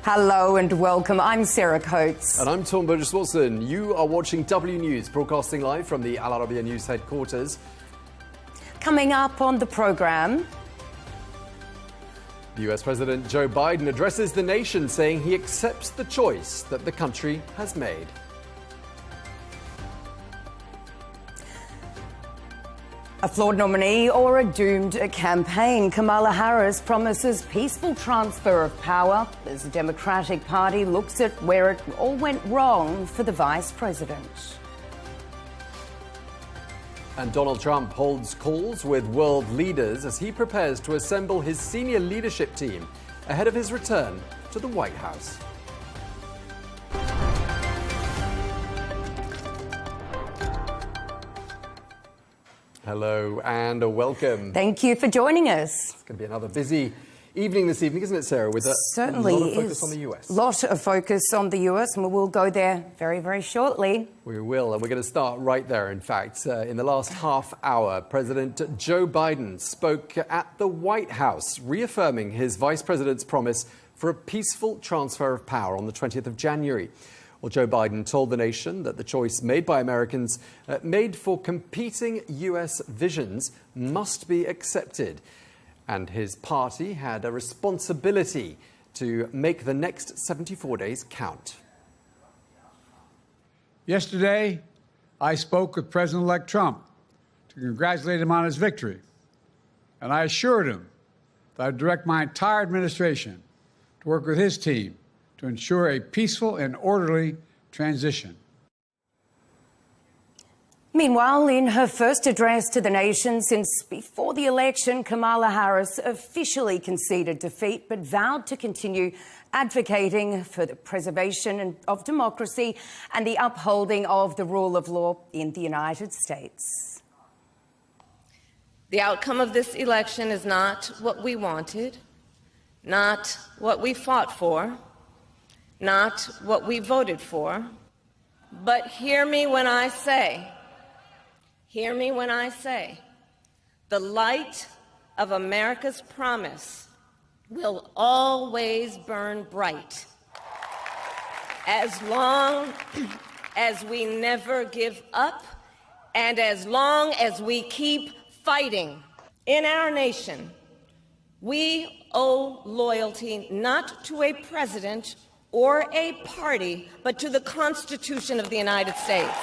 Hello and welcome. I'm Sarah Coates. And I'm Tom Burgess-Wilson. You are watching W News, broadcasting live from the Arabiya News headquarters. Coming up on the programme, The US President Joe Biden addresses the nation, saying he accepts the choice that the country has made. a flawed nominee or a doomed campaign. Kamala Harris promises peaceful transfer of power as the Democratic Party looks at where it all went wrong for the Vice President. And Donald Trump holds calls with world leaders as he prepares to assemble his senior leadership team ahead of his return to the White House. Hello and welcome. Thank you for joining us. It's going to be another busy evening this evening, isn't it, Sarah? With a Certainly lot of focus is. on the US. Lot of focus on the US, and we'll go there very, very shortly. We will, and we're going to start right there, in fact. In the last half hour, President Joe Biden spoke at the White House, reaffirming his vice president's promise for a peaceful transfer of power on the 20th of January. Well, Joe Biden told the nation that the choice made by Americans, made for competing US visions, must be accepted. And his party had a responsibility to make the next 74 days count. Yesterday, I spoke with President-elect Trump to congratulate him on his victory. And I assured him that I would direct my entire administration to work with his team to ensure a peaceful and orderly transition. Meanwhile, in her first address to the nation since before the election, Kamala Harris officially conceded defeat but vowed to continue advocating for the preservation of democracy and the upholding of the rule of law in the United States. The outcome of this election is not what we wanted, not what we fought for, not what we voted for, but hear me when I say, the light of America's promise will always burn bright, as long as we never give up and as long as we keep fighting. In our nation, we owe loyalty not to a president or a party, but to the Constitution of the United States,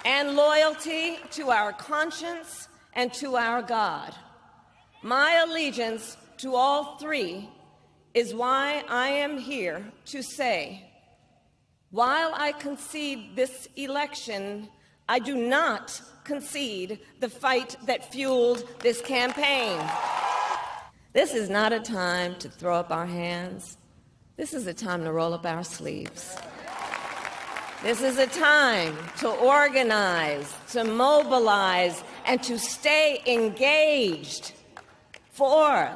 and loyalty to our conscience and to our God. My allegiance to all three is why I am here to say, while I concede this election, I do not concede the fight that fueled this campaign. This is not a time to throw up our hands. This is a time to roll up our sleeves. This is a time to organize, to mobilize, and to stay engaged for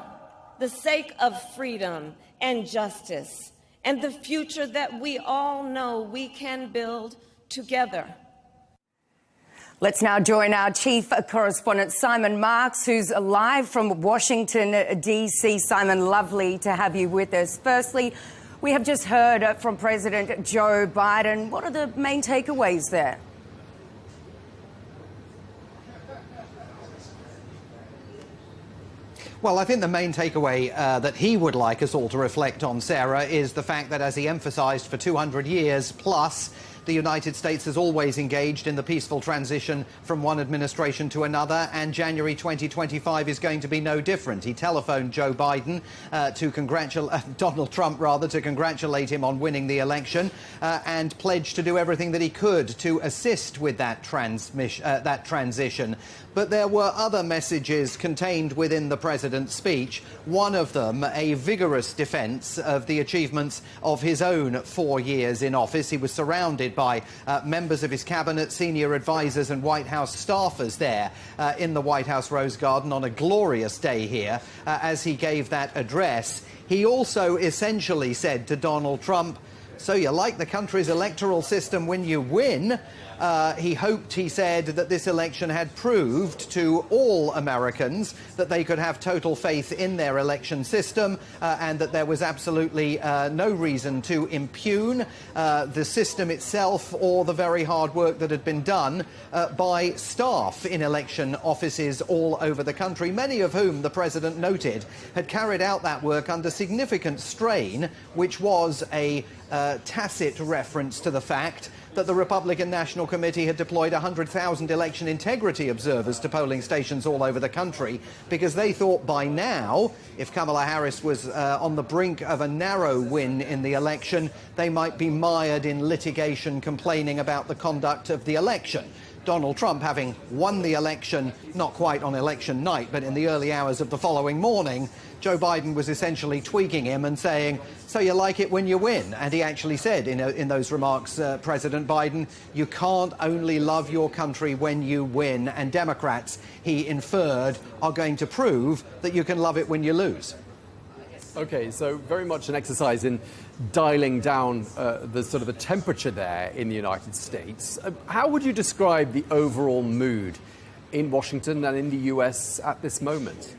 the sake of freedom and justice and the future that we all know we can build together. Let's now join our chief correspondent, Simon Marks, who's live from Washington, D.C. Simon, lovely to have you with us. Firstly, we have just heard from President Joe Biden. What are the main takeaways there? Well, I think the main takeaway that he would like us all to reflect on, Sarah, is the fact that, as he emphasised for 200 years plus, the United States has always engaged in the peaceful transition from one administration to another, and January 2025 is going to be no different. He telephoned Joe Biden Donald Trump, to congratulate him on winning the election, and pledged to do everything that he could to assist with that transition. But there were other messages contained within the president's speech, one of them a vigorous defence of the achievements of his own 4 years in office. He was surrounded by members of his cabinet, senior advisers and White House staffers there in the White House Rose Garden on a glorious day here as he gave that address. He also essentially said to Donald Trump, so you like the country's electoral system when you win. He hoped, he said, that this election had proved to all Americans that they could have total faith in their election system and that there was absolutely no reason to impugn the system itself or the very hard work that had been done by staff in election offices all over the country, many of whom, the president noted, had carried out that work under significant strain, which was a tacit reference to the fact that the Republican National Committee had deployed 100,000 election integrity observers to polling stations all over the country because they thought by now, if Kamala Harris was on the brink of a narrow win in the election, they might be mired in litigation complaining about the conduct of the election. Donald Trump, having won the election, not quite on election night, but in the early hours of the following morning, Joe Biden was essentially tweaking him and saying, so you like it when you win. And he actually said in those remarks, President Biden, you can't only love your country when you win. And Democrats, he inferred, are going to prove that you can love it when you lose. OK, so very much an exercise in dialing down the temperature there in the United States. How would you describe the overall mood in Washington and in the US at this moment?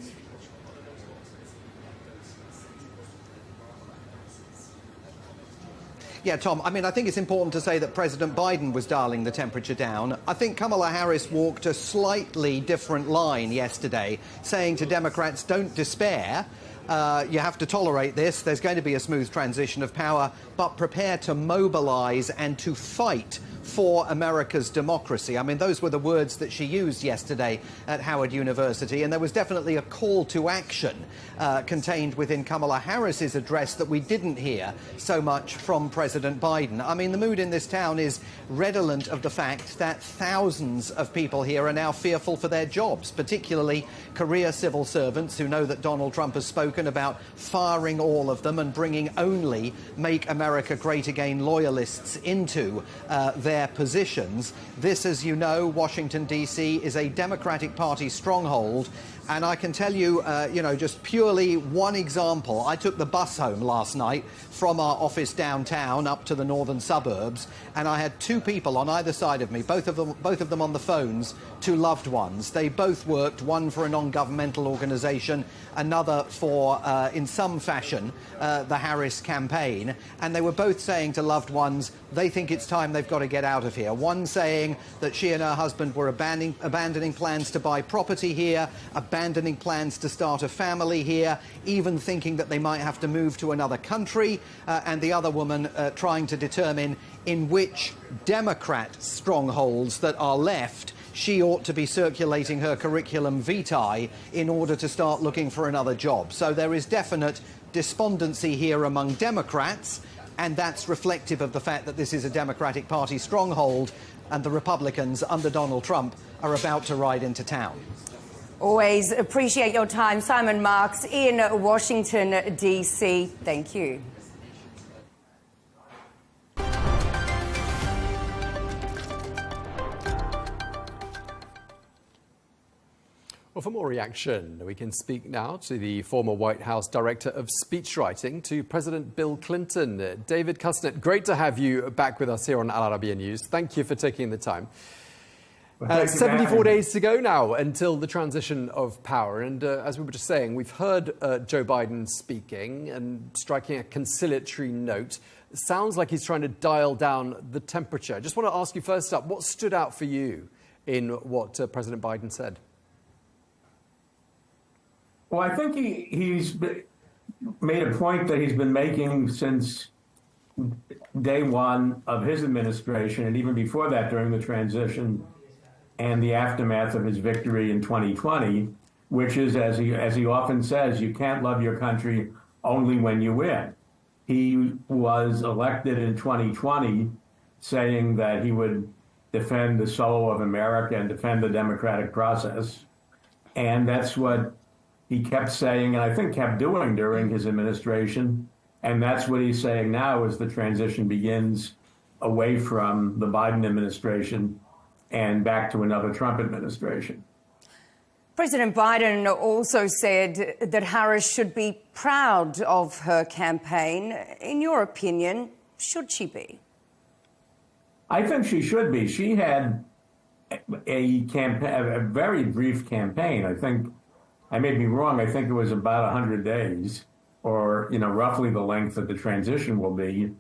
Yeah, Tom, I mean, I think it's important to say that President Biden was dialing the temperature down. I think Kamala Harris walked a slightly different line yesterday, saying to Democrats, don't despair. You have to tolerate this. There's going to be a smooth transition of power, but prepare to mobilize and to fight for America's democracy. I mean, those were the words that she used yesterday at Howard University, and there was definitely a call to action contained within Kamala Harris's address that we didn't hear so much from President Biden. I mean, the mood in this town is redolent of the fact that thousands of people here are now fearful for their jobs, particularly career civil servants who know that Donald Trump has spoken about firing all of them and bringing only Make America Great Again loyalists into their positions. This, as you know, Washington, D.C. is a Democratic Party stronghold. And I can tell you, just purely one example. I took the bus home last night from our office downtown up to the northern suburbs, and I had two people on either side of me, both of them on the phones, two loved ones. They both worked, one for a non-governmental organisation, another for, in some fashion, the Harris campaign. And they were both saying to loved ones, they think it's time they've got to get out of here. One saying that she and her husband were abandoning plans to buy property here, abandoning plans to start a family here, even thinking that they might have to move to another country, and the other woman trying to determine in which Democrat strongholds that are left she ought to be circulating her curriculum vitae in order to start looking for another job. So there is definite despondency here among Democrats, and that's reflective of the fact that this is a Democratic Party stronghold, and the Republicans under Donald Trump are about to ride into town. Always appreciate your time. Simon Marks in Washington, D.C. Thank you. Well, for more reaction, we can speak now to the former White House Director of Speechwriting to President Bill Clinton. David Kusnet, great to have you back with us here on Arabiya News. Thank you for taking the time. 74 days to go now until the transition of power. And as we were just saying, we've heard Joe Biden speaking and striking a conciliatory note. It sounds like he's trying to dial down the temperature. I just want to ask you first up, what stood out for you in what President Biden said? Well, I think he's made a point that he's been making since day one of his administration, and even before that, during the transition and the aftermath of his victory in 2020, which is, as he often says, you can't love your country only when you win. He was elected in 2020 saying that he would defend the soul of America and defend the democratic process. And that's what he kept saying, and I think kept doing during his administration. And that's what he's saying now as the transition begins away from the Biden administration and back to another Trump administration. President Biden also said that Harris should be proud of her campaign. In your opinion, should she be? I think she should be. She had a very brief campaign. I think, I may be wrong, I think it was about 100 days, or, roughly the length that the transition will be,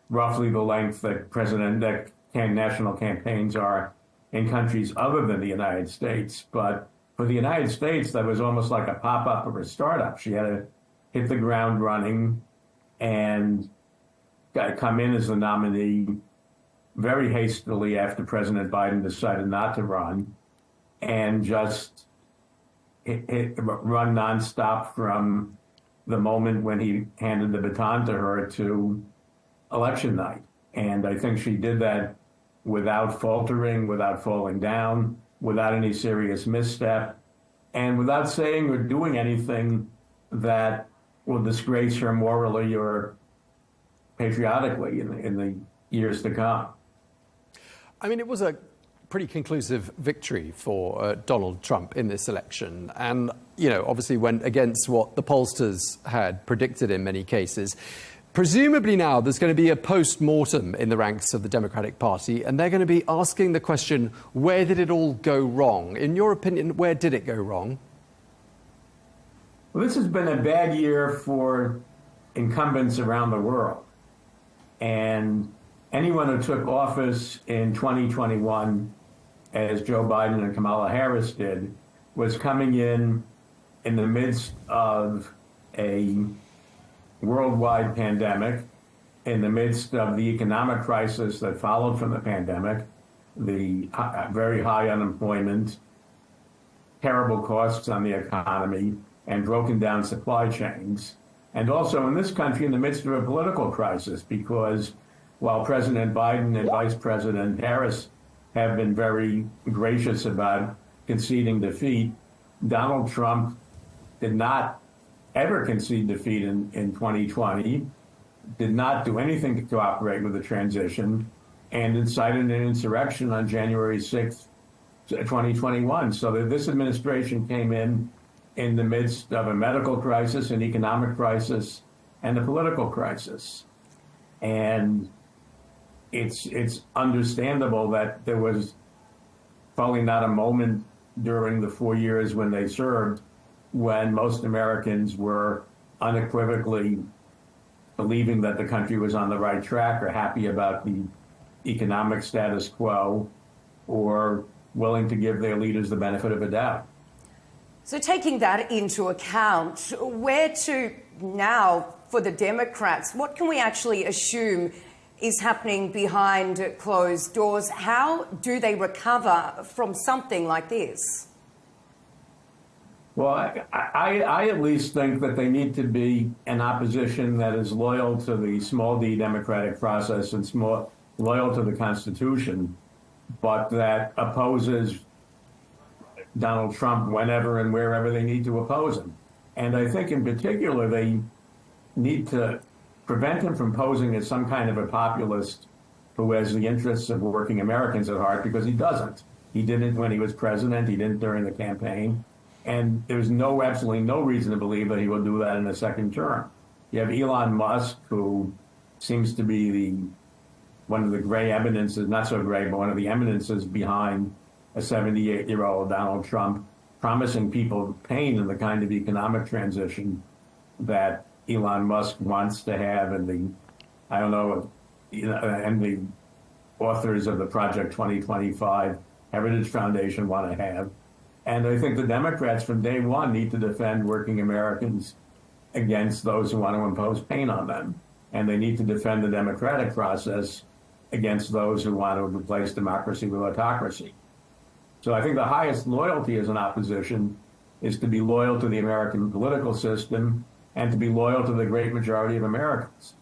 roughly the length that national campaigns are in countries other than the United States. But for the United States, that was almost like a pop-up or a startup. She had to hit the ground running and come in as the nominee very hastily after President Biden decided not to run, and just run nonstop from the moment when he handed the baton to her to election night. And I think she did that without faltering, without falling down, without any serious misstep, and without saying or doing anything that will disgrace her morally or patriotically in the years to come. I mean, it was a pretty conclusive victory for Donald Trump in this election. And, obviously went against what the pollsters had predicted in many cases. Presumably now there's going to be a post-mortem in the ranks of the Democratic Party, and they're going to be asking the question, where did it all go wrong? In your opinion, where did it go wrong? Well, this has been a bad year for incumbents around the world. And anyone who took office in 2021, as Joe Biden and Kamala Harris did, was coming in the midst of a worldwide pandemic, in the midst of the economic crisis that followed from the pandemic, the very high unemployment, terrible costs on the economy, and broken down supply chains. And also in this country, in the midst of a political crisis, because while President Biden and Vice President Harris have been very gracious about conceding defeat, Donald Trump did not ever concede defeat in 2020, did not do anything to cooperate with the transition, and incited an insurrection on January 6th, 2021. So that this administration came in the midst of a medical crisis, an economic crisis, and a political crisis. And it's understandable that there was probably not a moment during the 4 years when they served when most Americans were unequivocally believing that the country was on the right track, or happy about the economic status quo, or willing to give their leaders the benefit of a doubt. So taking that into account, where to now for the Democrats? What can we actually assume is happening behind closed doors? How do they recover from something like this? Well, I at least think that they need to be an opposition that is loyal to the small d democratic process and loyal to the Constitution, but that opposes Donald Trump whenever and wherever they need to oppose him. And I think in particular, they need to prevent him from posing as some kind of a populist who has the interests of working Americans at heart, because he doesn't. He didn't when he was president. He didn't during the campaign. And there's absolutely no reason to believe that he will do that in a second term. You have Elon Musk, who seems to be one of the gray eminences, not so gray, but one of the eminences behind a 78-year-old Donald Trump, promising people pain in the kind of economic transition that Elon Musk wants to have, and the authors of the Project 2025 Heritage Foundation want to have. And I think the Democrats from day one need to defend working Americans against those who want to impose pain on them. And they need to defend the democratic process against those who want to replace democracy with autocracy. So I think the highest loyalty as an opposition is to be loyal to the American political system and to be loyal to the great majority of Americans.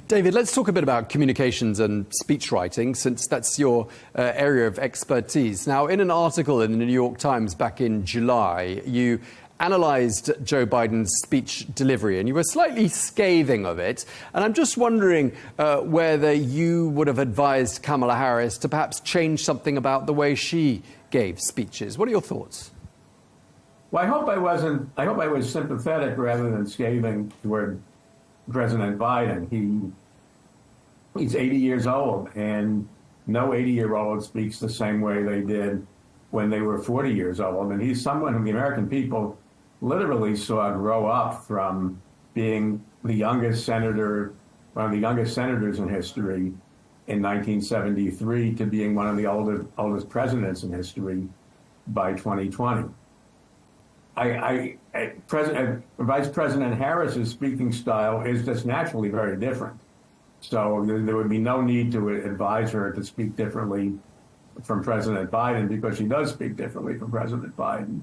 David, let's talk a bit about communications and speech writing, since that's your area of expertise. Now, in an article in the New York Times back in July, you analysed Joe Biden's speech delivery, and you were slightly scathing of it. And I'm just wondering whether you would have advised Kamala Harris to perhaps change something about the way she gave speeches. What are your thoughts? Well, I hope I was sympathetic rather than scathing toward President Biden. He's 80 years old, and no 80-year-old speaks the same way they did when they were 40 years old. And he's someone whom the American people literally saw grow up from being the youngest senator, one of the youngest senators in history in 1973 to being one of the oldest presidents in history by 2020. Vice President Harris's speaking style is just naturally very different. So there would be no need to advise her to speak differently from President Biden, because she does speak differently from President Biden.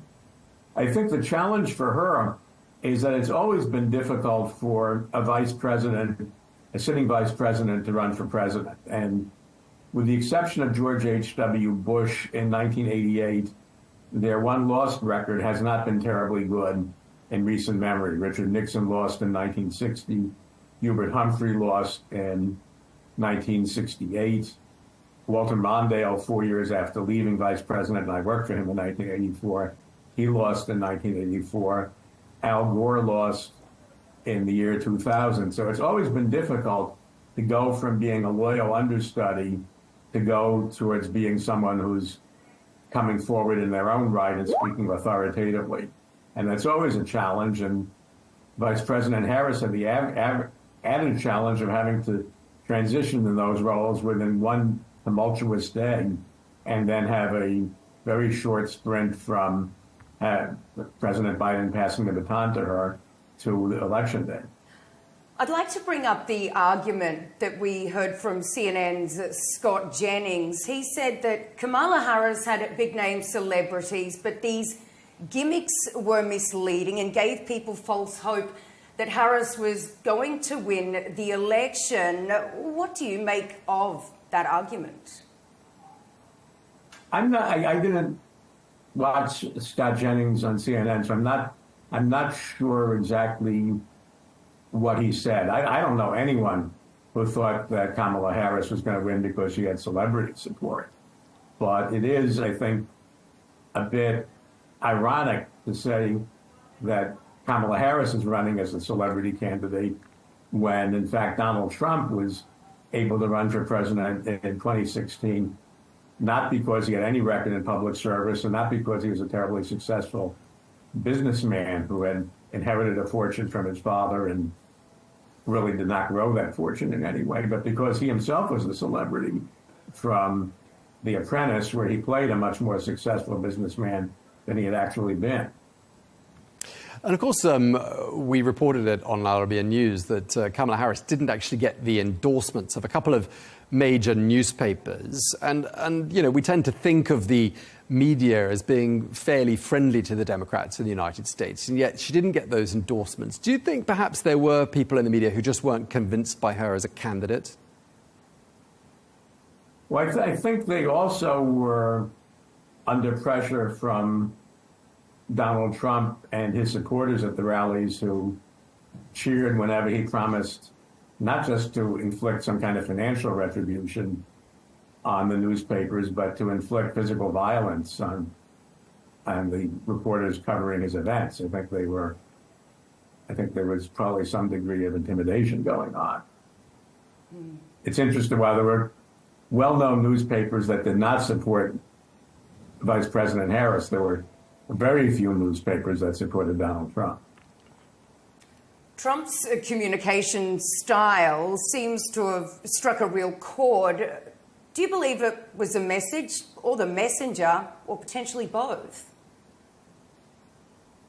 I think the challenge for her is that it's always been difficult for a sitting vice president to run for president. And with the exception of George H.W. Bush in 1988, their one lost record has not been terribly good in recent memory. Richard Nixon lost in 1960. Hubert Humphrey lost in 1968. Walter Mondale, 4 years after leaving vice president, and I worked for him in 1984, he lost in 1984. Al Gore lost in the year 2000. So it's always been difficult to go from being a loyal understudy to go towards being someone who's coming forward in their own right and speaking authoritatively. And that's always a challenge. And Vice President Harris had the added challenge of having to transition in those roles within one tumultuous day and then have a very short sprint from President Biden passing the baton to her to election day. I'd like to bring up the argument that we heard from CNN's Scott Jennings. He said that Kamala Harris had big-name celebrities, but these gimmicks were misleading and gave people false hope that Harris was going to win the election. What do you make of that argument? I didn't watch Scott Jennings on CNN, so I'm not sure exactly what he said. I don't know anyone who thought that Kamala Harris was going to win because she had celebrity support. But it is, I think, a bit ironic to say that Kamala Harris is running as a celebrity candidate when, in fact, Donald Trump was able to run for president in 2016, not because he had any record in public service and not because he was a terribly successful businessman who had inherited a fortune from his father and really did not grow that fortune in any way, but because he himself was a celebrity from The Apprentice, where he played a much more successful businessman than he had actually been. And of course, we reported it on Arabiya News that Kamala Harris didn't actually get the endorsements of a couple of major newspapers. And you know, we tend to think of the media as being fairly friendly to the Democrats in the United States, and yet she didn't get those endorsements. Do you think perhaps there were people in the media who just weren't convinced by her as a candidate? Well, I think they also were under pressure from Donald Trump and his supporters at the rallies, who cheered whenever he promised not just to inflict some kind of financial retribution on the newspapers, but to inflict physical violence on the reporters covering his events. I think there was probably some degree of intimidation going on. It's interesting, while there were well-known newspapers that did not support Vice President Harris, there were very few newspapers that supported Donald Trump. Trump's communication style seems to have struck a real chord. Do you believe it was a message or the messenger, or potentially both?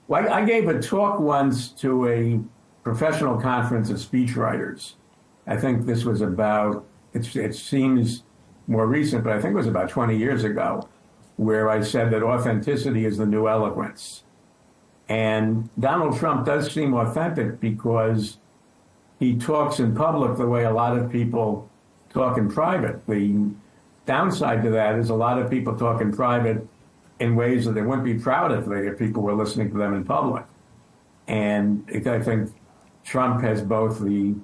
Well, I gave a talk once to a professional conference of speechwriters. I think this was about, it seems more recent, but I think it was about 20 years ago, where I said that authenticity is the new eloquence. And Donald Trump does seem authentic because he talks in public the way a lot of people talk in private. The downside to that is a lot of people talk in private in ways that they wouldn't be proud if people were listening to them in public. And I think Trump has both the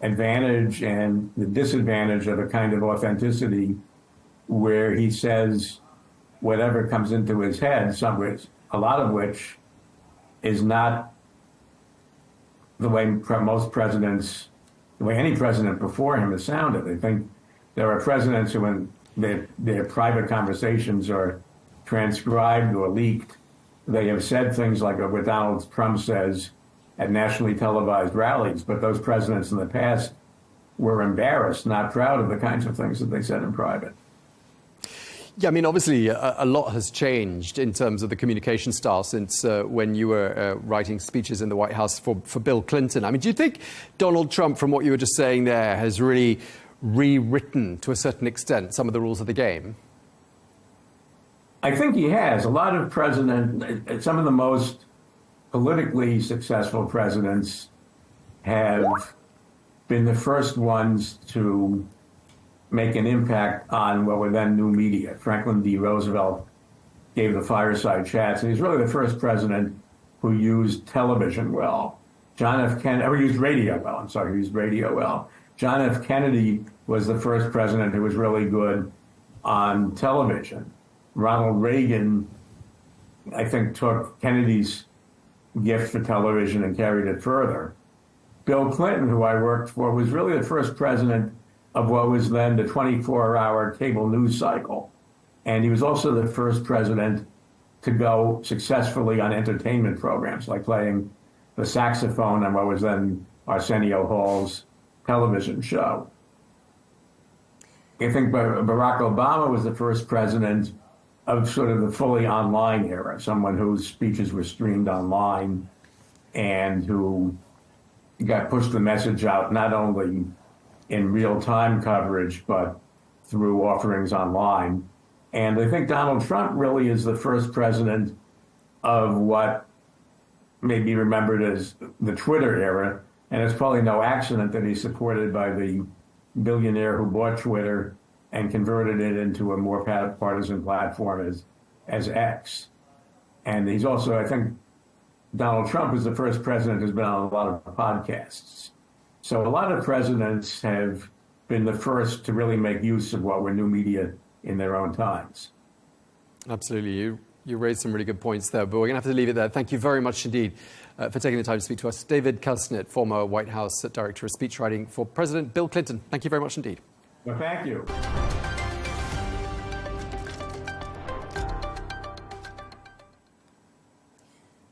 advantage and the disadvantage of a kind of authenticity where he says whatever comes into his head, a lot of which is not the way most presidents the way any president before him has sounded. I think there are presidents who, when their private conversations are transcribed or leaked, they have said things like what Donald Trump says at nationally televised rallies, but those presidents in the past were embarrassed, not proud of the kinds of things that they said in private. Yeah, I mean, obviously, a lot has changed in terms of the communication style since when you were writing speeches in the White House for Bill Clinton. I mean, do you think Donald Trump, from what you were just saying there, has really rewritten, to a certain extent, some of the rules of the game? I think he has. A lot of some of the most politically successful presidents have been the first ones to make an impact on what were then new media. Franklin D. Roosevelt gave the fireside chats, and he's really the first president who used television well. John F. Kennedy, used radio well. I'm sorry, he used radio well. John F. Kennedy was the first president who was really good on television. Ronald Reagan, I think, took Kennedy's gift for television and carried it further. Bill Clinton, who I worked for, was really the first president of what was then the 24-hour cable news cycle. And he was also the first president to go successfully on entertainment programs, like playing the saxophone on what was then Arsenio Hall's television show. I think Barack Obama was the first president of sort of the fully online era, someone whose speeches were streamed online and who got pushed the message out not only in real-time coverage, but through offerings online. And I think Donald Trump really is the first president of what may be remembered as the Twitter era. And it's probably no accident that he's supported by the billionaire who bought Twitter and converted it into a more partisan platform as X. And he's also, I think, Donald Trump is the first president who's been on a lot of podcasts. So a lot of presidents have been the first to really make use of what were new media in their own times. Absolutely. You raised some really good points there, but we're going to have to leave it there. Thank you very much indeed for taking the time to speak to us. David Kelsnit, former White House Director of Speechwriting for President Bill Clinton. Thank you very much indeed. Well, thank you.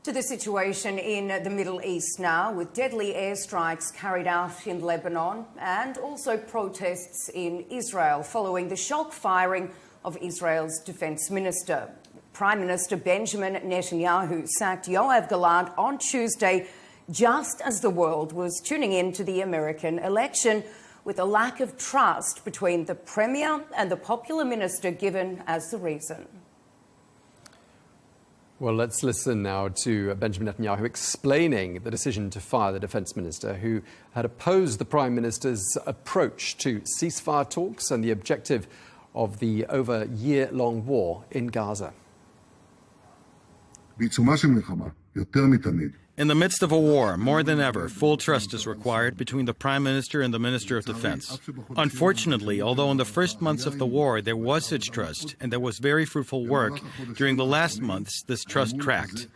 To the situation in the Middle East now, with deadly airstrikes carried out in Lebanon and also protests in Israel following the shock firing of Israel's defense minister. Prime Minister Benjamin Netanyahu sacked Yoav Gallant on Tuesday, just as the world was tuning in to the American election, with a lack of trust between the Premier and the popular minister given as the reason. Well, let's listen now to Benjamin Netanyahu explaining the decision to fire the defense minister, who had opposed the prime minister's approach to ceasefire talks and the objective of the over-year-long war in Gaza. In the midst of a war, more than ever, full trust is required between the Prime Minister and the Minister of Defense. Unfortunately, although in the first months of the war there was such trust and there was very fruitful work, during the last months this trust cracked.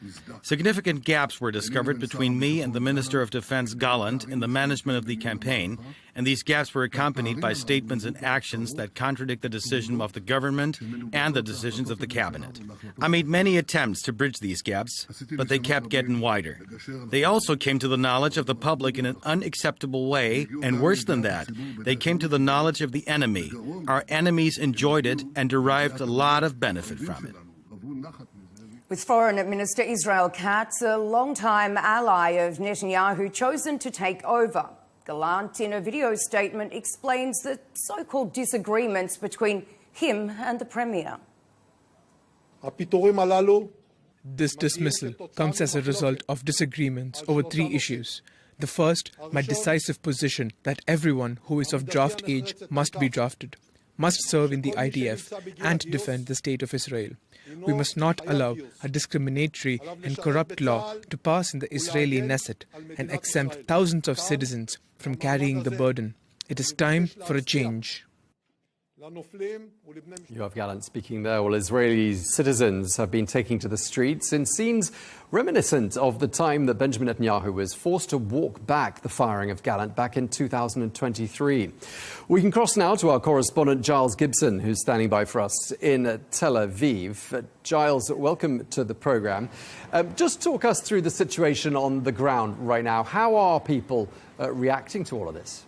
Significant gaps were discovered between me and the Minister of Defense Gallant in the management of the campaign, and these gaps were accompanied by statements and actions that contradict the decision of the government and the decisions of the cabinet. I made many attempts to bridge these gaps, but they kept getting wider. They also came to the knowledge of the public in an unacceptable way, and worse than that, they came to the knowledge of the enemy. Our enemies enjoyed it and derived a lot of benefit from it. With Foreign Minister Israel Katz, a longtime ally of Netanyahu, chosen to take over. Gallant, in a video statement, explains the so-called disagreements between him and the Premier. This dismissal comes as a result of disagreements over three issues. The first, my decisive position that everyone who is of draft age must be drafted, must serve in the IDF and defend the State of Israel. We must not allow a discriminatory and corrupt law to pass in the Israeli Knesset and exempt thousands of citizens from carrying the burden. It is time for a change. Yoav Gallant speaking there. Well, Israeli citizens have been taking to the streets in scenes reminiscent of the time that Benjamin Netanyahu was forced to walk back the firing of Gallant back in 2023. We can cross now to our correspondent Giles Gibson, who's standing by for us in Tel Aviv. Giles, welcome to the programme. Just talk us through the situation on the ground right now. How are people reacting to all of this?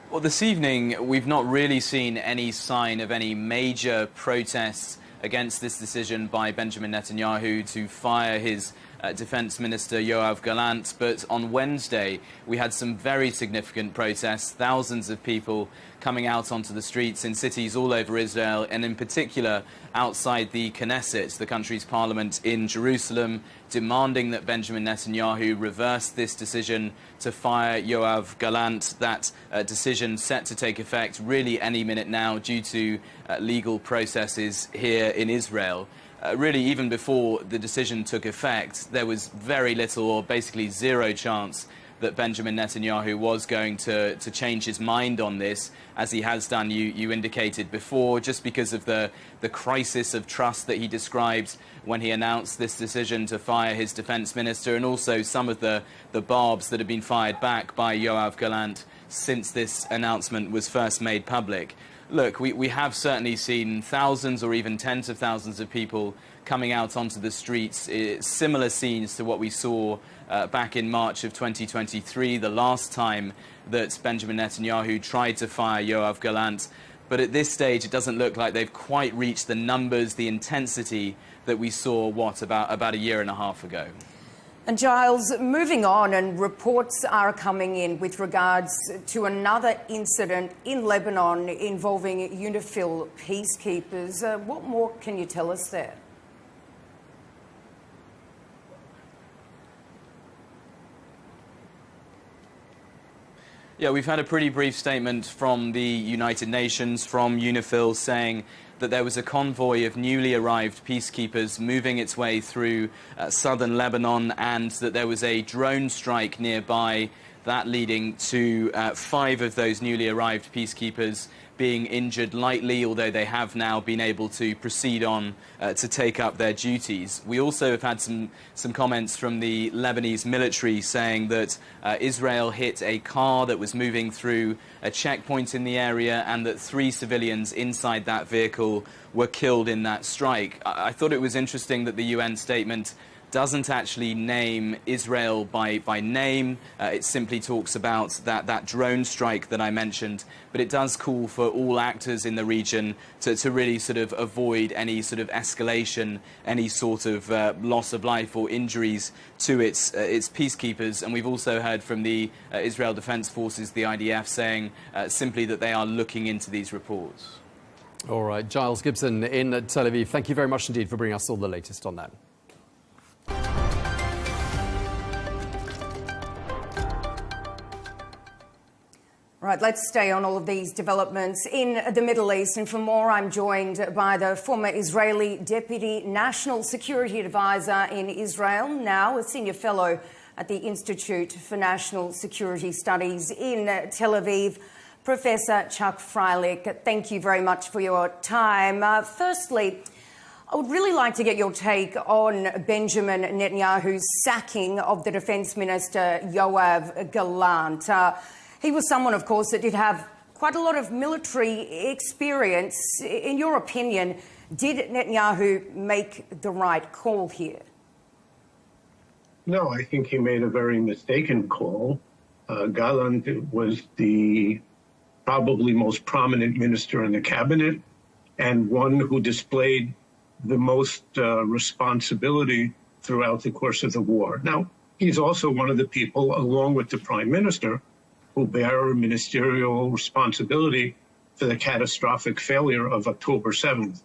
Well, this evening, we've not really seen any sign of any major protests against this decision by Benjamin Netanyahu to fire his Defense Minister Yoav Gallant. But on Wednesday, we had some very significant protests, thousands of people coming out onto the streets in cities all over Israel, and in particular outside the Knesset, the country's parliament in Jerusalem, demanding that Benjamin Netanyahu reverse this decision to fire Yoav Gallant. That decision set to take effect really any minute now due to legal processes here in Israel. Really, even before the decision took effect, there was very little or basically zero chance that Benjamin Netanyahu was going to change his mind on this, as he has done, you indicated before, just because of the crisis of trust that he described when he announced this decision to fire his defense minister, and also some of the barbs that have been fired back by Yoav Gallant since this announcement was first made public. Look, we have certainly seen thousands or even tens of thousands of people coming out onto the streets, similar scenes to what we saw back in March of 2023, the last time that Benjamin Netanyahu tried to fire Yoav Gallant. But at this stage, it doesn't look like they've quite reached the numbers, the intensity that we saw, about a year and a half ago. And Giles, moving on, and reports are coming in with regards to another incident in Lebanon involving UNIFIL peacekeepers. What more can you tell us there? Yeah, we've had a pretty brief statement from the United Nations, from UNIFIL, saying that there was a convoy of newly arrived peacekeepers moving its way through southern Lebanon, and that there was a drone strike nearby, that leading to 5 of those newly arrived peacekeepers being injured lightly, although they have now been able to proceed on to take up their duties. We also have had some comments from the Lebanese military saying that Israel hit a car that was moving through a checkpoint in the area, and that 3 civilians inside that vehicle were killed in that strike. I thought it was interesting that the UN statement doesn't actually name Israel by name. It simply talks about that drone strike that I mentioned, but it does call for all actors in the region to really sort of avoid any sort of escalation, any sort of loss of life or injuries to its peacekeepers. And we've also heard from the Israel Defense Forces, the IDF, saying simply that they are looking into these reports. All right, Giles Gibson in Tel Aviv, thank you very much indeed for bringing us all the latest on that. Right, let's stay on all of these developments in the Middle East. And for more, I'm joined by the former Israeli Deputy National Security Advisor in Israel, now a senior fellow at the Institute for National Security Studies in Tel Aviv, Professor Chuck Freilich. Thank you very much for your time. Firstly, I would really like to get your take on Benjamin Netanyahu's sacking of the Defence Minister Yoav Gallant. He was someone, of course, that did have quite a lot of military experience. In your opinion, did Netanyahu make the right call here? No, I think he made a very mistaken call. Gallant was the probably most prominent minister in the cabinet, and one who displayed the most responsibility throughout the course of the war. Now, he's also one of the people, along with the prime minister, who bear ministerial responsibility for the catastrophic failure of October 7th.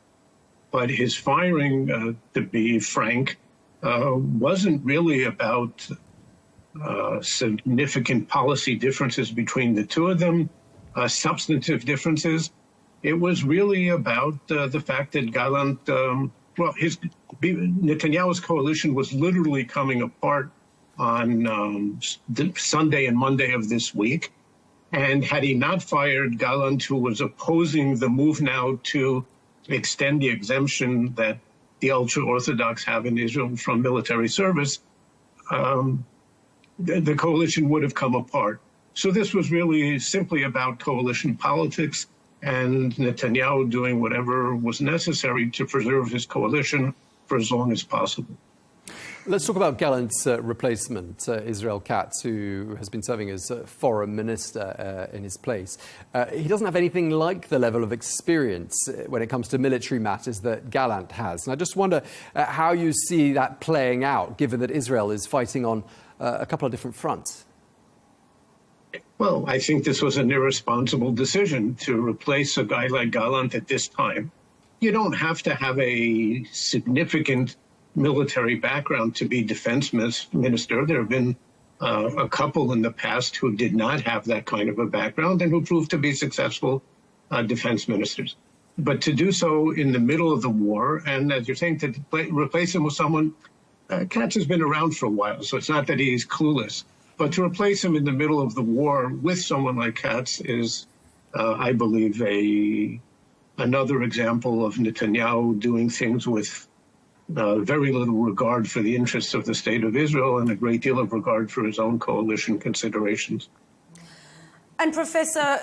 But his firing, to be frank, wasn't really about significant policy differences between the two of them, substantive differences. It was really about the fact that Gallant, Netanyahu's coalition was literally coming apart on Sunday and Monday of this week. And had he not fired Gallant, who was opposing the move now to extend the exemption that the ultra-Orthodox have in Israel from military service, the coalition would have come apart. So this was really simply about coalition politics and Netanyahu doing whatever was necessary to preserve his coalition for as long as possible. Let's talk about Gallant's replacement, Israel Katz, who has been serving as foreign minister in his place. He doesn't have anything like the level of experience when it comes to military matters that Gallant has. And I just wonder how you see that playing out, given that Israel is fighting on a couple of different fronts. Well, I think this was an irresponsible decision to replace a guy like Gallant at this time. You don't have to have a significant military background to be defense minister. There have been a couple in the past who did not have that kind of a background and who proved to be successful defense ministers. But to do so in the middle of the war, and as you're saying, to replace him with someone, Katz has been around for a while, so it's not that he's clueless. But to replace him in the middle of the war with someone like Katz is, I believe, another example of Netanyahu doing things with very little regard for the interests of the state of Israel and a great deal of regard for his own coalition considerations. And Professor,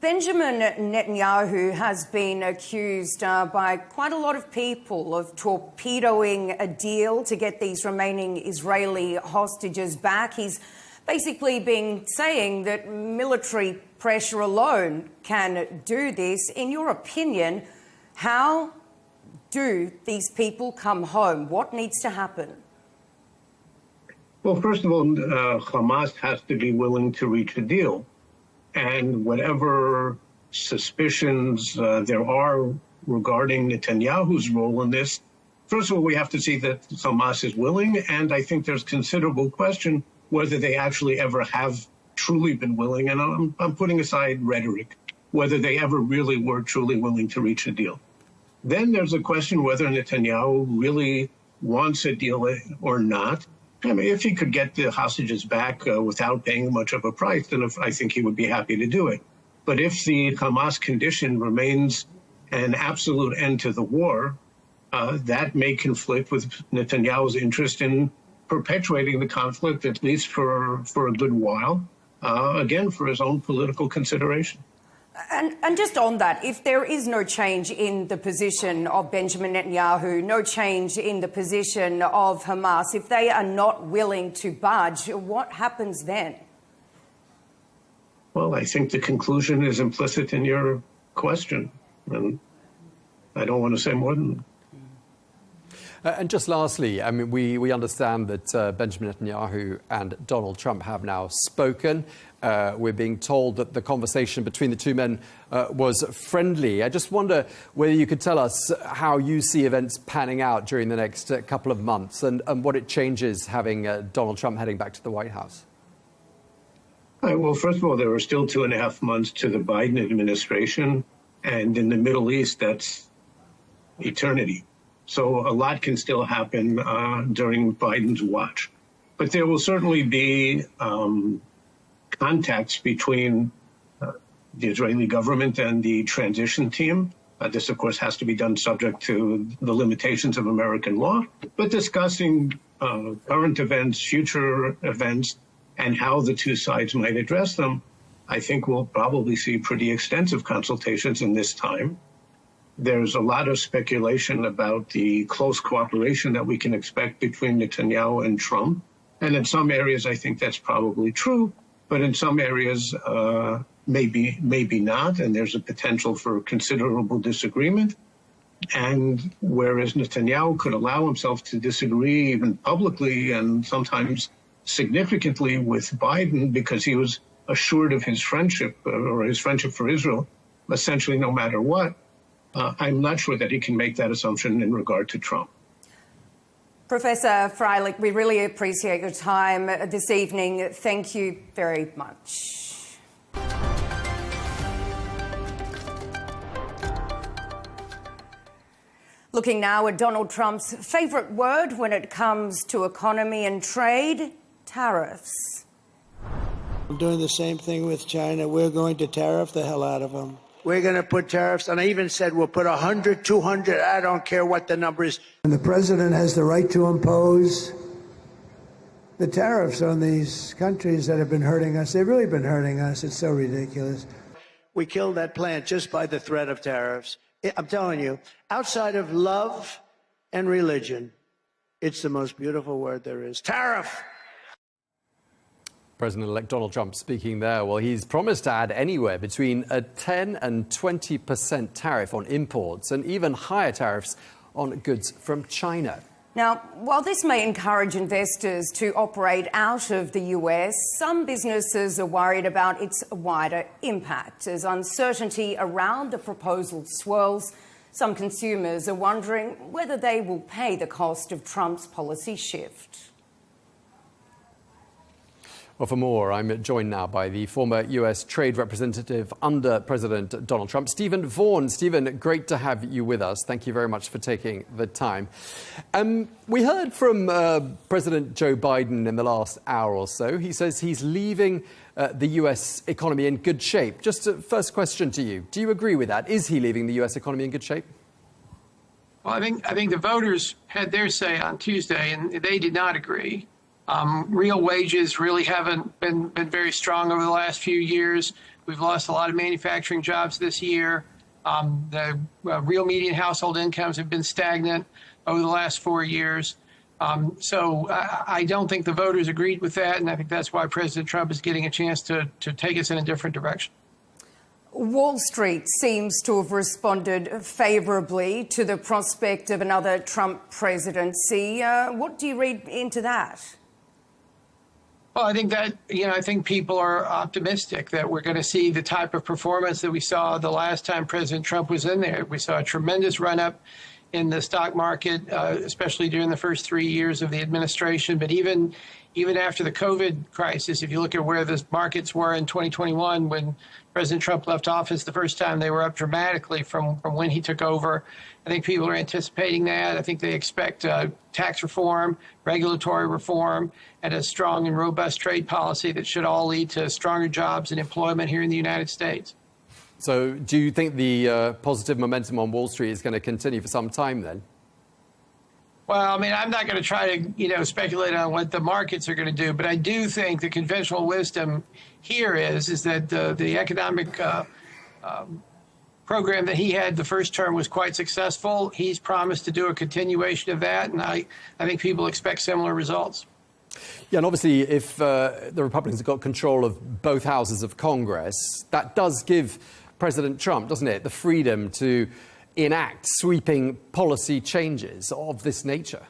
Benjamin Netanyahu has been accused by quite a lot of people of torpedoing a deal to get these remaining Israeli hostages back. He's basically been saying that military pressure alone can do this. In your opinion, how do these people come home? What needs to happen? Well, first of all, Hamas has to be willing to reach a deal. And whatever suspicions there are regarding Netanyahu's role in this, first of all, we have to see that Hamas is willing. And I think there's considerable question whether they actually ever have truly been willing. And I'm putting aside rhetoric, whether they ever really were truly willing to reach a deal. Then there's a question whether Netanyahu really wants a deal or not. I mean, if he could get the hostages back without paying much of a price, then I think he would be happy to do it. But if the Hamas condition remains an absolute end to the war, that may conflict with Netanyahu's interest in perpetuating the conflict, at least for a good while, again, for his own political consideration. And just on that, if there is no change in the position of Benjamin Netanyahu, no change in the position of Hamas, if they are not willing to budge, what happens then? Well, I think the conclusion is implicit in your question, and I don't want to say more than that. And just lastly, I mean, we understand that Benjamin Netanyahu and Donald Trump have now spoken. We're being told that the conversation between the two men was friendly. I just wonder whether you could tell us how you see events panning out during the next couple of months and what it changes having Donald Trump heading back to the White House. Well, first of all, there are still 2.5 months to the Biden administration. And in the Middle East, that's eternity. So a lot can still happen during Biden's watch. But there will certainly be contacts between the Israeli government and the transition team. This, of course, has to be done subject to the limitations of American law, but discussing current events, future events, and how the two sides might address them, I think we'll probably see pretty extensive consultations in this time. There's a lot of speculation about the close cooperation that we can expect between Netanyahu and Trump. And in some areas, I think that's probably true. But in some areas, maybe not. And there's a potential for considerable disagreement. And whereas Netanyahu could allow himself to disagree even publicly and sometimes significantly with Biden because he was assured of his friendship or his friendship for Israel, essentially no matter what, I'm not sure that he can make that assumption in regard to Trump. Professor Freilich, we really appreciate your time this evening. Thank you very much. Looking now at Donald Trump's favourite word when it comes to economy and trade, tariffs. I'm doing the same thing with China. We're going to tariff the hell out of them. We're going to put tariffs, and I even said we'll put 100, 200, I don't care what the number is. And the president has the right to impose the tariffs on these countries that have been hurting us. They've really been hurting us. It's so ridiculous. We killed that plant just by the threat of tariffs. I'm telling you, outside of love and religion, it's the most beautiful word there is. Tariff! President-elect Donald Trump speaking there. Well, he's promised to add anywhere between a 10 and 20% tariff on imports and even higher tariffs on goods from China. Now, while this may encourage investors to operate out of the US, some businesses are worried about its wider impact. As uncertainty around the proposal swirls, some consumers are wondering whether they will pay the cost of Trump's policy shift. Well, for more, I'm joined now by the former US trade representative under President Donald Trump, Stephen Vaughan. Stephen, great to have you with us. Thank you very much for taking the time. We heard from President Joe Biden in the last hour or so. He says he's leaving the US economy in good shape. Just a first question to you. Do you agree with that? Is he leaving the US economy in good shape? Well, I think the voters had their say on Tuesday, and they did not agree. Real wages really haven't been very strong over the last few years. We've lost a lot of manufacturing jobs this year. The real median household incomes have been stagnant over the last 4 years. So I don't think the voters agreed with that, and I think that's why President Trump is getting a chance to take us in a different direction. Wall Street seems to have responded favourably to the prospect of another Trump presidency. What do you read into that? Well, I think that, I think people are optimistic that we're going to see the type of performance that we saw the last time President Trump was in there. We saw a tremendous run-up in the stock market, especially during the first 3 years of the administration. But even after the COVID crisis, if you look at where the markets were in 2021, when President Trump left office the first time, they were up dramatically from when he took over. I think people are anticipating that. I think they expect tax reform, regulatory reform, and a strong and robust trade policy that should all lead to stronger jobs and employment here in the United States. So do you think the positive momentum on Wall Street is going to continue for some time then? Well, I mean, I'm not going to try to, speculate on what the markets are going to do, but I do think the conventional wisdom here is that the economic program that he had the first term was quite successful. He's promised to do a continuation of that, and I think people expect similar results. Yeah, and obviously, if the Republicans have got control of both houses of Congress, that does give President Trump, doesn't it, the freedom to enact sweeping policy changes of this nature.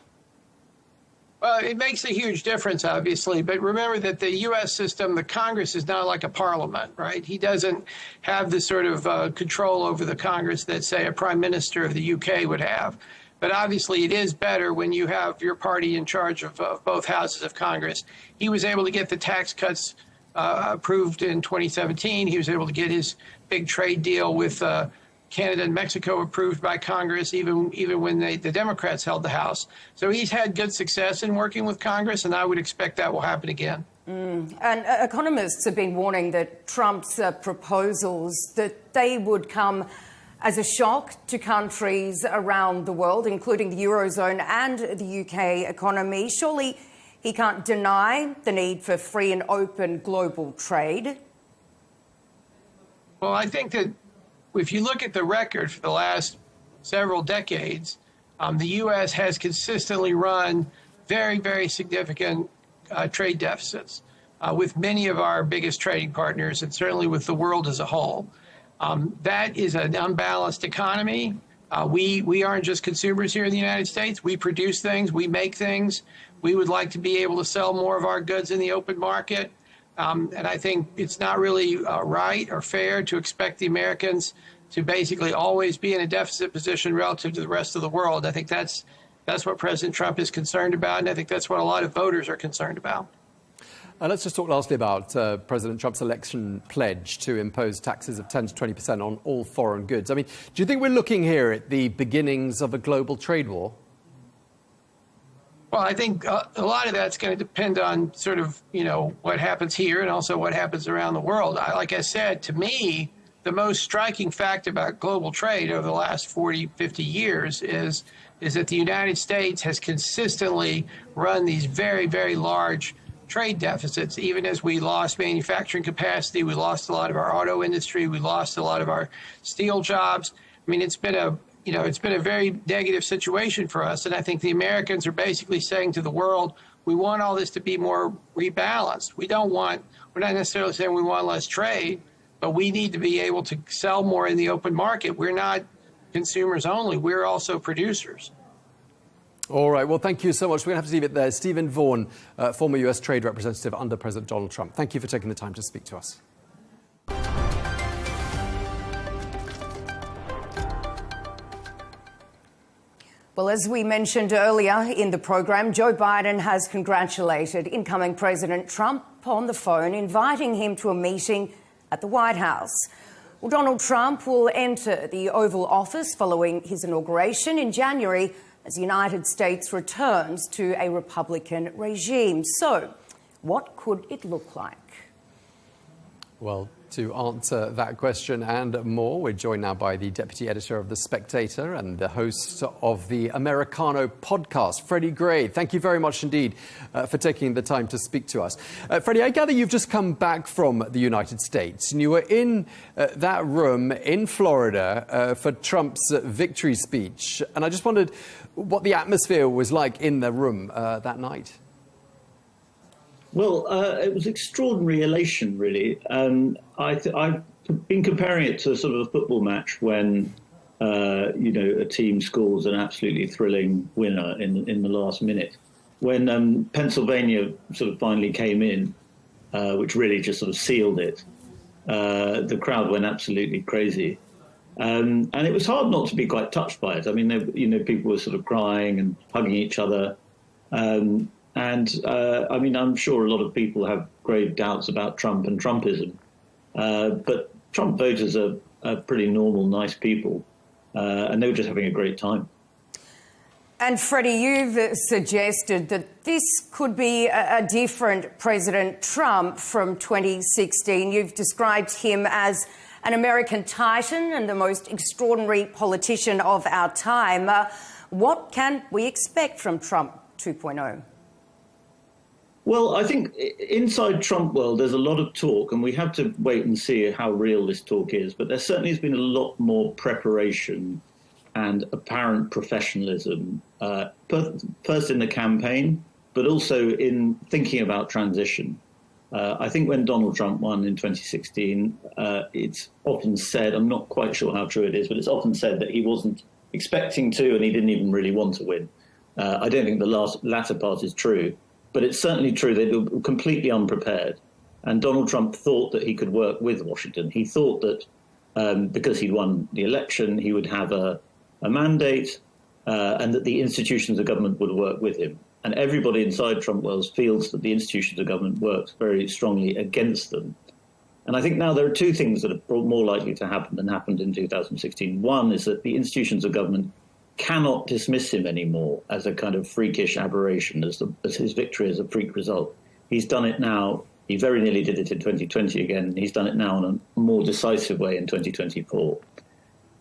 Well, it makes a huge difference, obviously, but remember that the U.S. system, the Congress, is not like a parliament, right? He doesn't have the sort of control over the Congress that, say, a prime minister of the U.K. would have. But obviously, it is better when you have your party in charge of both houses of Congress. He was able to get the tax cuts approved in 2017. He was able to get his big trade deal with Canada and Mexico approved by Congress, even when the Democrats held the House. So he's had good success in working with Congress, and I would expect that will happen again. And economists have been warning that Trump's proposals, that they would come as a shock to countries around the world, including the Eurozone and the UK economy. Surely he can't deny the need for free and open global trade. Well, I think that if you look at the record for the last several decades, the U.S. has consistently run very, very significant trade deficits with many of our biggest trading partners, and certainly with the world as a whole. That is an unbalanced economy. We aren't just consumers here in the United States. We produce things. We make things. We would like to be able to sell more of our goods in the open market. And I think it's not really right or fair to expect the Americans to basically always be in a deficit position relative to the rest of the world. I think that's what President Trump is concerned about, and I think that's what a lot of voters are concerned about. Let's just talk lastly about President Trump's election pledge to impose taxes of 10 to 20% on all foreign goods. I mean, do you think we're looking here at the beginnings of a global trade war? Well, I think a lot of that's going to depend on sort of, what happens here and also what happens around the world. Like I said, to me, the most striking fact about global trade over the last 40, 50 years is that the United States has consistently run these very, very large trade deficits. Even as we lost manufacturing capacity, we lost a lot of our auto industry, we lost a lot of our steel jobs. I mean, it's been a very negative situation for us. And I think the Americans are basically saying to the world, we want all this to be more rebalanced. We're not necessarily saying we want less trade, but we need to be able to sell more in the open market. We're not consumers only. We're also producers. All right. Well, thank you so much. We're going to have to leave it there. Stephen Vaughan, former US Trade Representative under President Donald Trump. Thank you for taking the time to speak to us. Well, as we mentioned earlier in the program, Joe Biden has congratulated incoming President Trump on the phone, inviting him to a meeting at the White House. Well, Donald Trump will enter the Oval Office following his inauguration in January as the United States returns to a Republican regime. So, what could it look like? Well, to answer that question and more, we're joined now by the deputy editor of The Spectator and the host of the Americano podcast, Freddie Gray. Thank you very much indeed for taking the time to speak to us. Freddie, I gather you've just come back from the United States and you were in that room in Florida for Trump's victory speech. And I just wondered what the atmosphere was like in the room that night. Well, it was extraordinary elation, really. I've been comparing it to sort of a football match when, a team scores an absolutely thrilling winner in the last minute. When Pennsylvania sort of finally came in, which really just sort of sealed it, the crowd went absolutely crazy. And it was hard not to be quite touched by it. I mean, people were sort of crying and hugging each other. I'm sure a lot of people have grave doubts about Trump and Trumpism. But Trump voters are pretty normal, nice people. And they were just having a great time. And Freddie, you've suggested that this could be a different President Trump from 2016. You've described him as an American titan and the most extraordinary politician of our time. What can we expect from Trump 2.0? Well, I think inside Trump world, there's a lot of talk, and we have to wait and see how real this talk is. But there certainly has been a lot more preparation and apparent professionalism, first in the campaign, but also in thinking about transition. I think when Donald Trump won in 2016, it's often said, I'm not quite sure how true it is, but it's often said that he wasn't expecting to and he didn't even really want to win. I don't think the latter part is true. But it's certainly true that they were completely unprepared. And Donald Trump thought that he could work with Washington. He thought that because he'd won the election, he would have a mandate and that the institutions of government would work with him. And everybody inside Trump world feels that the institutions of government works very strongly against them. And I think now there are two things that are more likely to happen than happened in 2016. One is that the institutions of government cannot dismiss him anymore as a kind of freakish aberration, as his victory as a freak result. He's done it now. He very nearly did it in 2020 again. He's done it now in a more decisive way in 2024.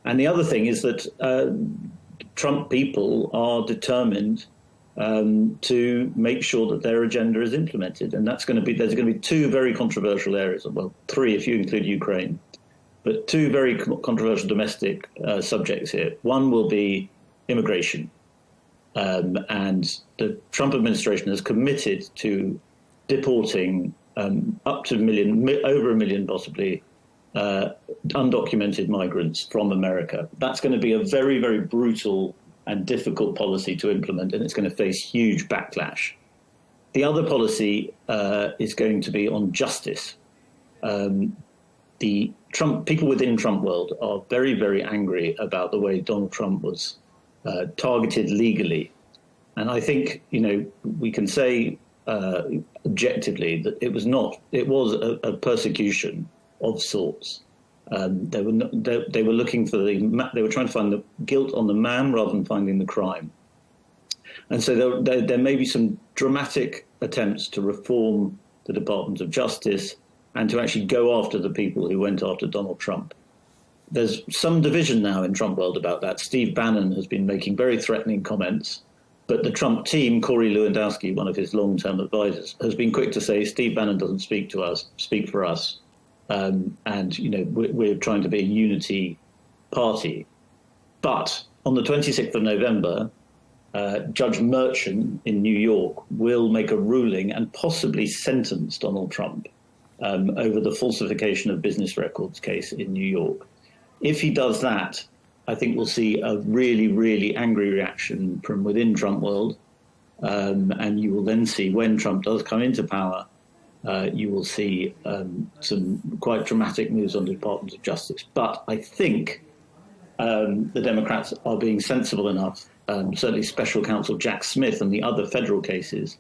And the other thing is that Trump people are determined to make sure that their agenda is implemented. And there's going to be two very controversial areas, well, three if you include Ukraine, but two very controversial domestic subjects here. One will be immigration. And the Trump administration has committed to deporting up to over a million possibly, undocumented migrants from America. That's going to be a very, very brutal and difficult policy to implement, and it's going to face huge backlash. The other policy is going to be on justice. The people within Trump world are very, very angry about the way Donald Trump was targeted legally. And I think, we can say objectively that it was a persecution of sorts. They were looking for they were trying to find the guilt on the man rather than finding the crime. And so there may be some dramatic attempts to reform the Department of Justice and to actually go after the people who went after Donald Trump. There's some division now in Trump world about that. Steve Bannon has been making very threatening comments, but the Trump team, Corey Lewandowski, one of his long-term advisors, has been quick to say Steve Bannon doesn't speak for us. And, you know, we're trying to be a unity party. But on the 26th of November, Judge Merchant in New York will make a ruling and possibly sentence Donald Trump over the falsification of business records case in New York. If he does that, I think we'll see a really, really angry reaction from within Trump world. And you will then see, when Trump does come into power, you will see some quite dramatic moves on the Department of Justice. But I think the Democrats are being sensible enough, certainly Special Counsel Jack Smith and the other federal cases,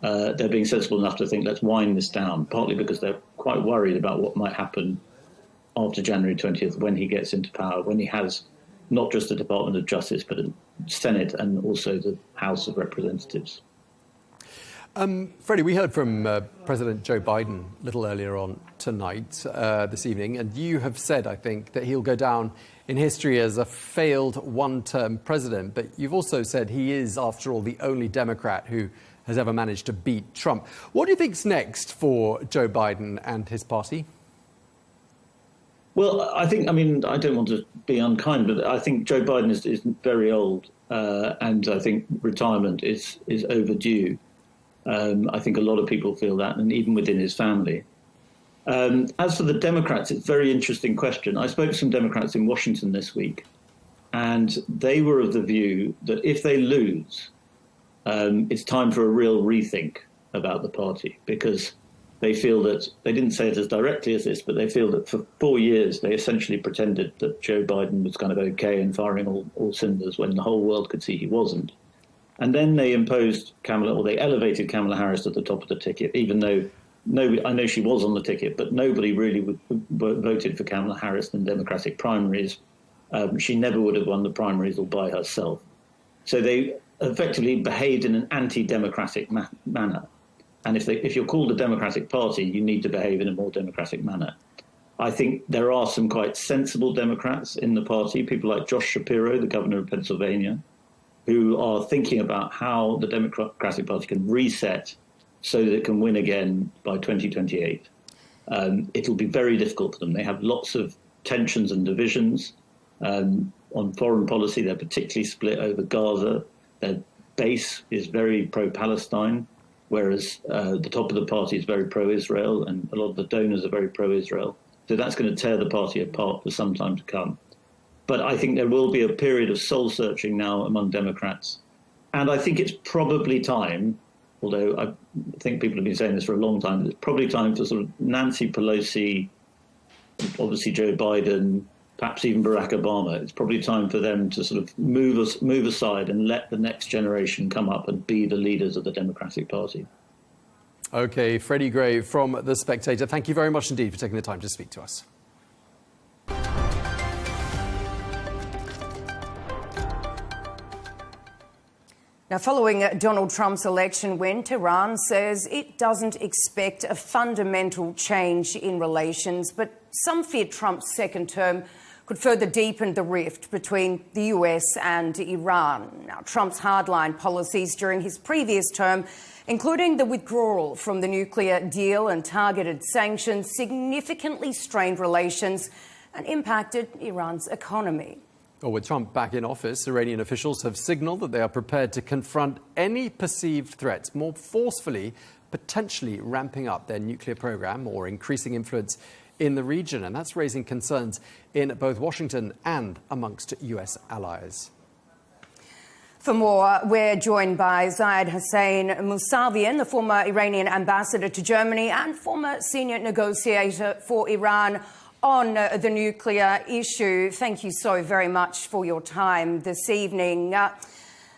they're being sensible enough to think, let's wind this down, partly because they're quite worried about what might happen after January 20th when he gets into power, when he has not just the Department of Justice, but the Senate and also the House of Representatives. Freddie, we heard from President Joe Biden a little earlier on tonight, this evening, and you have said, I think, that he'll go down in history as a failed one-term president. But you've also said he is, after all, the only Democrat who has ever managed to beat Trump. What do you think's next for Joe Biden and his party? Well, I don't want to be unkind, but I think Joe Biden is very old, and I think retirement is overdue. I think a lot of people feel that, and even within his family. As for the Democrats, it's a very interesting question. I spoke to some Democrats in Washington this week, and they were of the view that if they lose, it's time for a real rethink about the party, because they feel that, they didn't say it as directly as this, but they feel that for 4 years they essentially pretended that Joe Biden was kind of okay and firing all cylinders when the whole world could see he wasn't. And then they they elevated Kamala Harris to the top of the ticket, even though I know she was on the ticket, but nobody really voted for Kamala Harris in Democratic primaries. She never would have won the primaries all by herself. So they effectively behaved in an anti-democratic manner. And if you're called a Democratic Party, you need to behave in a more democratic manner. I think there are some quite sensible Democrats in the party, people like Josh Shapiro, the governor of Pennsylvania, who are thinking about how the Democratic Party can reset so that it can win again by 2028. It'll be very difficult for them. They have lots of tensions and divisions. On foreign policy, they're particularly split over Gaza. Their base is very pro-Palestine, whereas the top of the party is very pro-Israel, and a lot of the donors are very pro-Israel. So that's going to tear the party apart for some time to come. But I think there will be a period of soul-searching now among Democrats. And I think it's probably time, although I think people have been saying this for a long time, it's probably time for sort of Nancy Pelosi, obviously Joe Biden, perhaps even Barack Obama. It's probably time for them to sort of move aside and let the next generation come up and be the leaders of the Democratic Party. OK, Freddie Gray from The Spectator, thank you very much indeed for taking the time to speak to us. Now, following Donald Trump's election win, Tehran says it doesn't expect a fundamental change in relations, but some fear Trump's second term could further deepen the rift between the US and Iran. Now, Trump's hardline policies during his previous term, including the withdrawal from the nuclear deal and targeted sanctions, significantly strained relations and impacted Iran's economy. Well, with Trump back in office, Iranian officials have signalled that they are prepared to confront any perceived threats more forcefully, potentially ramping up their nuclear program or increasing influence in the region. And that's raising concerns in both Washington and amongst US allies. For more, we're joined by Zayed Hossein Mousavian, the former Iranian ambassador to Germany and former senior negotiator for Iran on the nuclear issue. Thank you so very much for your time this evening.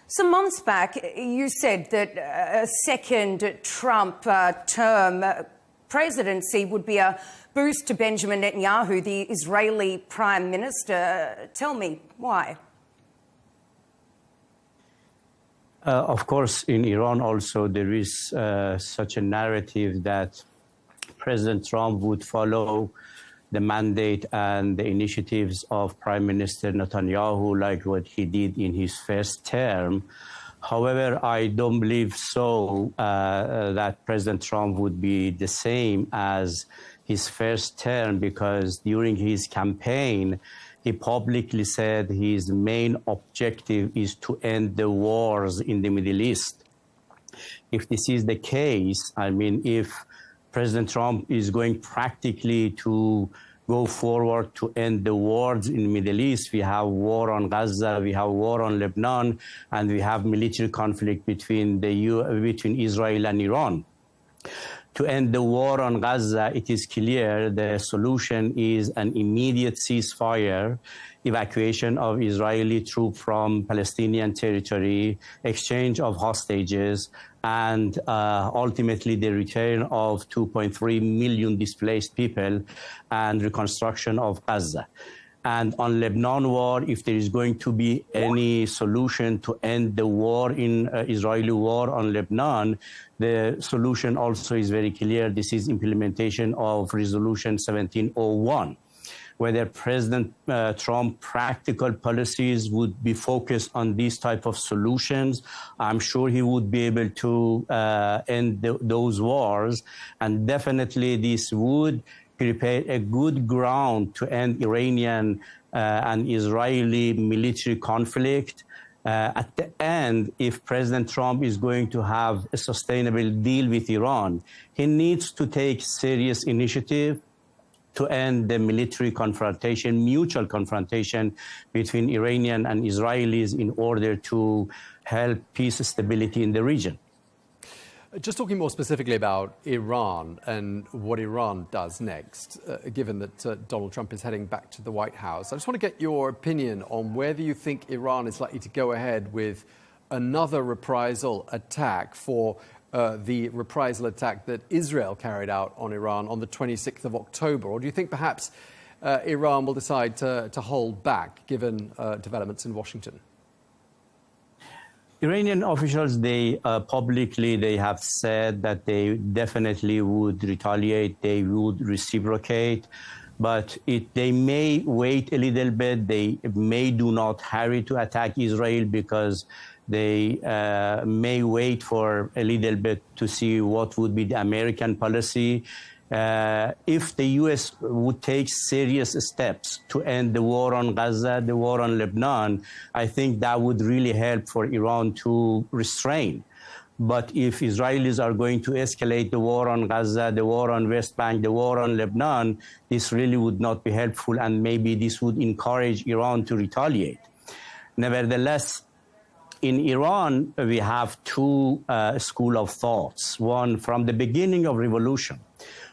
Some months back, you said that a second Trump term presidency would be a boost to Benjamin Netanyahu, the Israeli Prime Minister. Tell me why. Of course, in Iran also there is such a narrative that President Trump would follow the mandate and the initiatives of Prime Minister Netanyahu, like what he did in his first term. However, I don't believe so that President Trump would be the same as his first term, because during his campaign, he publicly said his main objective is to end the wars in the Middle East. If this is the case, I mean, if President Trump is going practically to go forward to end the wars in the Middle East, we have war on Gaza, we have war on Lebanon, and we have military conflict between between Israel and Iran. To end the war on Gaza, it is clear the solution is an immediate ceasefire, evacuation of Israeli troops from Palestinian territory, exchange of hostages, and ultimately the return of 2.3 million displaced people and reconstruction of Gaza. And on Lebanon war, if there is going to be any solution to end the war in Israeli war on Lebanon, the solution also is very clear. This is implementation of Resolution 1701. Whether President Trump's practical policies would be focused on these type of solutions, I'm sure he would be able to end those wars. And definitely this would prepare a good ground to end Iranian and Israeli military conflict. At the end, if President Trump is going to have a sustainable deal with Iran, he needs to take serious initiative to end the military confrontation, mutual confrontation between Iranian and Israelis in order to help peace and stability in the region. Just talking more specifically about Iran and what Iran does next, given that Donald Trump is heading back to the White House, I just want to get your opinion on whether you think Iran is likely to go ahead with another reprisal attack for the reprisal attack that Israel carried out on Iran on the 26th of October, or do you think perhaps Iran will decide to hold back given developments in Washington? Iranian officials, they publicly, they have said that they definitely would retaliate, they would reciprocate, but they may wait a little bit. They may do not hurry to attack Israel because they may wait for a little bit to see what would be the American policy. If the U.S. would take serious steps to end the war on Gaza, the war on Lebanon, I think that would really help for Iran to restrain. But if Israelis are going to escalate the war on Gaza, the war on West Bank, the war on Lebanon, this really would not be helpful, and maybe this would encourage Iran to retaliate. Nevertheless, in Iran, we have two schools of thoughts. One, from the beginning of revolution,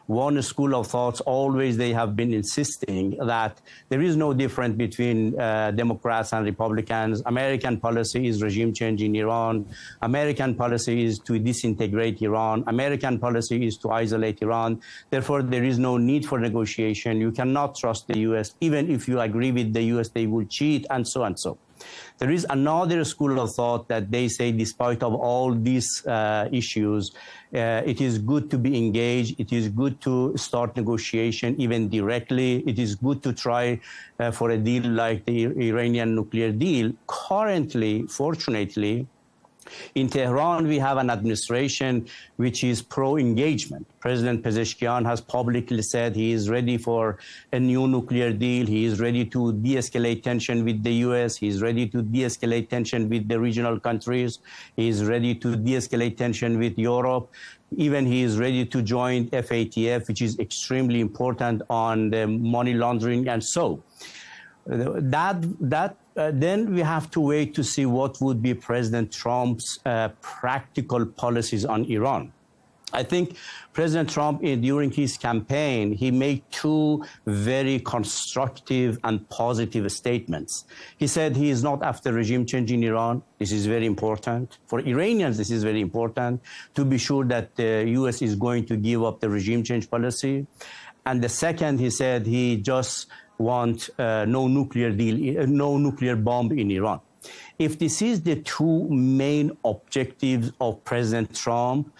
one school of thoughts, always they have been insisting that there is no difference between Democrats and Republicans. American policy is regime change in Iran. American policy is to disintegrate Iran. American policy is to isolate Iran. Therefore, there is no need for negotiation. You cannot trust the U.S. Even if you agree with the U.S., they will cheat, and so and so. There is another school of thought that they say, despite of all these issues, it is good to be engaged. It is good to start negotiation, even directly. It is good to try for a deal like the Iranian nuclear deal. Currently, fortunately, in Tehran, we have an administration which is pro-engagement. President Pezeshkian has publicly said he is ready for a new nuclear deal. He is ready to de-escalate tension with the U.S. He is ready to de-escalate tension with the regional countries. He is ready to de-escalate tension with Europe. Even he is ready to join FATF, which is extremely important on the money laundering and so. Then we have to wait to see what would be President Trump's practical policies on Iran. I think President Trump, during his campaign, he made two very constructive and positive statements. He said he is not after regime change in Iran. This is very important. For Iranians, this is very important to be sure that the U.S. is going to give up the regime change policy. And the second, he said he just want no nuclear deal, no nuclear bomb in Iran. If this is the two main objectives of President Trump,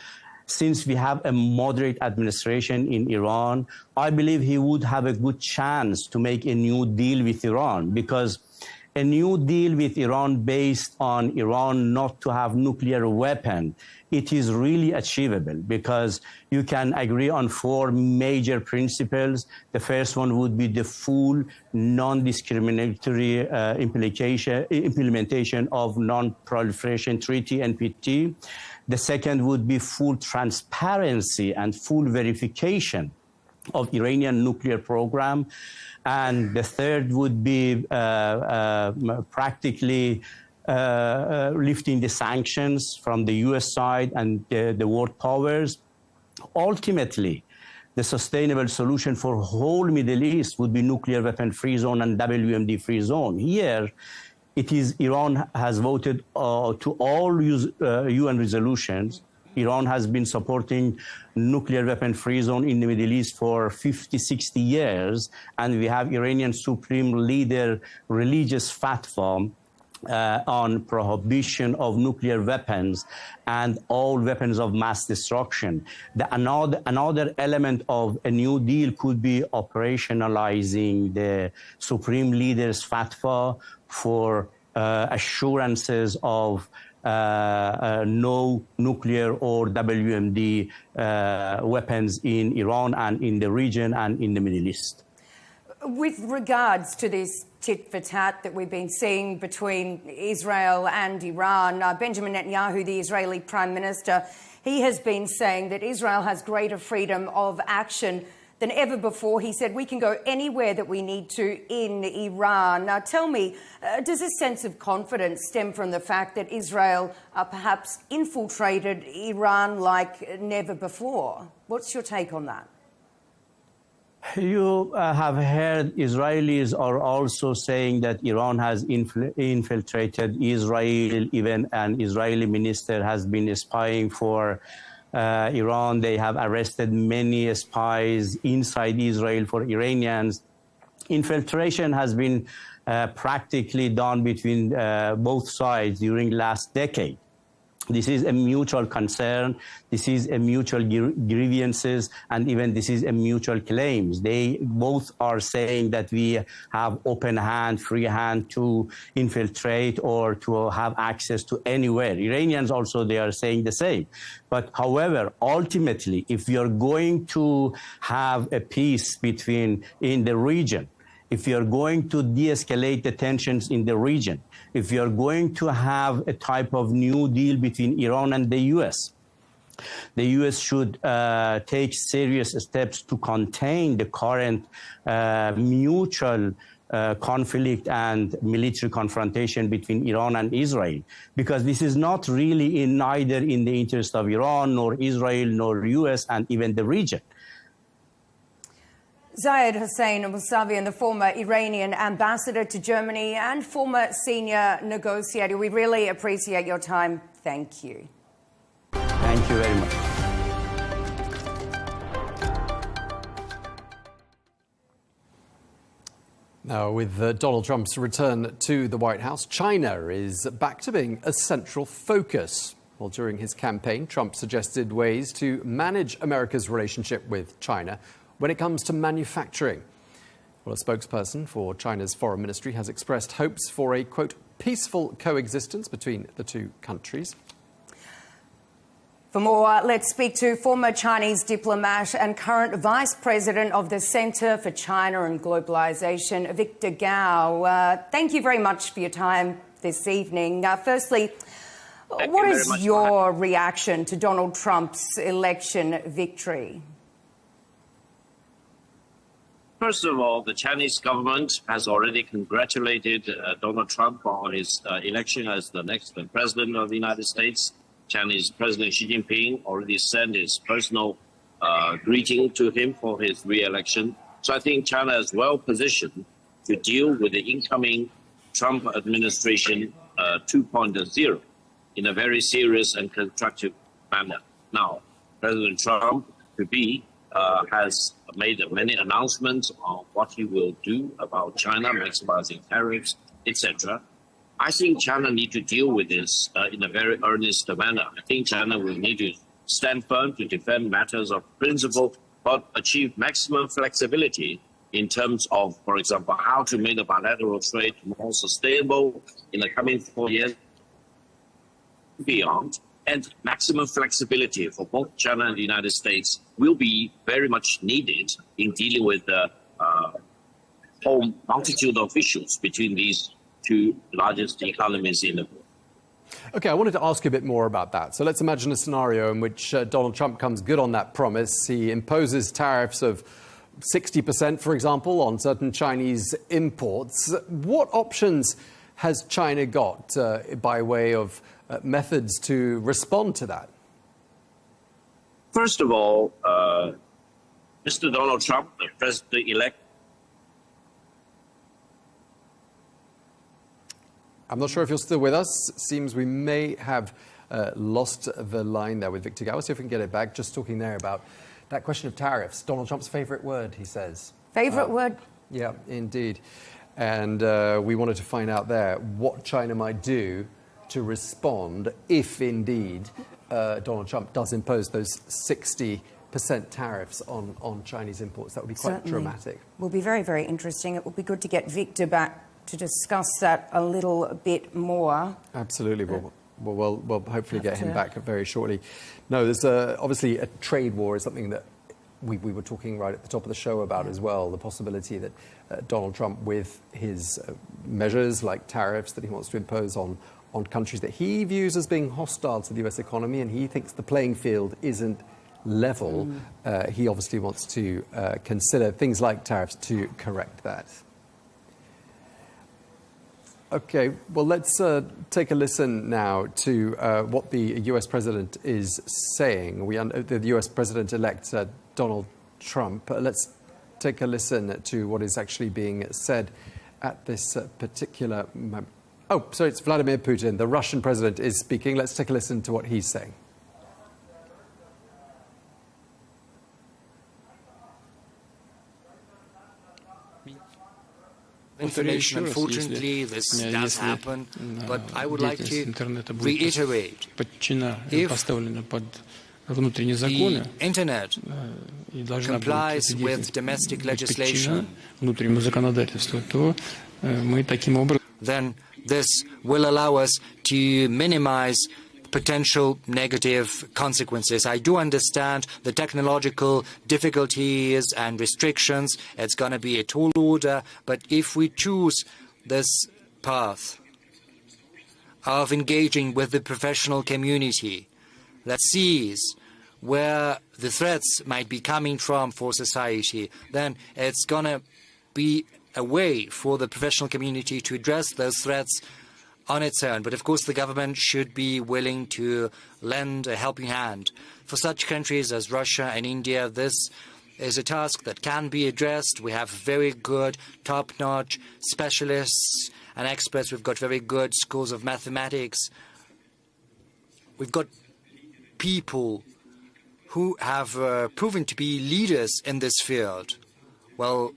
since we have a moderate administration in Iran, I believe he would have a good chance to make a new deal with Iran, because a new deal with Iran based on Iran not to have nuclear weapon, it is really achievable, because you can agree on four major principles. The first one would be the full non-discriminatory implementation of Non-Proliferation Treaty, NPT. The second would be full transparency and full verification of Iranian nuclear program. And the third would be practically lifting the sanctions from the U.S. side and the world powers. Ultimately, the sustainable solution for whole Middle East would be nuclear weapon-free zone and WMD-free zone. Here, it is Iran has voted to all UN resolutions. Iran has been supporting nuclear weapon-free zone in the Middle East for 50, 60 years, and we have Iranian Supreme Leader religious fatwa on prohibition of nuclear weapons and all weapons of mass destruction. Another element of a new deal could be operationalizing the Supreme Leader's fatwa for assurances of no nuclear or WMD weapons in Iran and in the region and in the Middle East. With regards to this tit-for-tat that we've been seeing between Israel and Iran, Benjamin Netanyahu, the Israeli Prime Minister, he has been saying that Israel has greater freedom of action than ever before. He said we can go anywhere that we need to in Iran. Now, tell me, does this sense of confidence stem from the fact that Israel perhaps infiltrated Iran like never before? What's your take on that? You have heard Israelis are also saying that Iran has infiltrated Israel. Even an Israeli minister has been spying for Iran. They have arrested many spies inside Israel for Iranians. Infiltration has been practically done between both sides during last decade. This is a mutual concern. This is a mutual grievances, and even this is a mutual claims. They both are saying that we have open hand, free hand to infiltrate or to have access to anywhere. Iranians also, they are saying the same. But however, ultimately, if you're going to have a peace in the region, if you're going to de-escalate the tensions in the region, if you're going to have a type of new deal between Iran and the U.S., the U.S. should take serious steps to contain the current mutual conflict and military confrontation between Iran and Israel, because this is not really neither in the interest of Iran, nor Israel, nor U.S., and even the region. Zayed Hossein Mousavi, the former Iranian ambassador to Germany and former senior negotiator. We really appreciate your time. Thank you. Thank you very much. Now, with Donald Trump's return to the White House, China is back to being a central focus. Well, during his campaign, Trump suggested ways to manage America's relationship with China when it comes to manufacturing. Well, a spokesperson for China's foreign ministry has expressed hopes for a, quote, peaceful coexistence between the two countries. For more, let's speak to former Chinese diplomat and current vice president of the Center for China and Globalization, Victor Gao. Thank you very much for your time this evening. Firstly, what is your reaction to Donald Trump's election victory? First of all, the Chinese government has already congratulated Donald Trump on his election as the next president of the United States. Chinese President Xi Jinping already sent his personal greeting to him for his re-election. So I think China is well positioned to deal with the incoming Trump administration 2.0 in a very serious and constructive manner. Now, President Trump has made many announcements on what he will do about China, maximizing tariffs, etc. I think China need to deal with this in a very earnest manner. I think China will need to stand firm to defend matters of principle, but achieve maximum flexibility in terms of, for example, how to make the bilateral trade more sustainable in the coming 4 years beyond. And maximum flexibility for both China and the United States will be very much needed in dealing with the whole multitude of issues between these two largest economies in the world. OK, I wanted to ask you a bit more about that. So let's imagine a scenario in which Donald Trump comes good on that promise. He imposes tariffs of 60%, for example, on certain Chinese imports. What options has China got by way of methods to respond to that? First of all, Mr. Donald Trump, the president-elect. I'm not sure if you're still with us. Seems we may have lost the line there with Victor Gao. See if we can get it back. Just talking there about that question of tariffs. Donald Trump's favorite word, he says. Favorite word? Yeah, indeed. And we wanted to find out there what China might do to respond if indeed Donald Trump does impose those 60% tariffs on Chinese imports. That would be quite Certainly. dramatic. Will be very, very interesting. It will be good to get Victor back to discuss that a little bit more. Absolutely. We'll hopefully get him back very shortly. No, there's obviously a trade war is something that we were talking right at the top of the show about as well, the possibility that Donald Trump, with his measures like tariffs that he wants to impose on countries that he views as being hostile to the US economy, and he thinks the playing field isn't level, he obviously wants to consider things like tariffs to correct that. OK, well, let's take a listen now to what the US president is saying. The US president-elect, Donald Trump. Let's take a listen to what is actually being said at this particular moment. Oh, sorry, it's Vladimir Putin. The Russian president is speaking. Let's take a listen to what he's saying. Information, unfortunately, this does happen, but I would like to reiterate, if the Internet complies with domestic legislation, then this will allow us to minimize potential negative consequences. I do understand the technological difficulties and restrictions. It's going to be a tall order, but if we choose this path of engaging with the professional community that sees where the threats might be coming from for society, then it's going to be a way for the professional community to address those threats on its own. But of course the government should be willing to lend a helping hand. For such countries as Russia and India, this is a task that can be addressed. We have very good, top-notch specialists and experts. We've got very good schools of mathematics. We've got people who have proven to be leaders in this field. Well,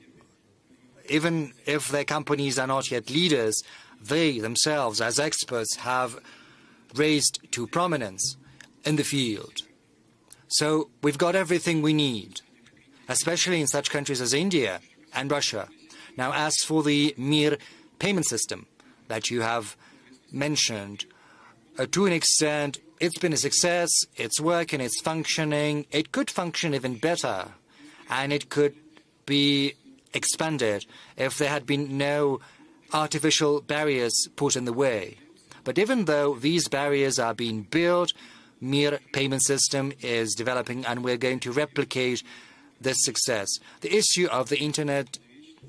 even if their companies are not yet leaders, they themselves, as experts, have raised to prominence in the field. So we've got everything we need, especially in such countries as India and Russia. Now, as for the mere payment system that you have mentioned, to an extent, it's been a success, it's working, it's functioning. It could function even better, and it could be expanded if there had been no artificial barriers put in the way. But even though these barriers are being built, mere payment system is developing, and we're going to replicate this success. The issue of the Internet,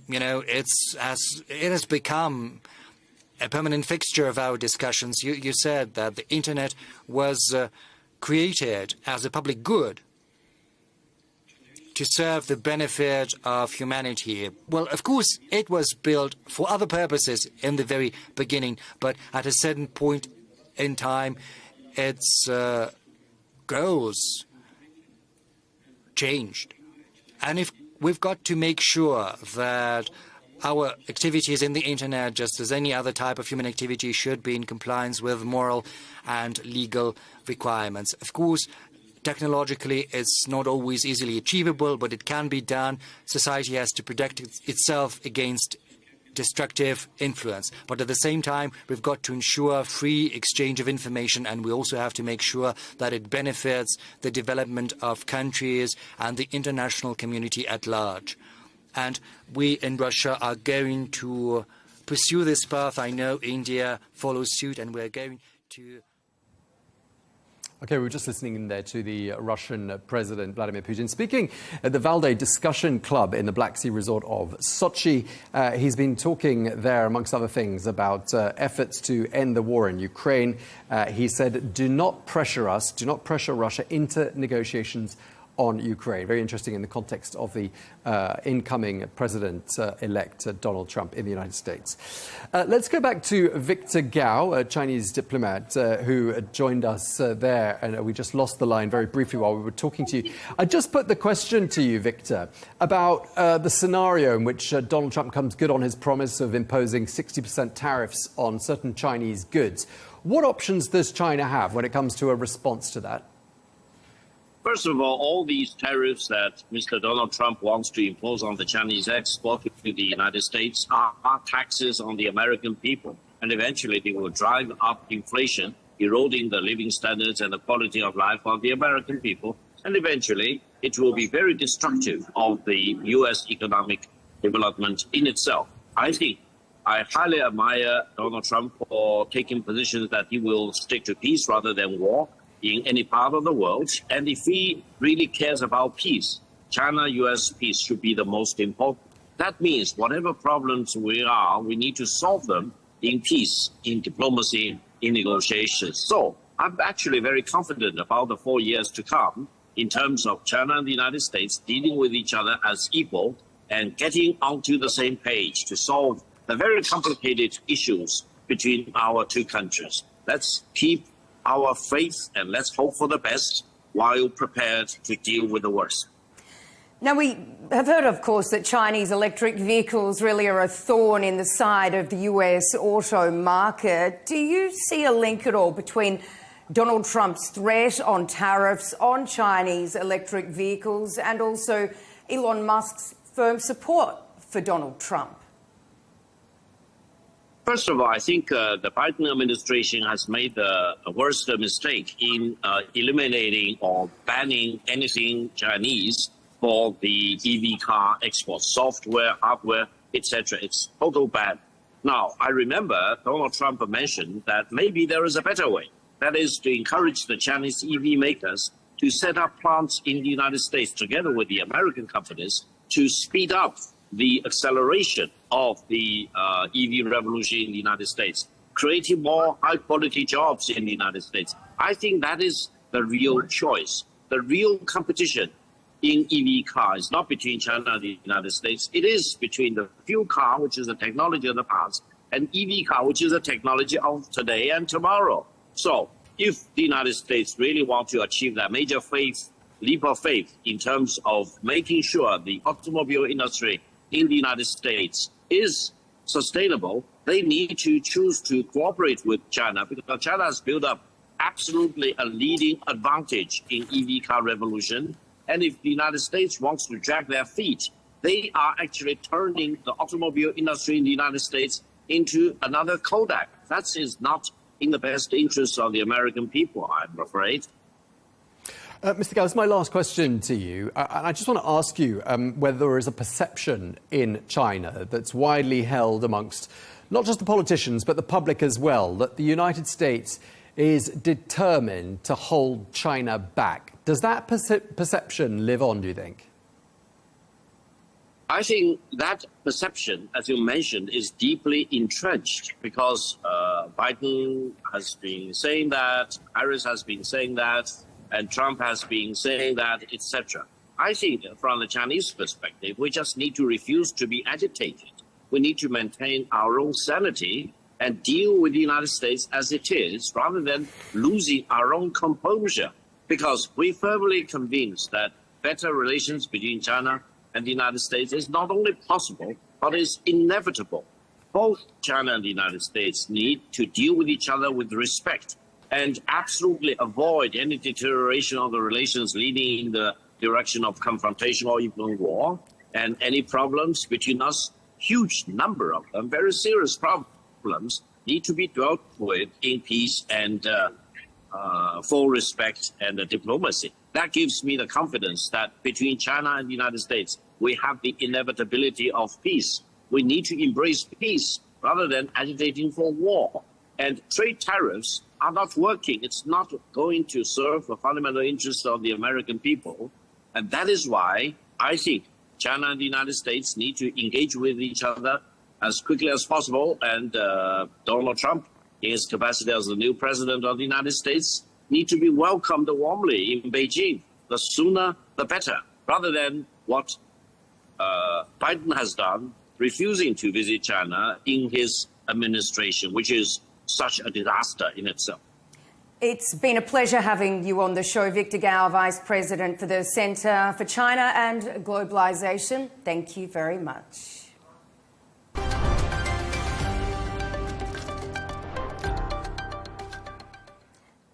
it has become a permanent fixture of our discussions. You said that the Internet was created as a public good to serve the benefit of humanity. Well, of course, it was built for other purposes in the very beginning, but at a certain point in time, its goals changed. And if we've got to make sure that our activities in the internet, just as any other type of human activity, should be in compliance with moral and legal requirements. Of course, technologically, it's not always easily achievable, but it can be done. Society has to protect itself against destructive influence. But at the same time, we've got to ensure free exchange of information, and we also have to make sure that it benefits the development of countries and the international community at large. And we in Russia are going to pursue this path. I know India follows suit, and we're going to... Okay, we were just listening in there to the Russian President Vladimir Putin speaking at the Valday Discussion Club in the Black Sea resort of Sochi. He's been talking there, amongst other things, about efforts to end the war in Ukraine. He said, do not pressure us, do not pressure Russia into negotiations on Ukraine. Very interesting in the context of the incoming president-elect Donald Trump in the United States. Let's go back to Victor Gao, a Chinese diplomat who joined us there, and we just lost the line very briefly while we were talking to you. I just put the question to you, Victor, about the scenario in which Donald Trump comes good on his promise of imposing 60% tariffs on certain Chinese goods. What options does China have when it comes to a response to that? First of all these tariffs that Mr. Donald Trump wants to impose on the Chinese export to the United States are taxes on the American people. And eventually they will drive up inflation, eroding the living standards and the quality of life of the American people. And eventually it will be very destructive of the U.S. economic development in itself. I think I highly admire Donald Trump for taking positions that he will stick to peace rather than war in any part of the world. And if he really cares about peace, China-US peace should be the most important. That means whatever problems we need to solve them in peace, in diplomacy, in negotiations. So I'm actually very confident about the 4 years to come in terms of China and the United States dealing with each other as equal and getting onto the same page to solve the very complicated issues between our two countries. Let's keep our faith and let's hope for the best while prepared to deal with the worst. Now, we have heard, of course, that Chinese electric vehicles really are a thorn in the side of the US auto market. Do you see a link at all between Donald Trump's threat on tariffs on Chinese electric vehicles and also Elon Musk's firm support for Donald Trump? First of all, I think the Biden administration has made the worst mistake in eliminating or banning anything Chinese for the EV car export, software, hardware, etc. It's total ban. Now, I remember Donald Trump mentioned that maybe there is a better way. That is to encourage the Chinese EV makers to set up plants in the United States together with the American companies to speed up the acceleration of the EV revolution in the United States, creating more high-quality jobs in the United States. I think that is the real choice. The real competition in EV cars, not between China and the United States. It is between the fuel car, which is the technology of the past, and EV car, which is the technology of today and tomorrow. So if the United States really want to achieve that major leap of faith in terms of making sure the automobile industry in the United States is sustainable, they need to choose to cooperate with China, because China has built up absolutely a leading advantage in EV car revolution. And if the United States wants to drag their feet, they are actually turning the automobile industry in the United States into another Kodak. That is not in the best interest of the American people, I'm afraid. Mr. Gao, this is my last question to you. I just want to ask you whether there is a perception in China that's widely held amongst not just the politicians, but the public as well, that the United States is determined to hold China back. Does that perception live on, do you think? I think that perception, as you mentioned, is deeply entrenched because Biden has been saying that, Harris has been saying that, and Trump has been saying that, etc. I think from the Chinese perspective, we just need to refuse to be agitated. We need to maintain our own sanity and deal with the United States as it is, rather than losing our own composure. Because we're firmly convinced that better relations between China and the United States is not only possible, but it's inevitable. Both China and the United States need to deal with each other with respect and absolutely avoid any deterioration of the relations leading in the direction of confrontation or even war. And any problems between us, huge number of them, very serious problems, need to be dealt with in peace and full respect and diplomacy. That gives me the confidence that between China and the United States, we have the inevitability of peace. We need to embrace peace rather than agitating for war. And trade tariffs are not working. It's not going to serve the fundamental interests of the American people. And that is why I think China and the United States need to engage with each other as quickly as possible. And Donald Trump, in his capacity as the new president of the United States, need to be welcomed warmly in Beijing. The sooner, the better, rather than what Biden has done, refusing to visit China in his administration, which is such a disaster in itself. It's been a pleasure having you on the show, Victor Gao, Vice President for the Centre for China and Globalisation. Thank you very much.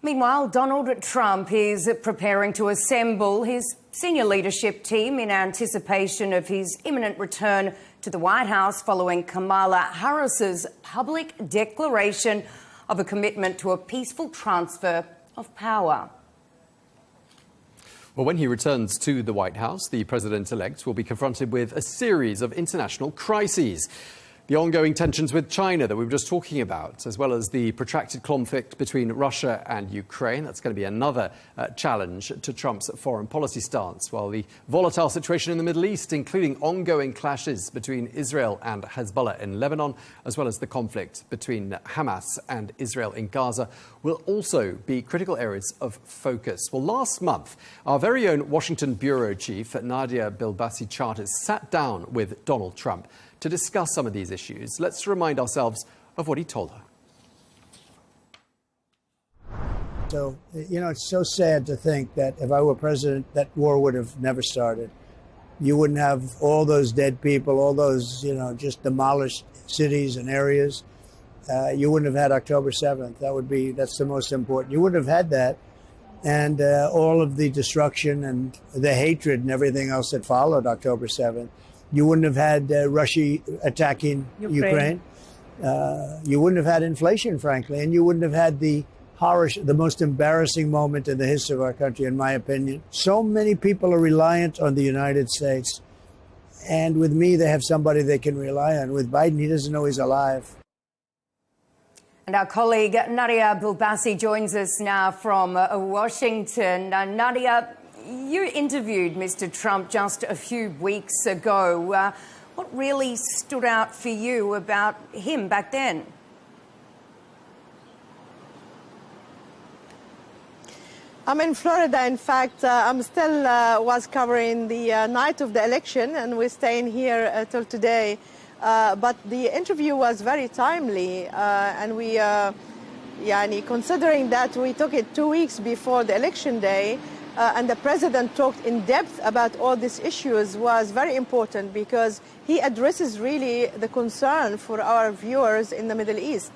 Meanwhile, Donald Trump is preparing to assemble his senior leadership team in anticipation of his imminent return to the White House following Kamala Harris's public declaration of a commitment to a peaceful transfer of power. Well, when he returns to the White House, the president-elect will be confronted with a series of international crises. The ongoing tensions with China that we were just talking about, as well as the protracted conflict between Russia and Ukraine. That's going to be another challenge to Trump's foreign policy stance, while the volatile situation in the Middle East, including ongoing clashes between Israel and Hezbollah in Lebanon, as well as the conflict between Hamas and Israel in Gaza, will also be critical areas of focus. Well, last month, our very own Washington bureau chief, Nadia Bilbassy Charters, sat down with Donald Trump to discuss some of these issues. Let's remind ourselves of what he told her. So, it's so sad to think that if I were president, that war would have never started. You wouldn't have all those dead people, all those, just demolished cities and areas. You wouldn't have had October 7th. That's the most important. You wouldn't have had that. And all of the destruction and the hatred and everything else that followed October 7th. You wouldn't have had Russia attacking Ukraine. You wouldn't have had inflation, frankly, and you wouldn't have had the most embarrassing moment in the history of our country, in my opinion. So many people are reliant on the United States, and with me, they have somebody they can rely on. With Biden, he doesn't know he's alive. And our colleague Nadia Bilbassy joins us now from Washington. Nadia, you interviewed Mr. Trump just a few weeks ago. What really stood out for you about him back then? I'm in Florida. In fact, I'm still was covering the night of the election, and we're staying here till today. But the interview was very timely, and we, considering that we took it 2 weeks before the election day, and the president talked in depth about all these issues, was very important because he addresses really the concern for our viewers in the Middle East.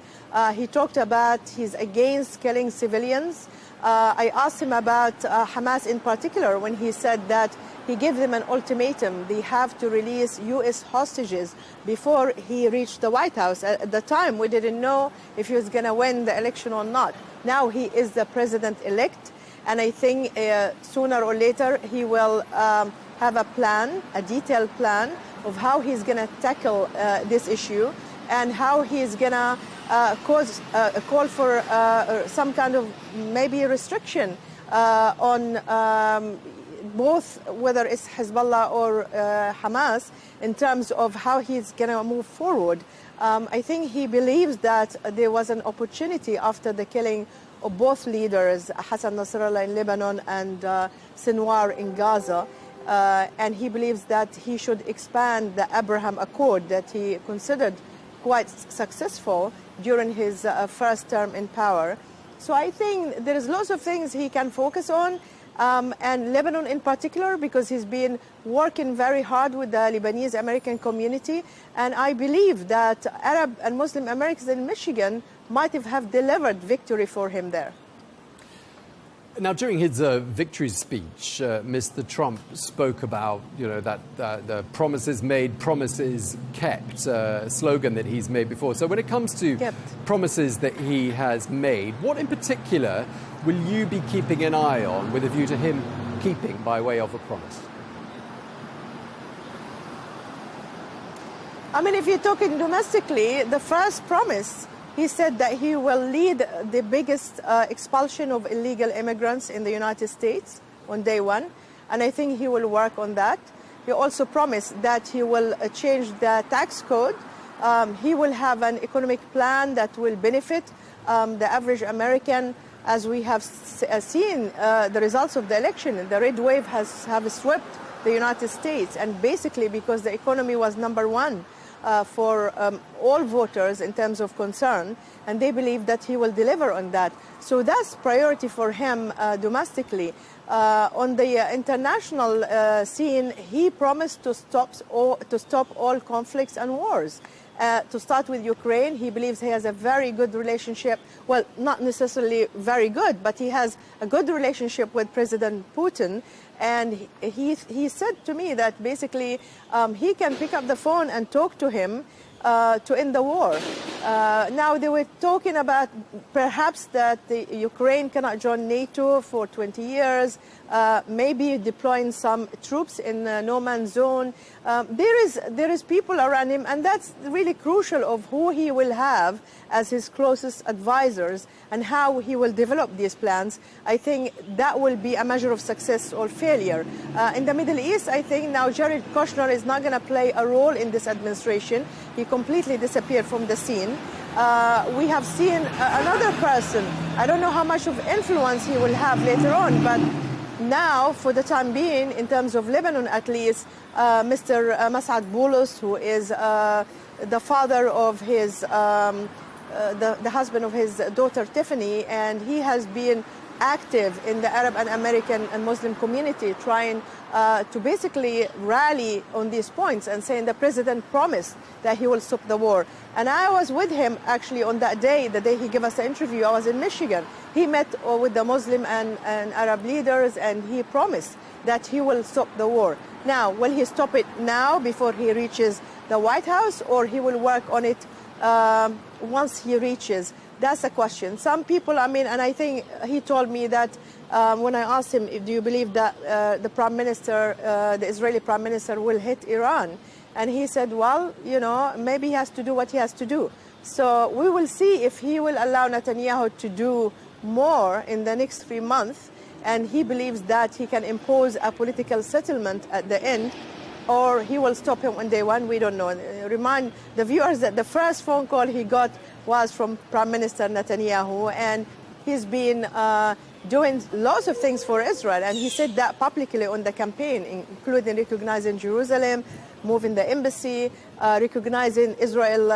He talked about he's against killing civilians. I asked him about Hamas in particular when he said that he gave them an ultimatum. They have to release U.S. hostages before he reached the White House. At the time, we didn't know if he was going to win the election or not. Now he is the president-elect. And I think sooner or later he will have a plan, a detailed plan of how he's going to tackle this issue and how he's going to call for some kind of maybe restriction on both whether it's Hezbollah or Hamas in terms of how he's going to move forward. I think he believes that there was an opportunity after the killing of both leaders, Hassan Nasrallah in Lebanon and Sinwar in Gaza. And he believes that he should expand the Abraham Accord that he considered quite successful during his first term in power. So I think there is lots of things he can focus on. and Lebanon in particular, because he's been working very hard with the Lebanese American community. And I believe that Arab and Muslim Americans in Michigan might have delivered victory for him there. Now, during his victory speech, Mr. Trump spoke about, that the promises made, promises kept, slogan that he's made before. So when it comes to promises that he has made, what in particular will you be keeping an eye on with a view to him keeping by way of a promise? I mean, if you're talking domestically, the first promise, he said that he will lead the biggest expulsion of illegal immigrants in the United States on day one, and I think he will work on that. He also promised that he will change the tax code. He will have an economic plan that will benefit the average American. As we have seen the results of the election, the red wave have swept the United States, and basically because the economy was number one for all voters in terms of concern, and they believe that he will deliver on that. So that's priority for him domestically. On the international scene, he promised to stop all conflicts and wars. To start with Ukraine, he believes he has a very good relationship. Well, not necessarily very good, but he has a good relationship with President Putin. And he said to me that basically he can pick up the phone and talk to him to end the war. Now, they were talking about perhaps that Ukraine cannot join NATO for 20 years, maybe deploying some troops in no man's zone. There is people around him, and that's really crucial of who he will have as his closest advisors and how he will develop these plans. I think that will be a measure of success or failure. In the Middle East, I think now Jared Kushner is not going to play a role in this administration. He completely disappeared from the scene. We have seen another person. I don't know how much of influence he will have later on, but now, for the time being, in terms of Lebanon at least, Mr. Mas'ad Boulos, who is the father of his, the husband of his daughter Tiffany, and he has been active in the Arab and American and Muslim community, trying to basically rally on these points and saying the president promised that he will stop the war. And I was with him actually on that day, the day he gave us the interview. I was in Michigan. He met with the Muslim and Arab leaders, and he promised that he will stop the war. Now, will he stop it now before he reaches the White House, or he will work on it once he reaches? That's a question. Some people, and I think he told me that when I asked him, do you believe that the Prime Minister, the Israeli Prime Minister will hit Iran? And he said, well, maybe he has to do what he has to do. So we will see if he will allow Netanyahu to do more in the next 3 months, and he believes that he can impose a political settlement at the end, or he will stop him on day one. We don't know. Remind the viewers that the first phone call he got was from Prime Minister Netanyahu, and he's been doing lots of things for Israel, and he said that publicly on the campaign, including recognizing Jerusalem, moving the embassy, recognizing Israel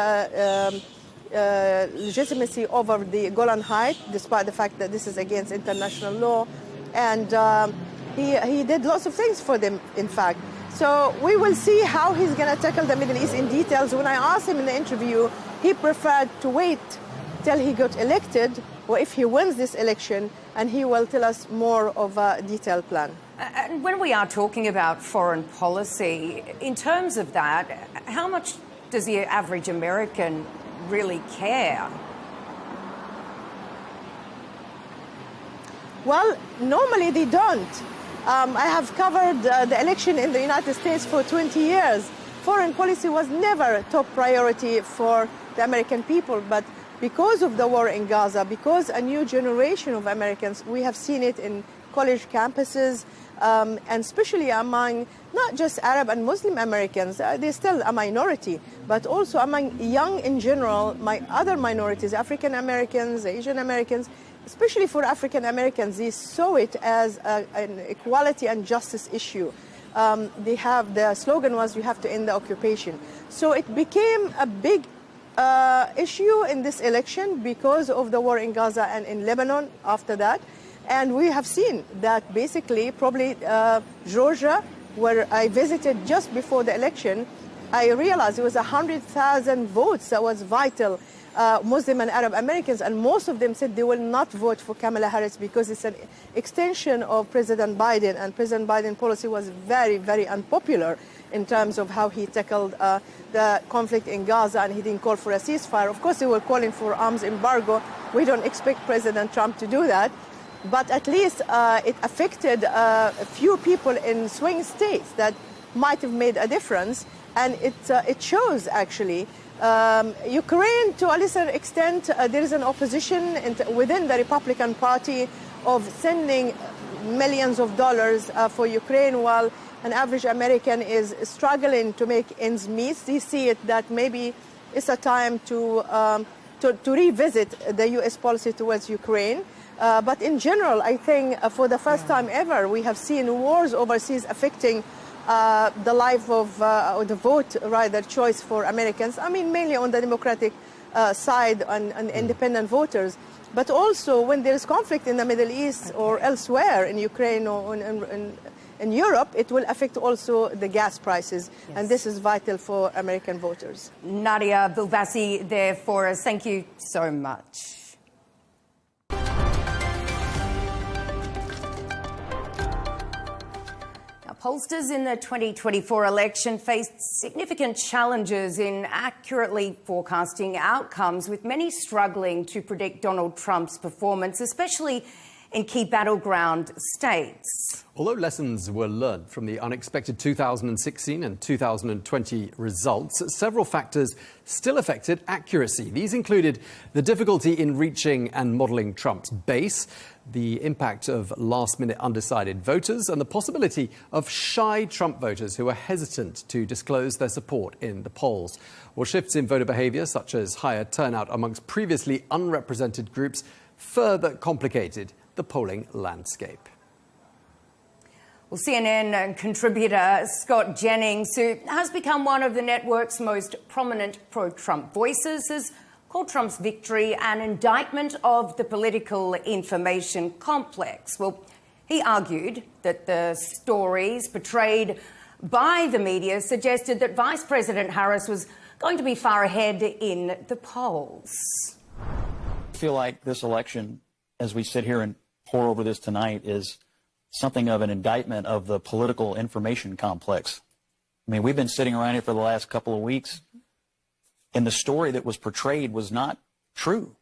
legitimacy over the Golan Heights, despite the fact that this is against international law. And he did lots of things for them, in fact. So we will see how he's going to tackle the Middle East in details. When I asked him in the interview, he preferred to wait till he got elected, or if he wins this election, and he will tell us more of a detailed plan. And when we are talking about foreign policy, in terms of that, how much does the average American really care? Well, normally they don't. I have covered the election in the United States for 20 years. Foreign policy was never a top priority for the American people, but because of the war in Gaza, because a new generation of Americans, we have seen it in college campuses, and especially among not just Arab and Muslim Americans, they're still a minority, but also among young in general, other minorities, African Americans, Asian Americans, especially for African Americans, they saw it as an equality and justice issue. The slogan was, you have to end the occupation. So it became a big issue in this election because of the war in Gaza and in Lebanon after that. And we have seen that basically, probably Georgia, where I visited just before the election, I realized it was 100,000 votes that was vital, Muslim and Arab Americans, and most of them said they will not vote for Kamala Harris because it's an extension of President Biden, and President Biden's policy was very, very unpopular in terms of how he tackled the conflict in Gaza, and he didn't call for a ceasefire. Of course, they were calling for arms embargo. We don't expect President Trump to do that. But at least it affected a few people in swing states that might have made a difference. And it shows, actually. Ukraine, to a lesser extent, there is an opposition within the Republican Party of sending millions of dollars for Ukraine, while an average American is struggling to make ends meet. They see it that maybe it's a time to revisit the U.S. policy towards Ukraine. But in general, I think for the first time ever, we have seen wars overseas affecting the life of, or the vote, rather, choice for Americans. I mean, mainly on the Democratic side and independent voters. But also when there is conflict in the Middle East or elsewhere in Ukraine or in Europe, it will affect also the gas prices. Yes. And this is vital for American voters. Nadia Bilbassy there for us. Thank you so much. Pollsters in the 2024 election faced significant challenges in accurately forecasting outcomes, with many struggling to predict Donald Trump's performance, especially in key battleground states. Although lessons were learned from the unexpected 2016 and 2020 results, several factors still affected accuracy. These included the difficulty in reaching and modelling Trump's base, the impact of last-minute undecided voters, and the possibility of shy Trump voters who are hesitant to disclose their support in the polls. Or shifts in voter behaviour, such as higher turnout amongst previously unrepresented groups, further complicated the polling landscape. Well, CNN contributor Scott Jennings, who has become one of the network's most prominent pro-Trump voices, has called Trump's victory an indictment of the political information complex. Well, he argued that the stories portrayed by the media suggested that Vice President Harris was going to be far ahead in the polls. I feel like this election, as we sit here and pour over this tonight, is something of an indictment of the political information complex. I mean, we've been sitting around here for the last couple of weeks, and the story that was portrayed was not true.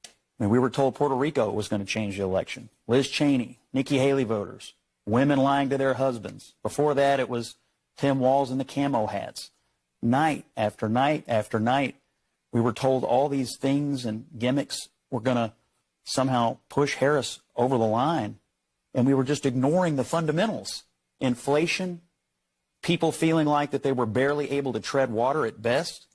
I mean, we were told Puerto Rico was going to change the election. Liz Cheney, Nikki Haley voters, women lying to their husbands. Before that, it was Tim Walz and the camo hats. Night after night after night, we were told all these things and gimmicks were going to somehow push Harris over the line. And we were just ignoring the fundamentals. Inflation, people feeling like that they were barely able to tread water at best.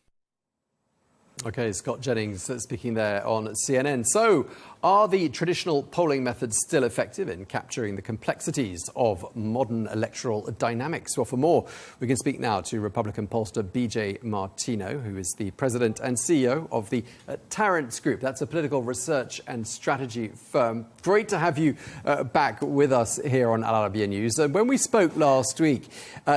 OK, Scott Jennings speaking there on CNN. So, are the traditional polling methods still effective in capturing the complexities of modern electoral dynamics? Well, for more, we can speak now to Republican pollster B.J. Martino, who is the president and CEO of the Tariffs Group. That's a political research and strategy firm. Great to have you back with us here on Arabiya News. When we spoke last week,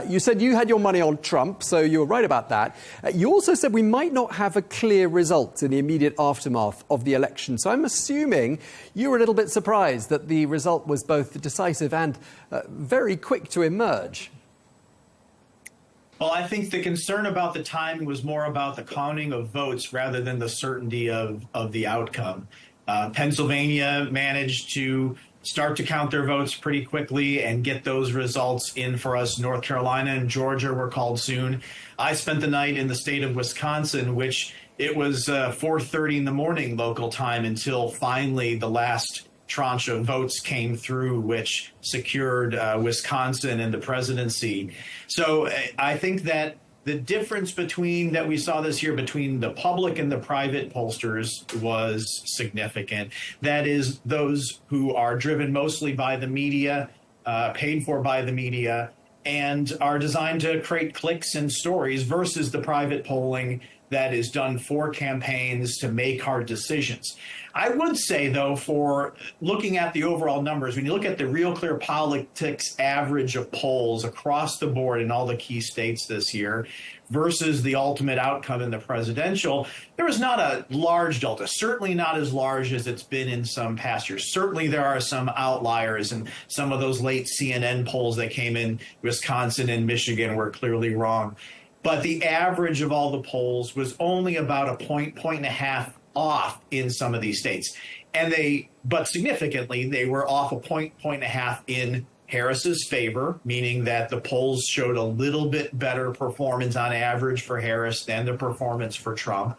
you said you had your money on Trump, so you were right about that. You also said we might not have a clear result in the immediate aftermath of the election. So I'm assuming you were a little bit surprised that the result was both decisive and very quick to emerge. Well, I think the concern about the timing was more about the counting of votes rather than the certainty of the outcome. Pennsylvania managed to start to count their votes pretty quickly and get those results in for us. North Carolina and Georgia were called soon. I spent the night in the state of Wisconsin, which it was 4:30 in the morning local time until finally the last tranche of votes came through, which secured Wisconsin and the presidency. So I think that the difference that we saw this year between the public and the private pollsters was significant. That is, those who are driven mostly by the media, paid for by the media, and are designed to create clicks and stories versus the private polling that is done for campaigns to make hard decisions. I would say, though, for looking at the overall numbers, when you look at the Real Clear Politics average of polls across the board in all the key states this year versus the ultimate outcome in the presidential, there was not a large delta, certainly not as large as it's been in some past years. Certainly there are some outliers, and some of those late CNN polls that came in Wisconsin and Michigan were clearly wrong. But the average of all the polls was only about a point and a half off in some of these states. But significantly, they were off a point and a half in Harris's favor, meaning that the polls showed a little bit better performance on average for Harris than the performance for Trump.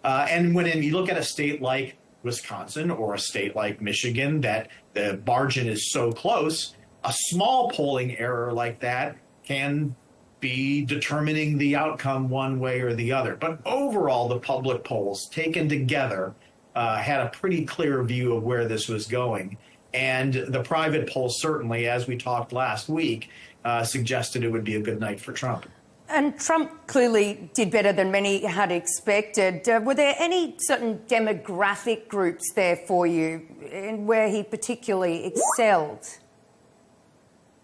And when you look at a state like Wisconsin or a state like Michigan, that the margin is so close, a small polling error like that can be determining the outcome one way or the other. But overall, the public polls taken together had a pretty clear view of where this was going. And the private polls certainly, as we talked last week, suggested it would be a good night for Trump. And Trump clearly did better than many had expected. Were there any certain demographic groups there for you where he particularly excelled?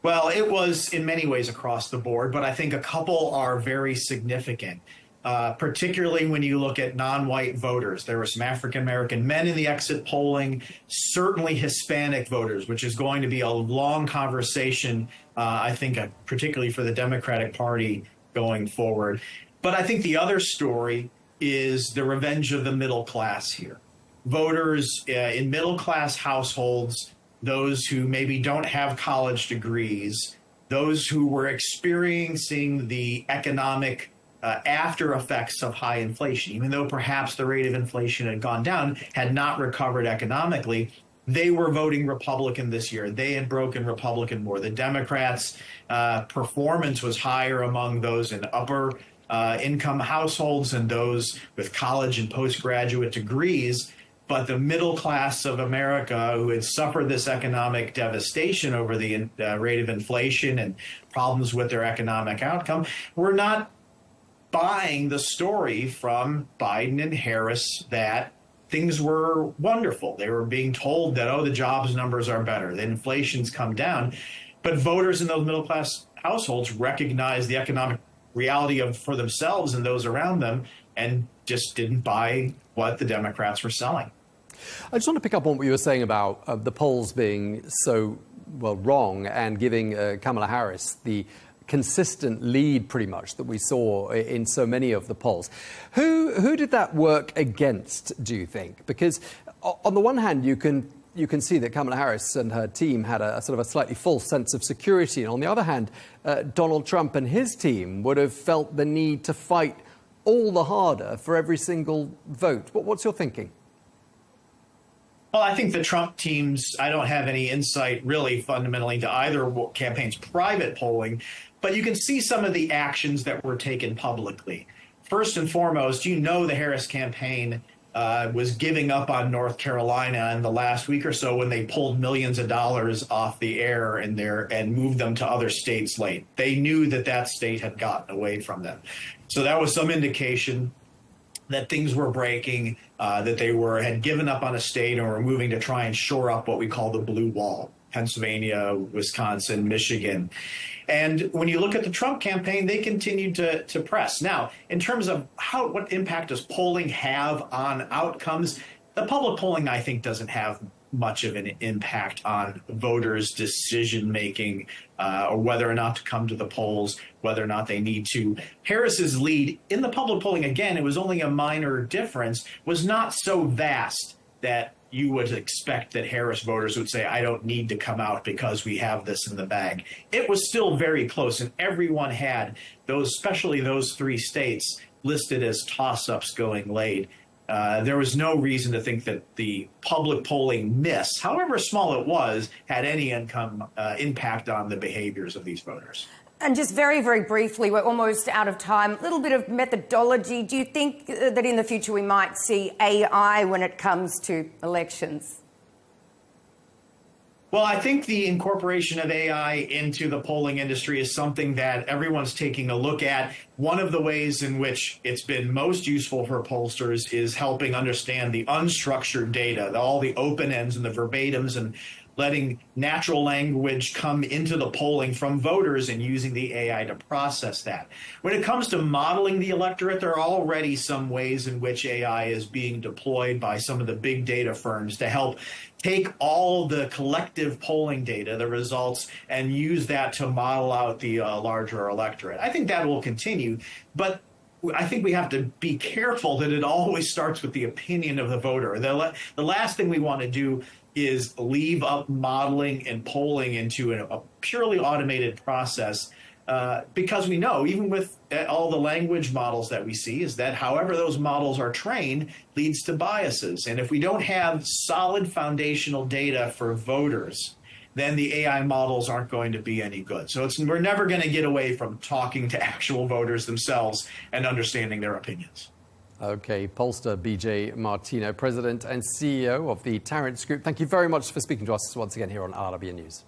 Well, it was in many ways across the board, but I think a couple are very significant, particularly when you look at non-white voters. There were some African-American men in the exit polling, certainly Hispanic voters, which is going to be a long conversation, I think, particularly for the Democratic Party going forward. But I think the other story is the revenge of the middle class here. Voters in middle-class households, those who maybe don't have college degrees, those who were experiencing the economic after effects of high inflation, even though perhaps the rate of inflation had gone down, had not recovered economically, they were voting Republican this year. They had broken Republican more. The Democrats' performance was higher among those in upper income households and those with college and postgraduate degrees. But the middle class of America, who had suffered this economic devastation over the rate of inflation and problems with their economic outcome, were not buying the story from Biden and Harris that things were wonderful. They were being told that, oh, the jobs numbers are better, that inflation's come down. But voters in those middle class households recognized the economic reality for themselves and those around them and just didn't buy what the Democrats were selling. I just want to pick up on what you were saying about the polls being so, wrong and giving Kamala Harris the consistent lead pretty much that we saw in so many of the polls. Who did that work against, do you think? Because on the one hand, you can see that Kamala Harris and her team had a sort of a slightly false sense of security. And on the other hand, Donald Trump and his team would have felt the need to fight all the harder for every single vote. What's your thinking? Well, I think the Trump teams, I don't have any insight really fundamentally to either campaign's private polling, but you can see some of the actions that were taken publicly. First and foremost, the Harris campaign was giving up on North Carolina in the last week or so when they pulled millions of dollars off the air and moved them to other states late. They knew that state had gotten away from them. So that was some indication that things were breaking, that they had given up on a state and were moving to try and shore up what we call the blue wall, Pennsylvania, Wisconsin, Michigan. And when you look at the Trump campaign, they continued to press. Now, in terms of what impact does polling have on outcomes, the public polling, I think, doesn't have much of an impact on voters' decision-making or whether or not to come to the polls, whether or not they need to. Harris's lead in the public polling, again, it was only a minor difference, was not so vast that you would expect that Harris voters would say, I don't need to come out because we have this in the bag. It was still very close, and everyone had especially those three states, listed as toss-ups going late. There was no reason to think that the public polling miss, however small it was, had any impact on the behaviors of these voters. And just very, very briefly, we're almost out of time. A little bit of methodology. Do you think that in the future we might see AI when it comes to elections? Well, I think the incorporation of AI into the polling industry is something that everyone's taking a look at. One of the ways in which it's been most useful for pollsters is helping understand the unstructured data, all the open ends and the verbatims, and letting natural language come into the polling from voters and using the AI to process that. When it comes to modeling the electorate, there are already some ways in which AI is being deployed by some of the big data firms to help take all the collective polling data, the results, and use that to model out the larger electorate. I think that will continue, but I think we have to be careful that it always starts with the opinion of the voter. The last thing we want to do is leave up modeling and polling into a purely automated process, because we know, even with all the language models that we see, is that however those models are trained leads to biases. And if we don't have solid foundational data for voters, then the AI models aren't going to be any good. So we're never going to get away from talking to actual voters themselves and understanding their opinions. Okay, pollster BJ Martino, President and CEO of the Tariffs Group. Thank you very much for speaking to us once again here on Arabiya News.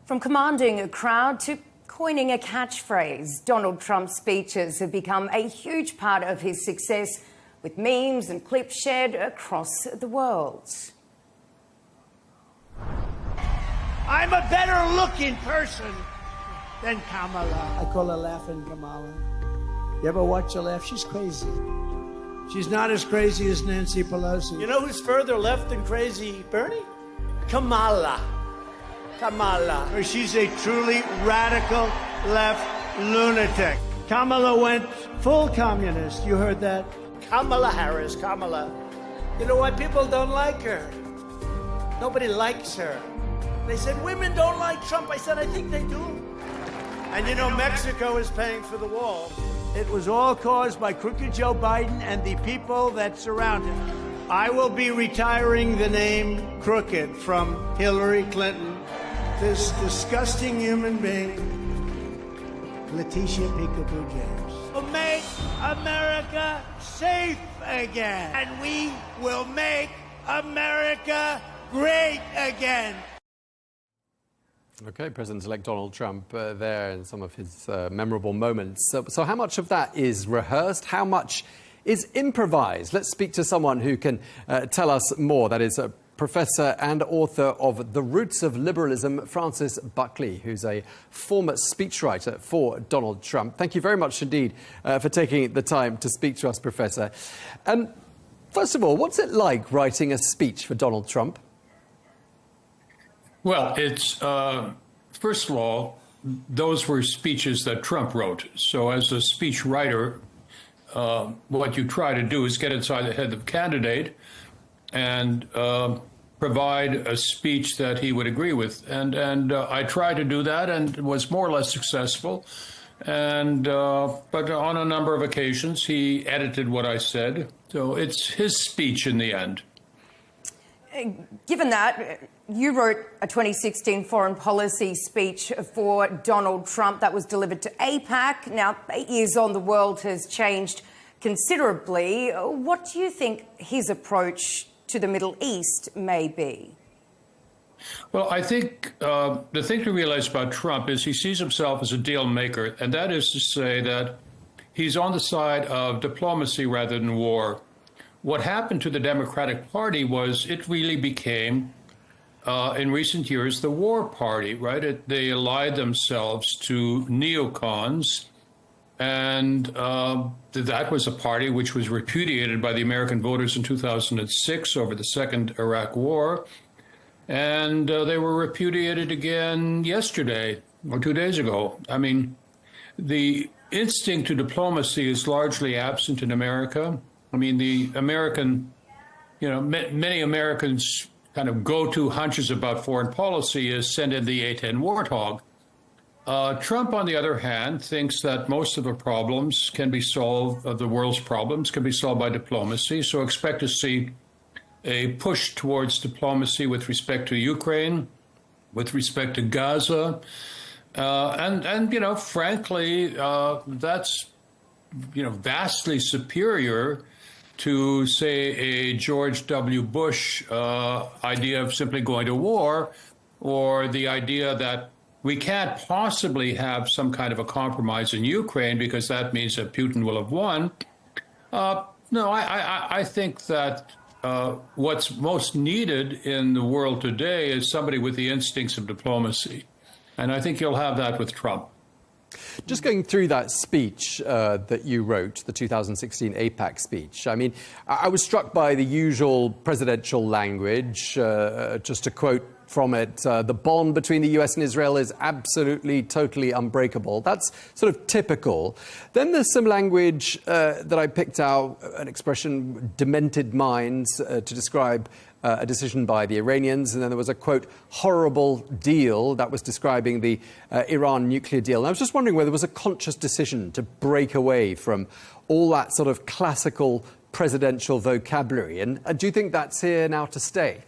From commanding a crowd to coining a catchphrase, Donald Trump's speeches have become a huge part of his success, with memes and clips shared across the world. I'm a better looking person than Kamala. I call her Laughing Kamala. You ever watch her laugh? She's crazy. She's not as crazy as Nancy Pelosi. You know who's further left than crazy, Bernie? Kamala. Kamala. She's a truly radical left lunatic. Kamala went full communist. You heard that? Kamala Harris, Kamala. You know why people don't like her? Nobody likes her. They said, women don't like Trump. I said, I think they do. And you know, Mexico is paying for the wall. It was all caused by crooked Joe Biden and the people that surround him. I will be retiring the name crooked from Hillary Clinton. This disgusting human being, Letitia Peekaboo James. We'll make America safe again. And we will make America great again. Okay, President-elect Donald Trump there in some of his memorable moments. So how much of that is rehearsed? How much is improvised? Let's speak to someone who can tell us more. That is a professor and author of The Roots of Liberalism, Francis Buckley, who's a former speechwriter for Donald Trump. Thank you very much indeed for taking the time to speak to us, Professor. First of all, what's it like writing a speech for Donald Trump? Well, it's, first of all, those were speeches that Trump wrote. So as a speech writer, what you try to do is get inside the head of the candidate and provide a speech that he would agree with. And I tried to do that and was more or less successful. And but on a number of occasions, he edited what I said. So it's his speech in the end. Given that, you wrote a 2016 foreign policy speech for Donald Trump that was delivered to AIPAC. Now, 8 years on, the world has changed considerably. What do you think his approach to the Middle East may be? Well, I think the thing to realize about Trump is he sees himself as a deal maker, and that is to say that he's on the side of diplomacy rather than war. What happened to the Democratic Party was it really became, in recent years, the war party, right? They allied themselves to neocons, and that was a party which was repudiated by the American voters in 2006 over the second Iraq War. And they were repudiated again yesterday or 2 days ago. I mean, the instinct to diplomacy is largely absent in America. I mean, the American, many Americans kind of go-to hunches about foreign policy is send in the A-10 warthog. Trump, on the other hand, thinks that most of the problems can be solved, the world's problems can be solved by diplomacy. So expect to see a push towards diplomacy with respect to Ukraine, with respect to Gaza. Frankly, that's, vastly superior to, say, a George W. Bush idea of simply going to war, or the idea that we can't possibly have some kind of a compromise in Ukraine because that means that Putin will have won. No, I think that what's most needed in the world today is somebody with the instincts of diplomacy. And I think you'll have that with Trump. Just going through that speech that you wrote, the 2016 AIPAC speech, I mean, I was struck by the usual presidential language. Just to quote from it, the bond between the US and Israel is absolutely, totally unbreakable. That's sort of typical. Then there's some language that I picked out, an expression, demented minds, to describe a decision by the Iranians. And then there was a, quote, horrible deal that was describing the Iran nuclear deal. And I was just wondering whether there was a conscious decision to break away from all that sort of classical presidential vocabulary. And do you think that's here now to stay?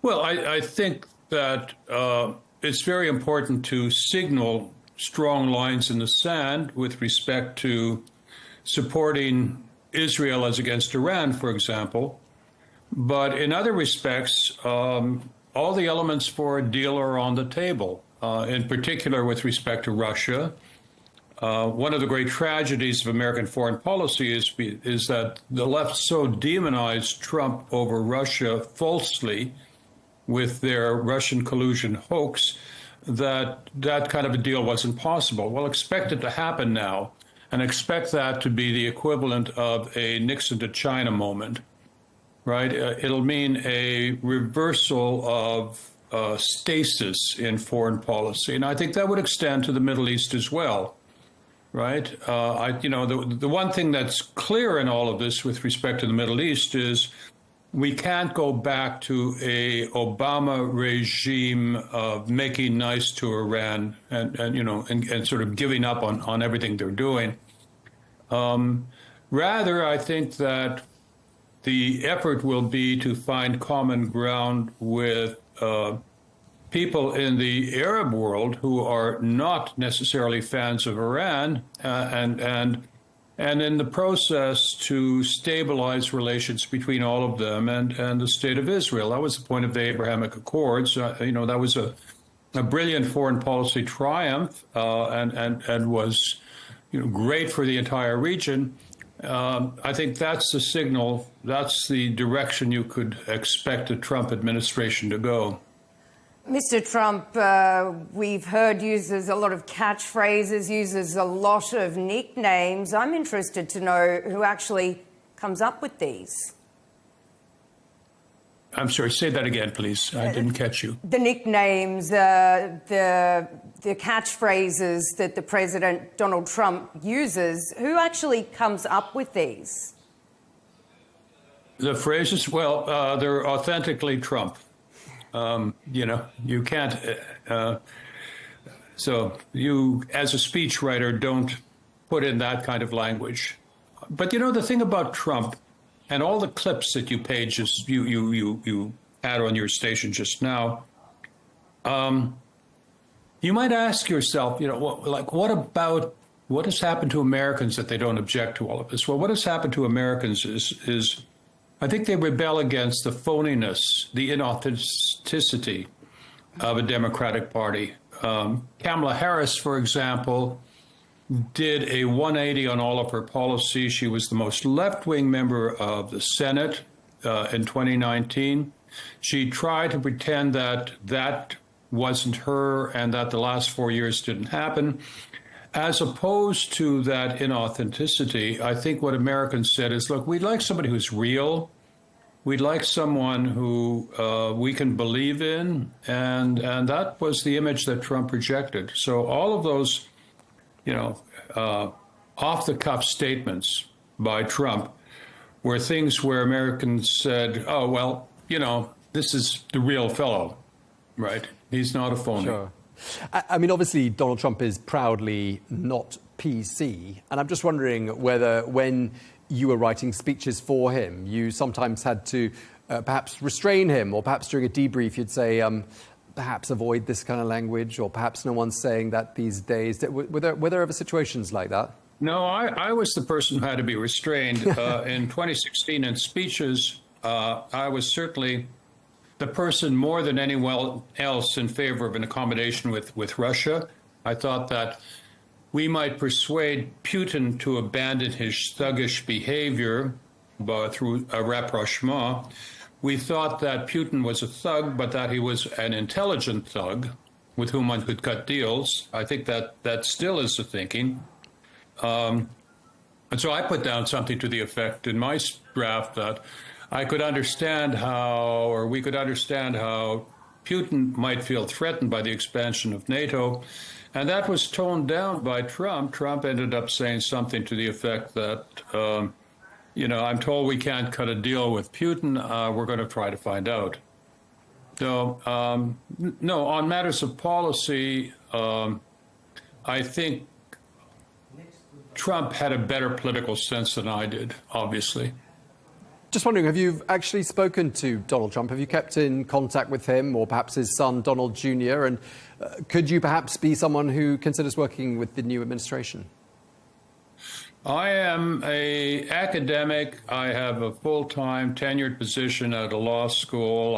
Well, I think that it's very important to signal strong lines in the sand with respect to supporting Israel as against Iran, for example. But in other respects, all the elements for a deal are on the table, in particular with respect to Russia. One of the great tragedies of American foreign policy is that the left so demonized Trump over Russia falsely with their Russian collusion hoax that that kind of a deal wasn't possible. Well, expect it to happen now, and expect that to be the equivalent of a Nixon to China moment, right? It'll mean a reversal of stasis in foreign policy, and I think that would extend to the Middle East as well, right? The one thing that's clear in all of this with respect to the Middle East is we can't go back to a Obama regime of making nice to Iran and sort of giving up on everything they're doing. Rather, I think that the effort will be to find common ground with people in the Arab world who are not necessarily fans of Iran, and in the process to stabilize relations between all of them and the state of Israel. That was the point of the Abrahamic Accords. That was a brilliant foreign policy triumph and was great for the entire region. I think that's the signal, that's the direction you could expect a Trump administration to go. Mr. Trump, we've heard uses a lot of catchphrases, uses a lot of nicknames. I'm interested to know who actually comes up with these. I'm sorry, say that again, please. I didn't catch you. The nicknames, the catchphrases that the President Donald Trump uses, who actually comes up with these? The phrases, well, they're authentically Trump. You can't, so you, as a speechwriter, don't put in that kind of language. But the thing about Trump and all the clips that you had on your station just now, you might ask yourself, what has happened to Americans that they don't object to all of this? Well, what has happened to Americans is I think they rebel against the phoniness, the inauthenticity of a Democratic Party. Kamala Harris, for example, did a 180 on all of her policies. She was the most left-wing member of the Senate in 2019. She tried to pretend that that wasn't her and that the last 4 years didn't happen. As opposed to that inauthenticity, I think what Americans said is, look, we'd like somebody who's real. We'd like someone who we can believe in. And that was the image that Trump projected. So all of those, off-the-cuff statements by Trump were things where Americans said, oh, well, this is the real fellow, right? He's not a phony. Sure. I mean, obviously, Donald Trump is proudly not PC. And I'm just wondering whether when you were writing speeches for him, you sometimes had to perhaps restrain him, or perhaps during a debrief you'd say, perhaps avoid this kind of language, or perhaps no one's saying that these days. Were there ever situations like that? No, I was the person who had to be restrained. In 2016 in speeches, I was certainly the person more than anyone else in favor of an accommodation with Russia. I thought that we might persuade Putin to abandon his thuggish behavior through a rapprochement. We thought that Putin was a thug, but that he was an intelligent thug with whom one could cut deals. I think that still is the thinking. And so I put down something to the effect in my draft that I could understand how, or we could understand how Putin might feel threatened by the expansion of NATO. And that was toned down by Trump. Trump ended up saying something to the effect that, I'm told we can't cut a deal with Putin. We're going to try to find out. So, no, on matters of policy, I think Trump had a better political sense than I did, obviously. Just wondering, have you actually spoken to Donald Trump? Have you kept in contact with him or perhaps his son, Donald Jr.? And could you perhaps be someone who considers working with the new administration? I am an academic. I have a full-time tenured position at a law school.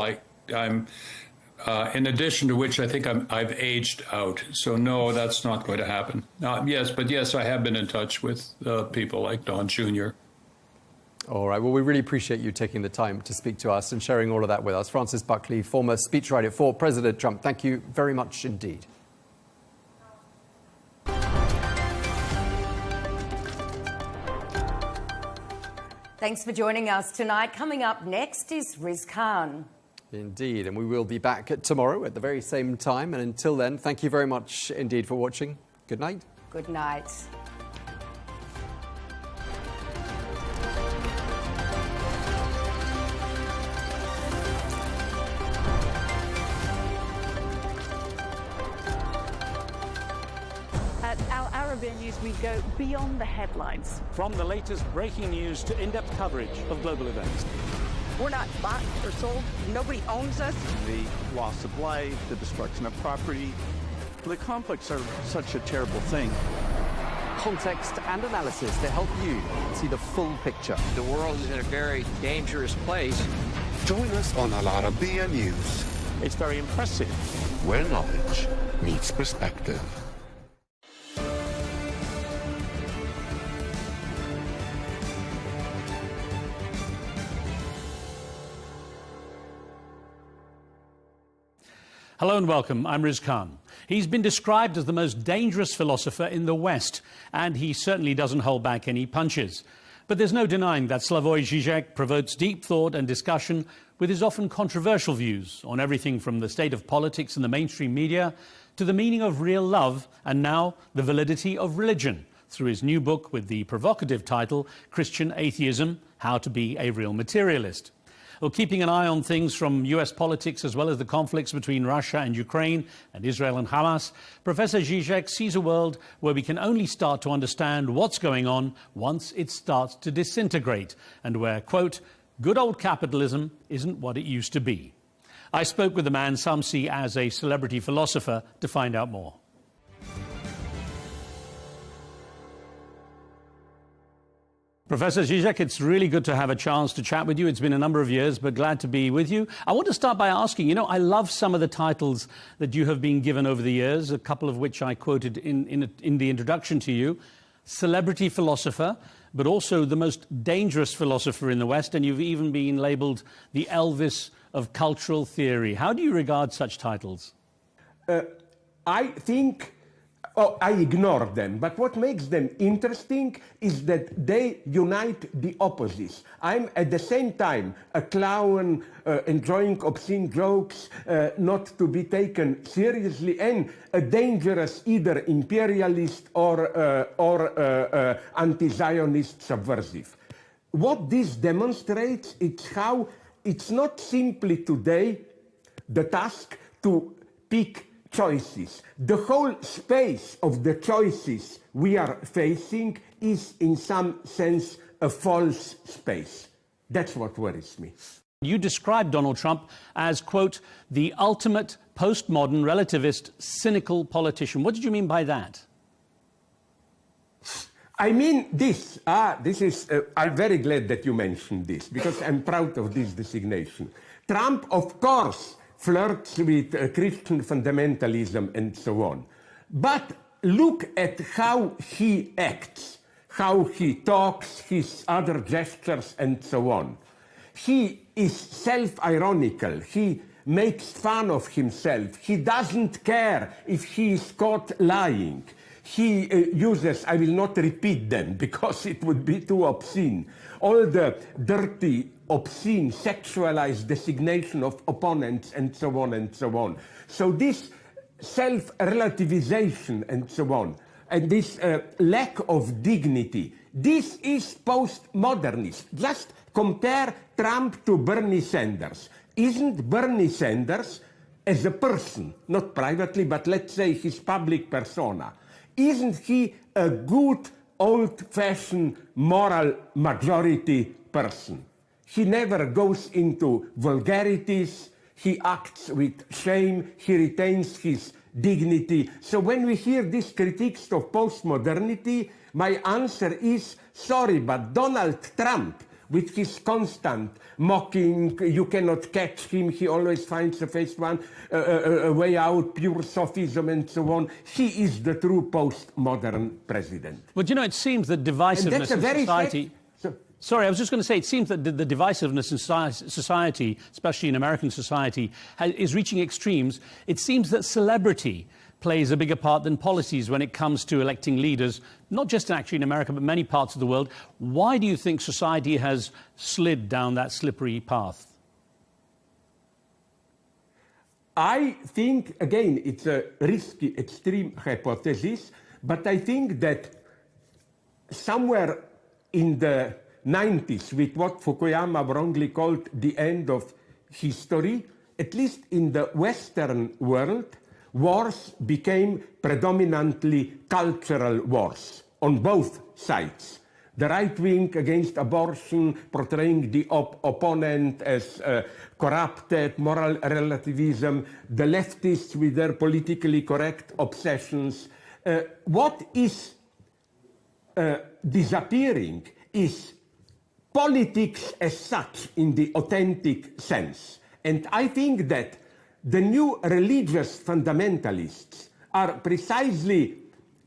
I'm in addition to which I think I've aged out. So no, that's not going to happen. Yes, I have been in touch with people like Don Jr. All right. Well, we really appreciate you taking the time to speak to us and sharing all of that with us. Francis Buckley, former speechwriter for President Trump. Thank you very much indeed. Thanks for joining us tonight. Coming up next is Riz Khan. Indeed, and we will be back tomorrow at the very same time. And until then, thank you very much indeed for watching. Good night. Good night. At Al Arabiya News, we go beyond the headlines. From the latest breaking news to in-depth coverage of global events. We're not bought or sold. Nobody owns us. The loss of life, the destruction of property. The conflicts are such a terrible thing. Context and analysis to help you see the full picture. The world is in a very dangerous place. Join us on Al Arabiya News. It's very impressive. Where knowledge meets perspective. Hello and welcome. I'm Riz Khan. He's been described as the most dangerous philosopher in the West, and he certainly doesn't hold back any punches. But there's no denying that Slavoj Žižek provokes deep thought and discussion with his often controversial views on everything from the state of politics in the mainstream media to the meaning of real love and now the validity of religion through his new book with the provocative title Christian Atheism: How to Be a Real Materialist. Well, keeping an eye on things from US politics as well as the conflicts between Russia and Ukraine and Israel and Hamas, Professor Žižek sees a world where we can only start to understand what's going on once it starts to disintegrate and where, quote, good old capitalism isn't what it used to be. I spoke with the man some see as a celebrity philosopher to find out more. Professor Žižek, it's really good to have a chance to chat with you. It's been a number of years, but glad to be with you. I want to start by asking, I love some of the titles that you have been given over the years, a couple of which I quoted in the introduction to you. Celebrity philosopher, but also the most dangerous philosopher in the West, and you've even been labelled the Elvis of cultural theory. How do you regard such titles? I think... I ignore them, but what makes them interesting is that they unite the opposites. I'm at the same time a clown, enjoying obscene jokes, not to be taken seriously, and a dangerous either imperialist or anti-Zionist subversive. What this demonstrates is how it's not simply today the task to pick choices. The whole space of the choices we are facing is in some sense a false space. That's what worries me. You described Donald Trump as, quote, the ultimate postmodern relativist cynical politician. What did you mean by that? I mean this. I'm very glad that you mentioned this because I'm proud of this designation. Trump, of course, flirts with Christian fundamentalism and so on. But look at how he acts, how he talks, his other gestures and so on. He is self-ironical. He makes fun of himself. He doesn't care if he is caught lying. He uses, I will not repeat them because it would be too obscene, all the dirty, obscene, sexualized designation of opponents and so on and so on. So this self-relativization and so on, and this lack of dignity, this is postmodernist. Just compare Trump to Bernie Sanders. Isn't Bernie Sanders, as a person, not privately, but let's say his public persona, isn't he a good, old-fashioned, moral majority person? He never goes into vulgarities, he acts with shame, he retains his dignity. So when we hear these critiques of postmodernity, my answer is, sorry, but Donald Trump, with his constant mocking, you cannot catch him, he always finds a way out, pure sophism and so on. He is the true postmodern president. Well, you know, it seems that divisiveness in society... Sorry, I was just going to say, it seems that the divisiveness in society, especially in American society, is reaching extremes. It seems that celebrity plays a bigger part than policies when it comes to electing leaders, not just actually in America, but many parts of the world. Why do you think society has slid down that slippery path? I think, again, it's a risky, extreme hypothesis, but I think that somewhere in the 90s, with what Fukuyama wrongly called the end of history, at least in the Western world, wars became predominantly cultural wars on both sides. The right wing against abortion, portraying the opponent as corrupted, moral relativism, the leftists with their politically correct obsessions. What is disappearing is politics as such in the authentic sense. And I think that the new religious fundamentalists are precisely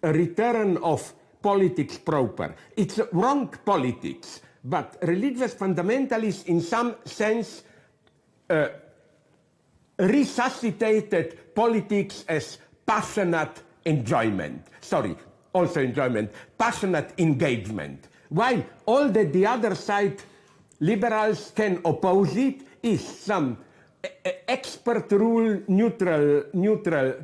a return of politics proper. It's wrong politics, but religious fundamentalists in some sense resuscitated politics as passionate enjoyment. Sorry, also enjoyment, passionate engagement. While all that the other side, liberals, can oppose it is some expert rule, neutral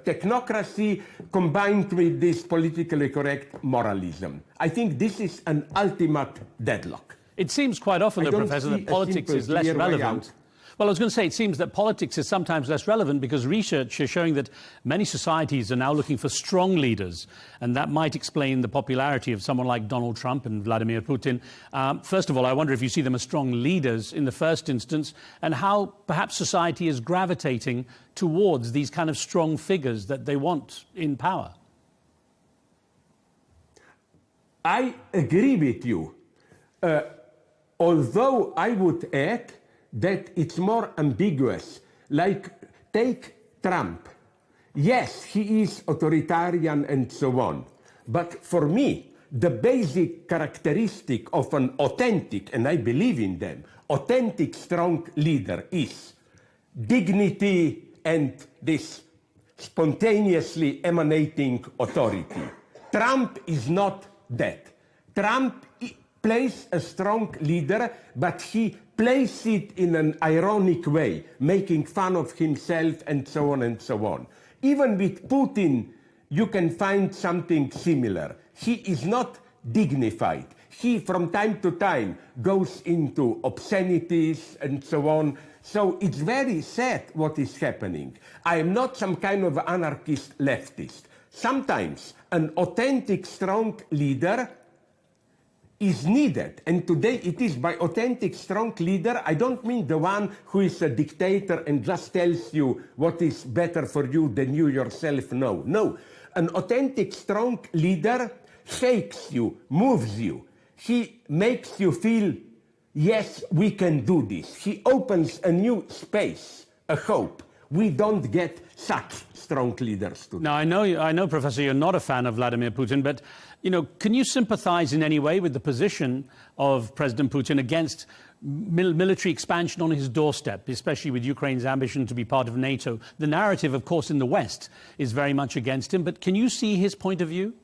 technocracy combined with this politically correct moralism. I think this is an ultimate deadlock. It seems quite often, though, Professor, that politics is less relevant. Well, I was going to say, it seems that politics is sometimes less relevant because research is showing that many societies are now looking for strong leaders, and that might explain the popularity of someone like Donald Trump and Vladimir Putin. First of all, I wonder if you see them as strong leaders in the first instance, and how perhaps society is gravitating towards these kind of strong figures that they want in power. I agree with you, although I would add that it's more ambiguous. Like, take Trump. Yes, he is authoritarian and so on. But for me, the basic characteristic of an authentic, and I believe in them, authentic strong leader is dignity and this spontaneously emanating authority. Trump is not that. Trump plays a strong leader, but he plays it in an ironic way, making fun of himself and so on and so on. Even with Putin, you can find something similar. He is not dignified. He, from time to time, goes into obscenities and so on. So it's very sad what is happening. I am not some kind of anarchist leftist. Sometimes an authentic, strong leader is needed, and today it is. By authentic, strong leader, I don't mean the one who is a dictator and just tells you what is better for you than you yourself know. No, an authentic, strong leader shakes you, moves you. He makes you feel, yes, we can do this. He opens a new space, a hope. We don't get such strong leaders today. Now, I know, Professor, you're not a fan of Vladimir Putin, but can you sympathize in any way with the position of President Putin against military expansion on his doorstep, especially with Ukraine's ambition to be part of NATO? The narrative, of course, in the West is very much against him, but can you see his point of view?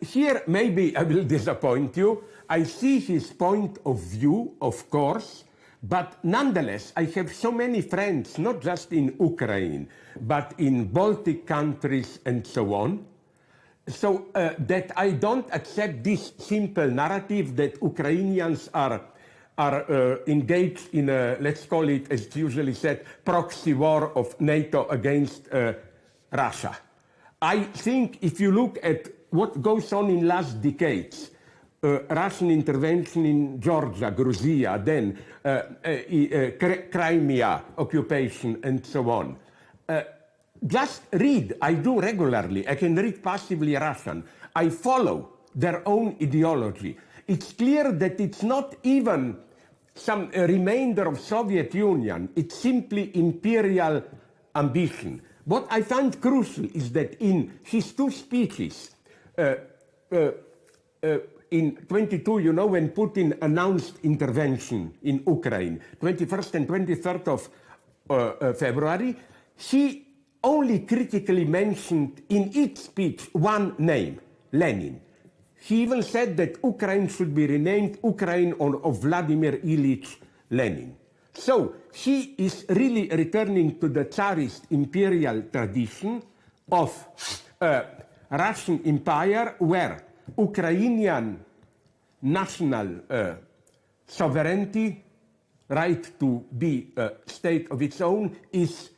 Here, maybe I will disappoint you. I see his point of view, of course, but nonetheless, I have so many friends, not just in Ukraine, but in Baltic countries and so on, so that I don't accept this simple narrative that Ukrainians are engaged in a, let's call it, as it's usually said, proxy war of NATO against Russia. I think if you look at what goes on in last decades, Russian intervention in Georgia, Georgia, then Crimea occupation, and so on. Just read. I do regularly. I can read passively Russian. I follow their own ideology. It's clear that it's not even some remainder of Soviet Union. It's simply imperial ambition. What I find crucial is that in his two speeches, in 22, when Putin announced intervention in Ukraine, 21st and 23rd of February, he only critically mentioned in each speech one name, Lenin. He even said that Ukraine should be renamed Ukraine of Vladimir Ilyich Lenin. So he is really returning to the Tsarist imperial tradition of Russian Empire, where Ukrainian national sovereignty, right to be a state of its own, is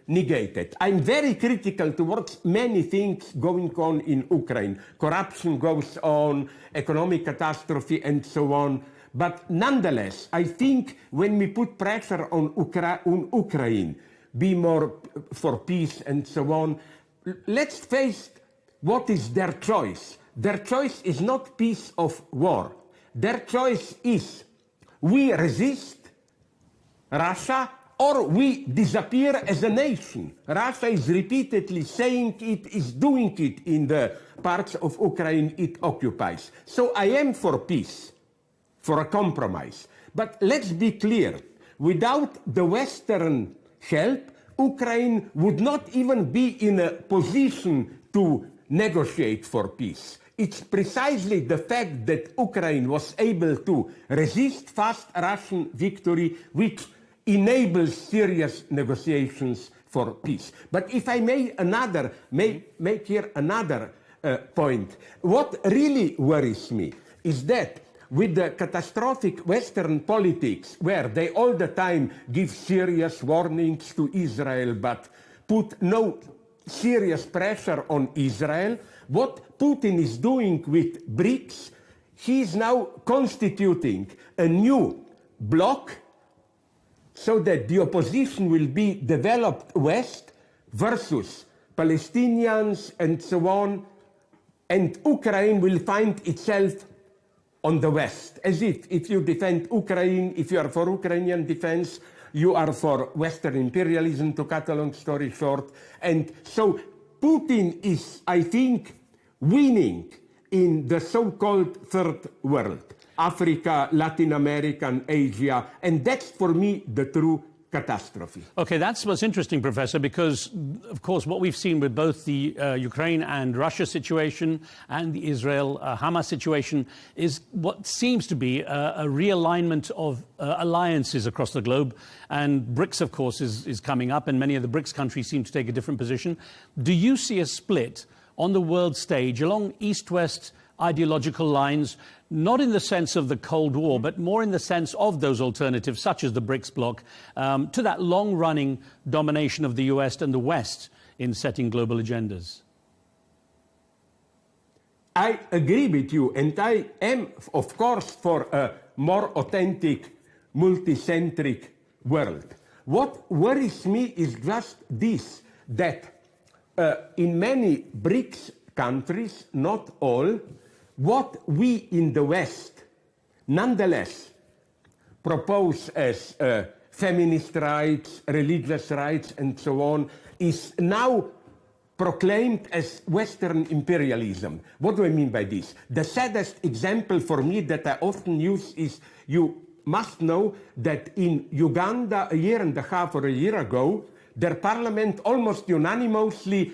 negated. I'm very critical towards many things going on in Ukraine. Corruption goes on, economic catastrophe, and so on. But nonetheless, I think when we put pressure on Ukraine, be more for peace and so on, let's face what is their choice. Their choice is not peace of war. Their choice is we resist Russia or we disappear as a nation. Russia is repeatedly saying it, is doing it in the parts of Ukraine it occupies. So I am for peace, for a compromise. But let's be clear, without the Western help, Ukraine would not even be in a position to negotiate for peace. It's precisely the fact that Ukraine was able to resist fast Russian victory which enables serious negotiations for peace. But if I may make here another point, what really worries me is that with the catastrophic Western politics, where they all the time give serious warnings to Israel but put no serious pressure on Israel, what Putin is doing with BRICS, he is now constituting a new bloc so that the opposition will be developed West versus Palestinians and so on, and Ukraine will find itself on the West, as if you defend Ukraine, if you are for Ukrainian defense, you are for Western imperialism, to cut a long story short. And so Putin is, I think, winning in the so-called third world, Africa, Latin America, and Asia, and that's for me the true catastrophe. Okay, that's what's interesting, Professor, because, of course, what we've seen with both the Ukraine and Russia situation and the Israel-Hamas situation is what seems to be a realignment of alliances across the globe. And BRICS, of course, is coming up, and many of the BRICS countries seem to take a different position. Do you see a split on the world stage along East-West ideological lines, not in the sense of the Cold War, but more in the sense of those alternatives, such as the BRICS bloc, to that long-running domination of the US and the West in setting global agendas? I agree with you, and I am, of course, for a more authentic, multicentric world. What worries me is just this, that in many BRICS countries, not all, what we in the West nonetheless propose as feminist rights, religious rights, and so on, is now proclaimed as Western imperialism. What do I mean by this? The saddest example for me that I often use is, you must know that in Uganda a year and a half or a year ago, their parliament almost unanimously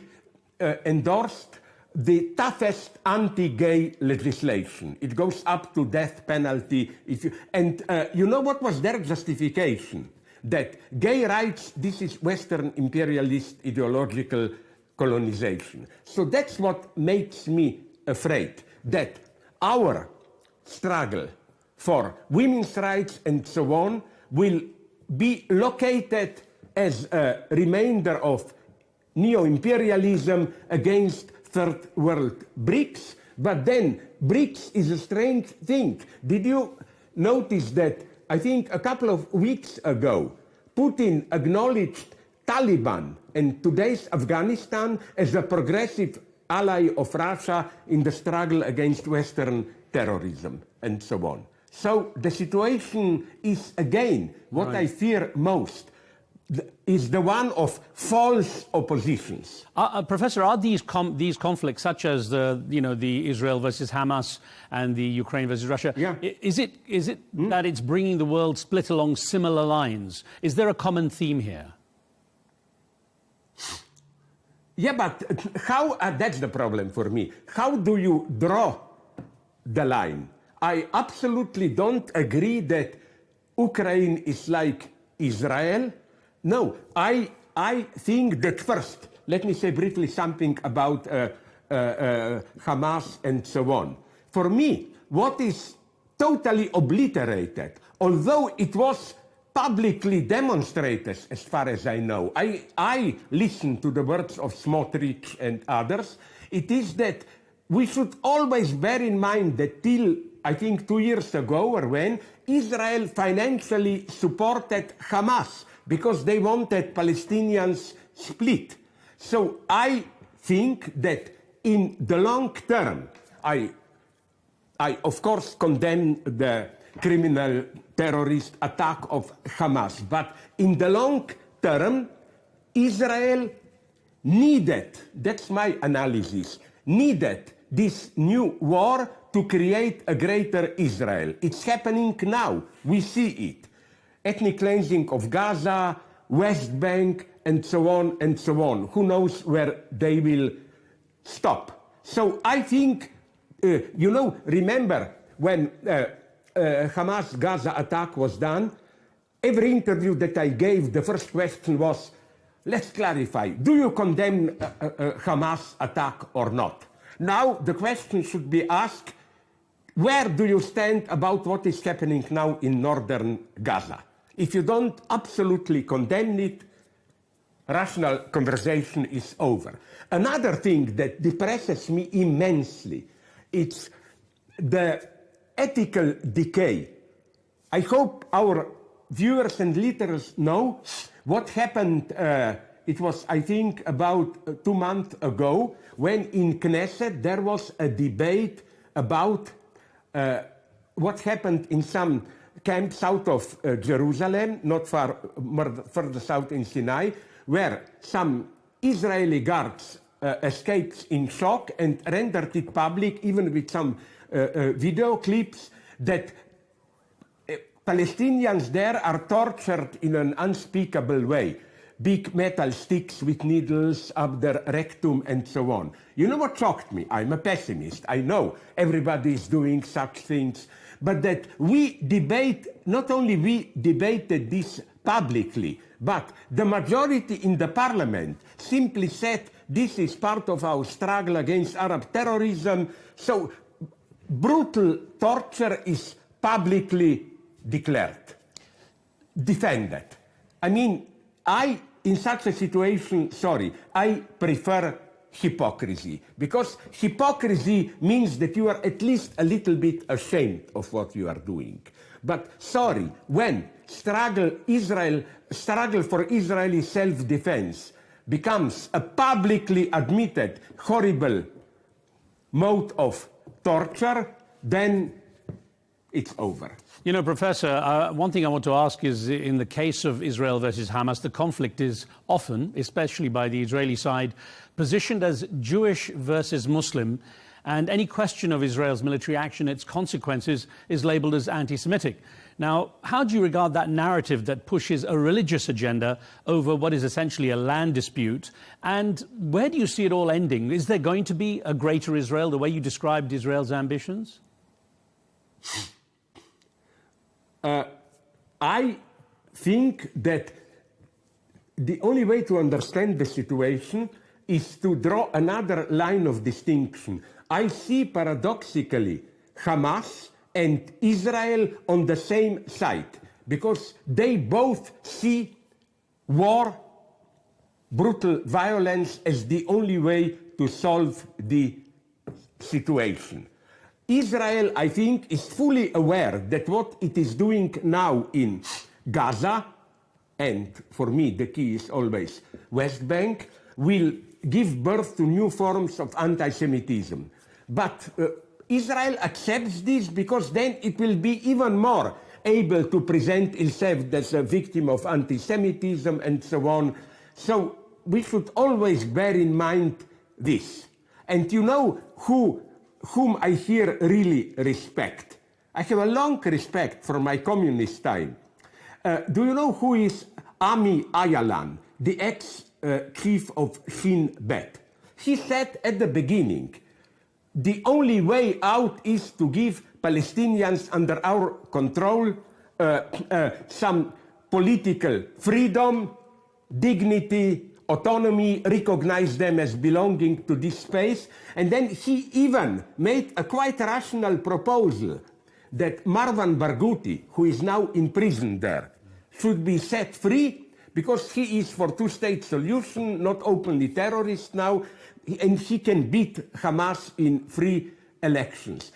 endorsed the toughest anti-gay legislation. It goes up to death penalty. You know what was their justification? That gay rights, this is Western imperialist ideological colonization. So that's what makes me afraid, that our struggle for women's rights and so on will be located as a remainder of neo-imperialism against third world BRICS. But then BRICS is a strange thing. Did you notice that, I think a couple of weeks ago, Putin acknowledged Taliban and today's Afghanistan as a progressive ally of Russia in the struggle against Western terrorism and so on. So the situation is, again, what I fear most, is the one of false oppositions. Professor, are these conflicts, such as the Israel versus Hamas and the Ukraine versus Russia, is it that it's bringing the world split along similar lines? Is there a common theme here? Yeah, but how? That's the problem for me. How do you draw the line? I absolutely don't agree that Ukraine is like Israel. No, I think that first, let me say briefly something about Hamas and so on. For me, what is totally obliterated, although it was publicly demonstrated, as far as I know, I listen to the words of Smotrich and others, it is that we should always bear in mind that till, I think 2 years ago or when, Israel financially supported Hamas because they wanted Palestinians split. So I think that in the long term, I of course condemn the criminal terrorist attack of Hamas, but in the long term, Israel needed, that's my analysis, needed this new war to create a greater Israel. It's happening now. We see it. Ethnic cleansing of Gaza, West Bank, and so on and so on. Who knows where they will stop? So I think, remember when Hamas Gaza attack was done, every interview that I gave, the first question was, let's clarify, do you condemn Hamas attack or not? Now the question should be asked, where do you stand about what is happening now in northern Gaza? If you don't absolutely condemn it, rational conversation is over. Another thing that depresses me immensely, it's the ethical decay. I hope our viewers and listeners know what happened. It was, I think, about 2 months ago when in Knesset there was a debate about what happened in some camp south of Jerusalem, not far further south in Sinai, where some Israeli guards escaped in shock and rendered it public, even with some video clips, that Palestinians there are tortured in an unspeakable way. Big metal sticks with needles up their rectum and so on. You know what shocked me? I'm a pessimist. I know everybody is doing such things. But that we debate, not only we debated this publicly, but the majority in the parliament simply said this is part of our struggle against Arab terrorism. So brutal torture is publicly declared, defended. I mean, in such a situation, I prefer hypocrisy, because hypocrisy means that you are at least a little bit ashamed of what you are doing. But when struggle for Israeli self-defense becomes a publicly admitted horrible mode of torture, then it's over. You know, Professor, one thing I want to ask is, in the case of Israel versus Hamas, the conflict is often, especially by the Israeli side, positioned as Jewish versus Muslim, and any question of Israel's military action, its consequences, is labeled as anti-Semitic. Now, how do you regard that narrative that pushes a religious agenda over what is essentially a land dispute? And where do you see it all ending? Is there going to be a greater Israel, the way you described Israel's ambitions? I think that the only way to understand the situation is to draw another line of distinction. I see paradoxically Hamas and Israel on the same side because they both see war, brutal violence as the only way to solve the situation. Israel, I think, is fully aware that what it is doing now in Gaza, and for me the key is always West Bank, will give birth to new forms of anti-Semitism. But Israel accepts this because then it will be even more able to present itself as a victim of anti-Semitism and so on. So we should always bear in mind this. And you know whom I here really respect? I have a long respect for my communist time. Do you know who is Ami Ayalan, the ex-chief of Shin Bet? He said at the beginning, the only way out is to give Palestinians under our control some political freedom, dignity, autonomy, recognize them as belonging to this space. And then he even made a quite rational proposal that Marwan Barghouti, who is now in prison there, should be set free because he is for two-state solution, not openly terrorist now, and he can beat Hamas in free elections.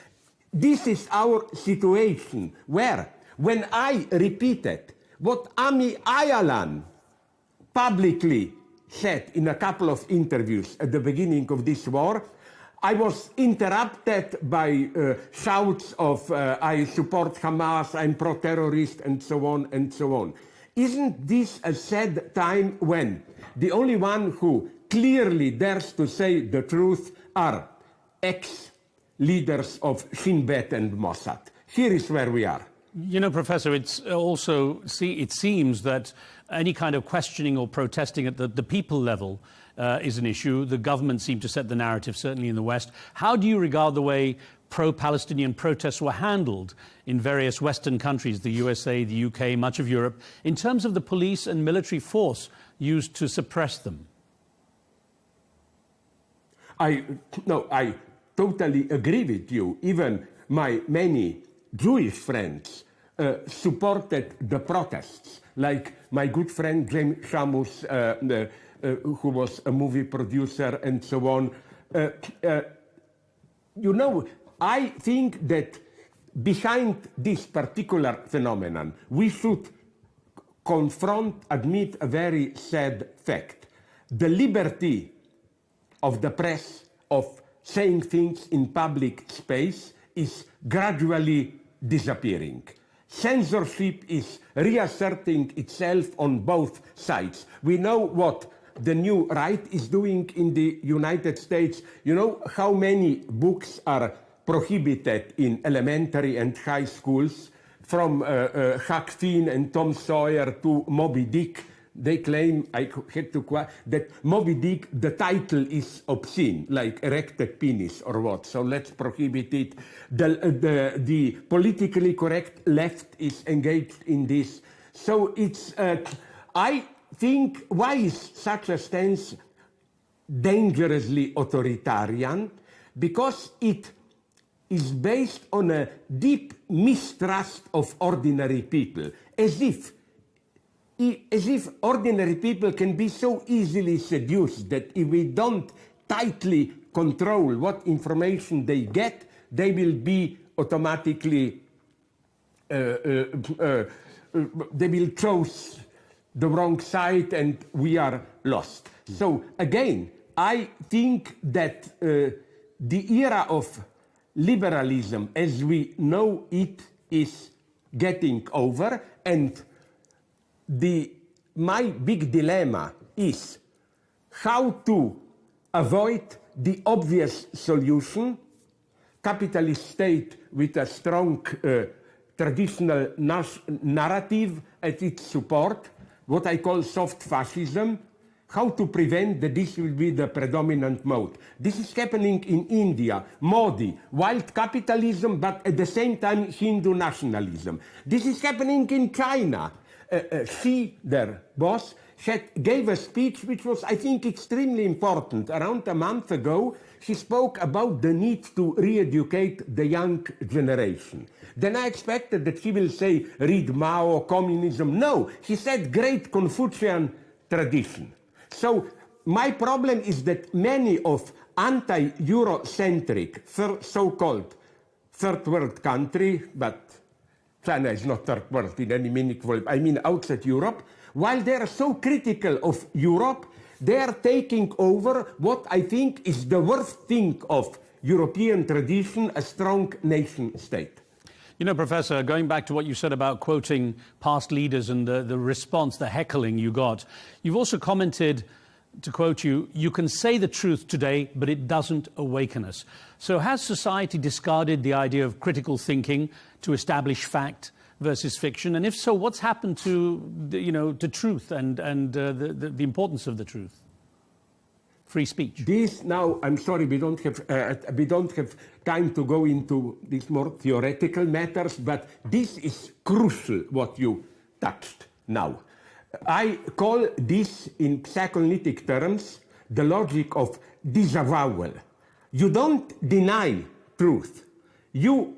This is our situation where, when I repeated what Ami Ayalan publicly said in a couple of interviews at the beginning of this war, I was interrupted by shouts of I support Hamas, I'm pro-terrorist, and so on and so on. Isn't this a sad time when the only one who clearly dares to say the truth are ex-leaders of Shin Bet and Mossad? Here is where we are. You know, Professor, it's also, it seems that any kind of questioning or protesting at the people level is an issue. The government seemed to set the narrative, certainly in the West. How do you regard the way pro-Palestinian protests were handled in various Western countries, the USA, the UK, much of Europe, in terms of the police and military force used to suppress them? I totally agree with you. Even my many Jewish friends supported the protests, like my good friend James Shamus, who was a movie producer and so on. You know, I think that behind this particular phenomenon, we should admit a very sad fact. The liberty of the press of saying things in public space is gradually disappearing. Censorship is reasserting itself on both sides. We know what the new right is doing in the United States. You know how many books are prohibited in elementary and high schools, from Huck Finn and Tom Sawyer to Moby Dick. They claim, I had to quote, that Moby Dick, the title is obscene, like erected penis or what, so let's prohibit it. The politically correct left is engaged in this. So it's, I think, why is such a stance dangerously authoritarian? Because it is based on a deep mistrust of ordinary people, as if ordinary people can be so easily seduced that if we don't tightly control what information they get, they will be automatically, they will choose the wrong side and we are lost. So again, I think that the era of liberalism as we know it is getting over, and my big dilemma is how to avoid the obvious solution, capitalist state with a strong traditional narrative at its support, what I call soft fascism, how to prevent that this will be the predominant mode. This is happening in India, Modi, wild capitalism, but at the same time Hindu nationalism. This is happening in China. Xi, their boss, gave a speech which was, I think, extremely important. Around a month ago, she spoke about the need to re-educate the young generation. Then I expected that she will say, read Mao, communism. No, she said great Confucian tradition. So my problem is that many of anti-Eurocentric, so-called third world country, but China is not third world in any meaningful, I mean outside Europe, while they are so critical of Europe, they are taking over what I think is the worst thing of European tradition, a strong nation state. You know, Professor, going back to what you said about quoting past leaders and the response, the heckling you got, you've also commented, to quote you, "You can say the truth today, but it doesn't awaken us." So has society discarded the idea of critical thinking to establish fact versus fiction? And if so, what's happened to, to truth and the importance of the truth? Free speech. This now, I'm sorry, we don't have time to go into these more theoretical matters, but this is crucial what you touched now. I call this in psychoanalytic terms the logic of disavowal. You don't deny truth. You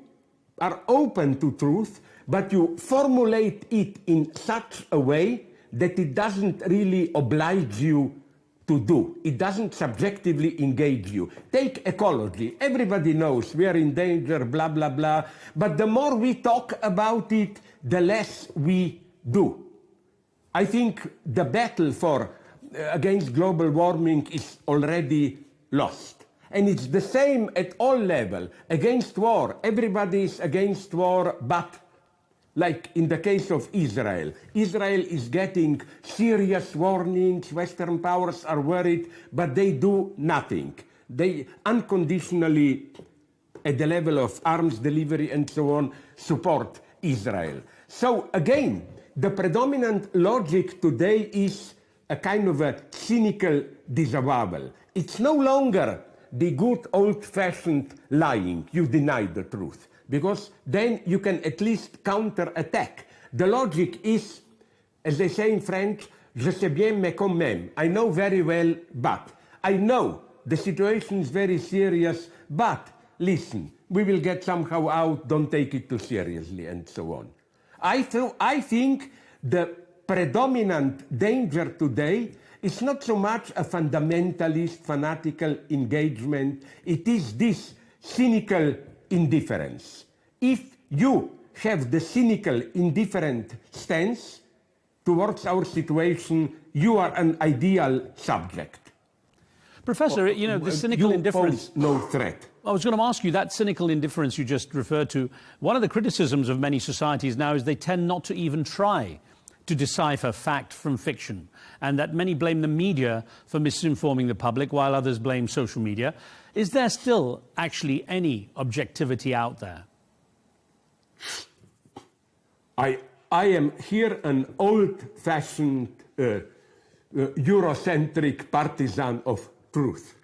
are open to truth, but you formulate it in such a way that it doesn't really oblige you to do. It doesn't subjectively engage you. Take ecology. Everybody knows we are in danger, blah, blah, blah. But the more we talk about it, the less we do. I think the battle against global warming is already lost. And it's the same at all levels. Against war, everybody is against war, but like in the case of Israel, Israel is getting serious warnings, Western powers are worried, but they do nothing. They unconditionally, at the level of arms delivery and so on, support Israel. So again, the predominant logic today is a kind of a cynical disavowal. It's no longer the good old-fashioned lying, you deny the truth, because then you can at least counter-attack. The logic is, as they say in French, je sais bien mais quand même. I know very well, but. I know the situation is very serious, but listen, we will get somehow out, don't take it too seriously, and so on. I think the predominant danger today is not so much a fundamentalist, fanatical engagement. It is this cynical indifference. If you have the cynical, indifferent stance towards our situation, you are an ideal subject. Professor, the cynical indifference... pose no threat. I was going to ask you, that cynical indifference you just referred to, one of the criticisms of many societies now is they tend not to even try to decipher fact from fiction, and that many blame the media for misinforming the public while others blame social media. Is there still actually any objectivity out there? I am here an old-fashioned Eurocentric partisan of truth.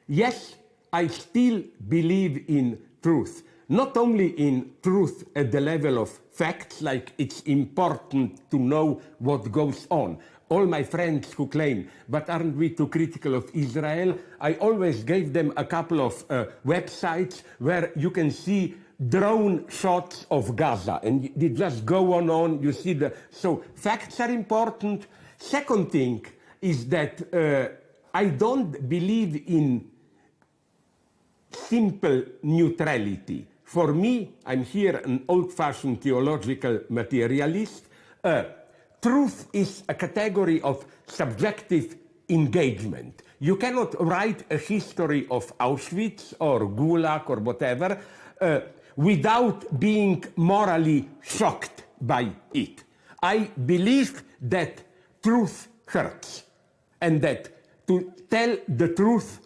Yes, I still believe in truth, not only in truth at the level of facts, like it's important to know what goes on. All my friends who claim, but aren't we too critical of Israel? I always gave them a couple of websites where you can see drone shots of Gaza, and you just go on, you see so facts are important. Second thing is that I don't believe in simple neutrality. For me, I'm here an old-fashioned theological materialist. truth is a category of subjective engagement. You cannot write a history of Auschwitz or Gulag or whatever without being morally shocked by it. I believe that truth hurts, and that to tell the truth,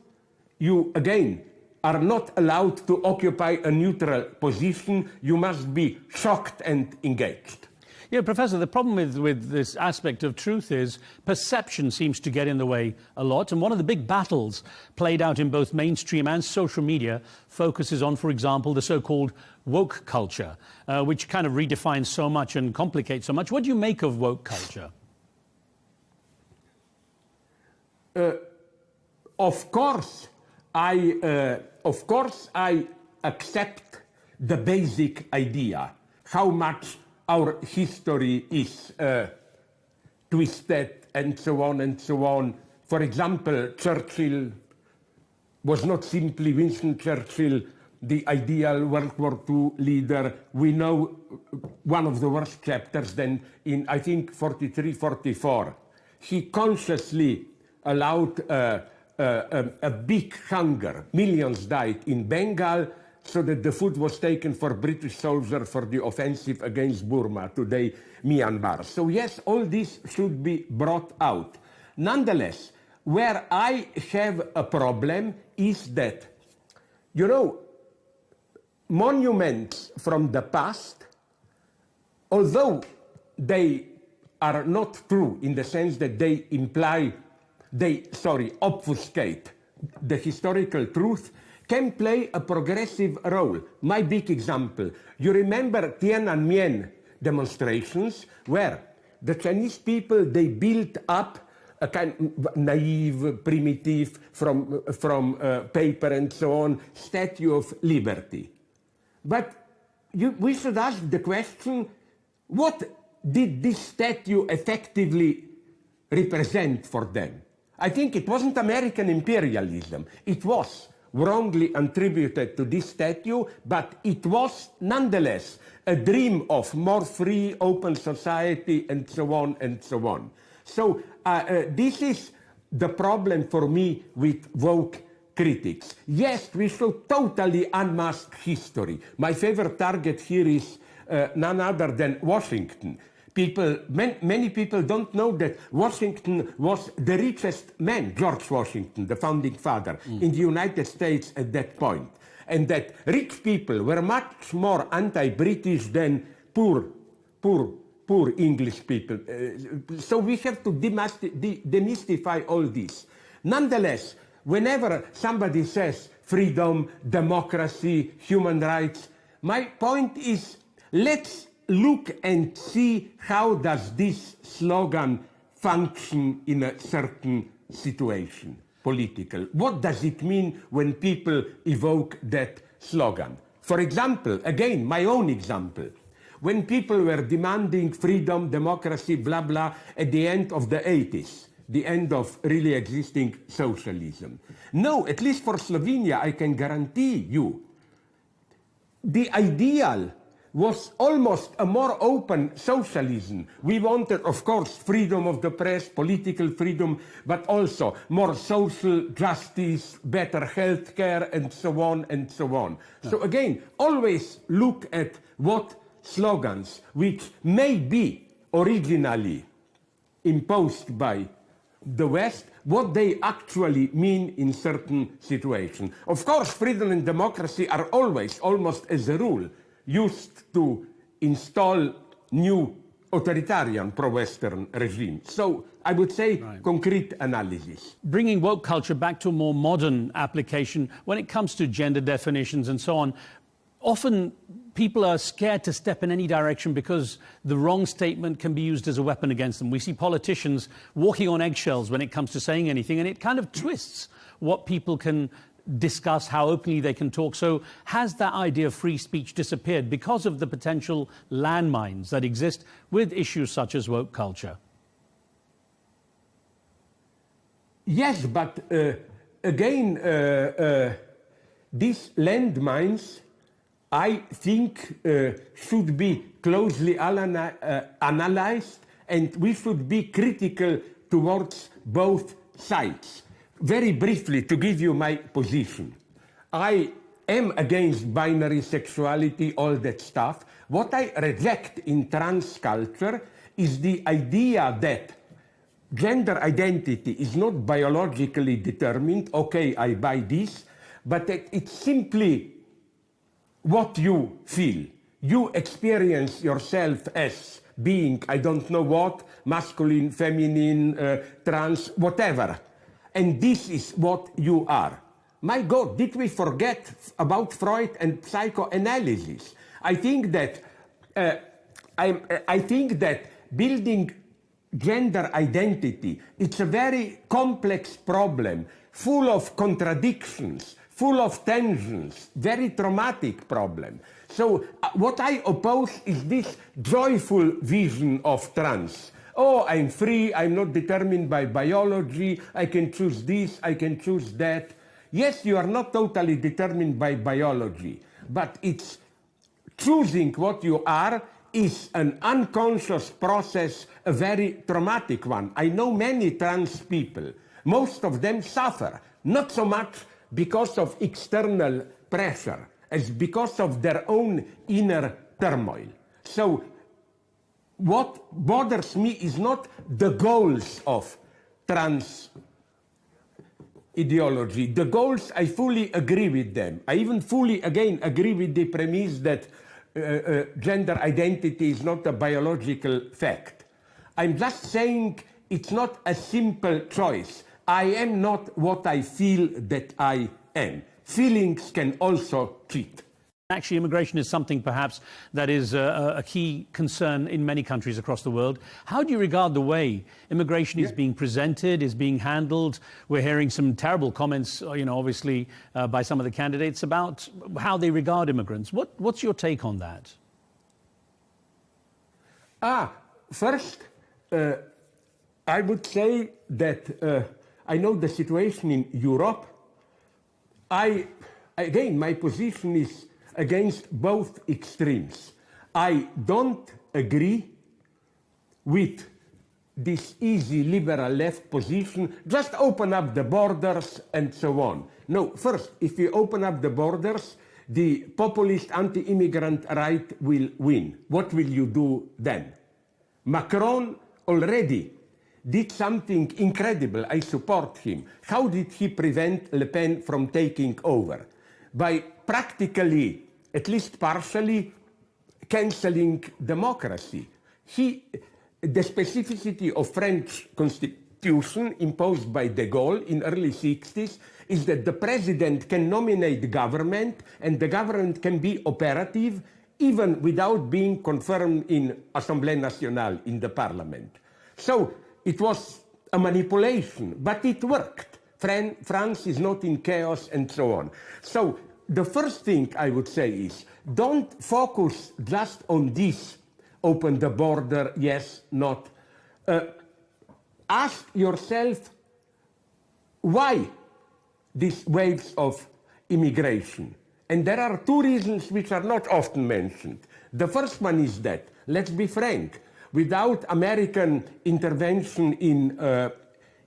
you, again, are not allowed to occupy a neutral position. You must be shocked and engaged. Yeah, Professor, the problem with this aspect of truth is perception seems to get in the way a lot. And one of the big battles played out in both mainstream and social media focuses on, for example, the so-called woke culture, which kind of redefines so much and complicates so much. What do you make of woke culture? Of course, I accept the basic idea, how much our history is twisted and so on and so on. For example, Churchill was not simply Winston Churchill, the ideal World War II leader. We know one of the worst chapters then in, I think, 43, 44. He consciously allowed a big hunger. Millions died in Bengal, so that the food was taken for British soldiers for the offensive against Burma, today Myanmar. So yes, all this should be brought out. Nonetheless, where I have a problem is that, you know, monuments from the past, although they are not true in the sense that they obfuscate the historical truth, can play a progressive role. My big example, you remember Tiananmen demonstrations where the Chinese people, they built up a kind of naive, primitive, from paper and so on, Statue of Liberty. But we should ask the question, what did this statue effectively represent for them? I think it wasn't American imperialism. It was wrongly attributed to this statue, but it was nonetheless a dream of more free, open society, and so on and so on. So this is the problem for me with woke critics. Yes, we should totally unmask history. My favorite target here is none other than Washington. Many people don't know that Washington was the richest man, George Washington, the founding father, in the United States at that point. And that rich people were much more anti-British than poor English people. So we have to demystify all this. Nonetheless, whenever somebody says freedom, democracy, human rights, my point is, let's look and see how does this slogan function in a certain situation, political. What does it mean when people evoke that slogan? For example, again, my own example, when people were demanding freedom, democracy, blah, blah, at the end of the 80s, the end of really existing socialism. No, at least for Slovenia, I can guarantee you, the ideal was almost a more open socialism. We wanted, of course, freedom of the press, political freedom, but also more social justice, better health care, and so on and so on. Yeah. So again, always look at what slogans, which may be originally imposed by the West, what they actually mean in certain situations. Of course, freedom and democracy are always, almost as a rule, used to install new authoritarian pro-Western regimes. So I would say concrete analysis. Bringing woke culture back to a more modern application, when it comes to gender definitions and so on, often people are scared to step in any direction because the wrong statement can be used as a weapon against them. We see politicians walking on eggshells when it comes to saying anything, and it kind of twists what people can discuss, how openly they can talk. So has that idea of free speech disappeared because of the potential landmines that exist with issues such as woke culture? Yes, but again, these landmines, I think, should be closely analyzed and we should be critical towards both sides. Very briefly, to give you my position, I am against binary sexuality, all that stuff. What I reject in trans culture is the idea that gender identity is not biologically determined. Okay, I buy this, but it's simply what you feel. You experience yourself as being, I don't know what, masculine, feminine, trans, whatever. And this is what you are. My God, did we forget about Freud and psychoanalysis? I think that building gender identity, it's a very complex problem, full of contradictions, full of tensions, very traumatic problem. So what I oppose is this joyful vision of trans. Oh, I'm free, I'm not determined by biology, I can choose this, I can choose that. Yes, you are not totally determined by biology, but it's choosing what you are is an unconscious process, a very traumatic one. I know many trans people. Most of them suffer, not so much because of external pressure, as because of their own inner turmoil. So what bothers me is not the goals of trans ideology. The goals, I fully agree with them. I even fully, again, agree with the premise that gender identity is not a biological fact. I'm just saying it's not a simple choice. I am not what I feel that I am. Feelings can also cheat. Actually, immigration is something perhaps that is a key concern in many countries across the world. How do you regard the way immigration is being presented, is being handled? We're hearing some terrible comments, obviously, by some of the candidates about how they regard immigrants. What's your take on that? First, I would say that I know the situation in Europe. Again, my position is against both extremes. I don't agree with this easy liberal left position, just open up the borders and so on. No, first, if you open up the borders, the populist anti-immigrant right will win. What will you do then? Macron already did something incredible. I support him. How did he prevent Le Pen from taking over? By practically, at least partially, cancelling democracy. The specificity of French constitution imposed by de Gaulle in early 60s is that the president can nominate the government and the government can be operative even without being confirmed in Assemblée Nationale, in the parliament. So it was a manipulation, but it worked. France is not in chaos and so on. So the first thing I would say is, don't focus just on this, open the border, yes, not. Ask yourself, why these waves of immigration? And there are two reasons which are not often mentioned. The first one is that, let's be frank, without American intervention in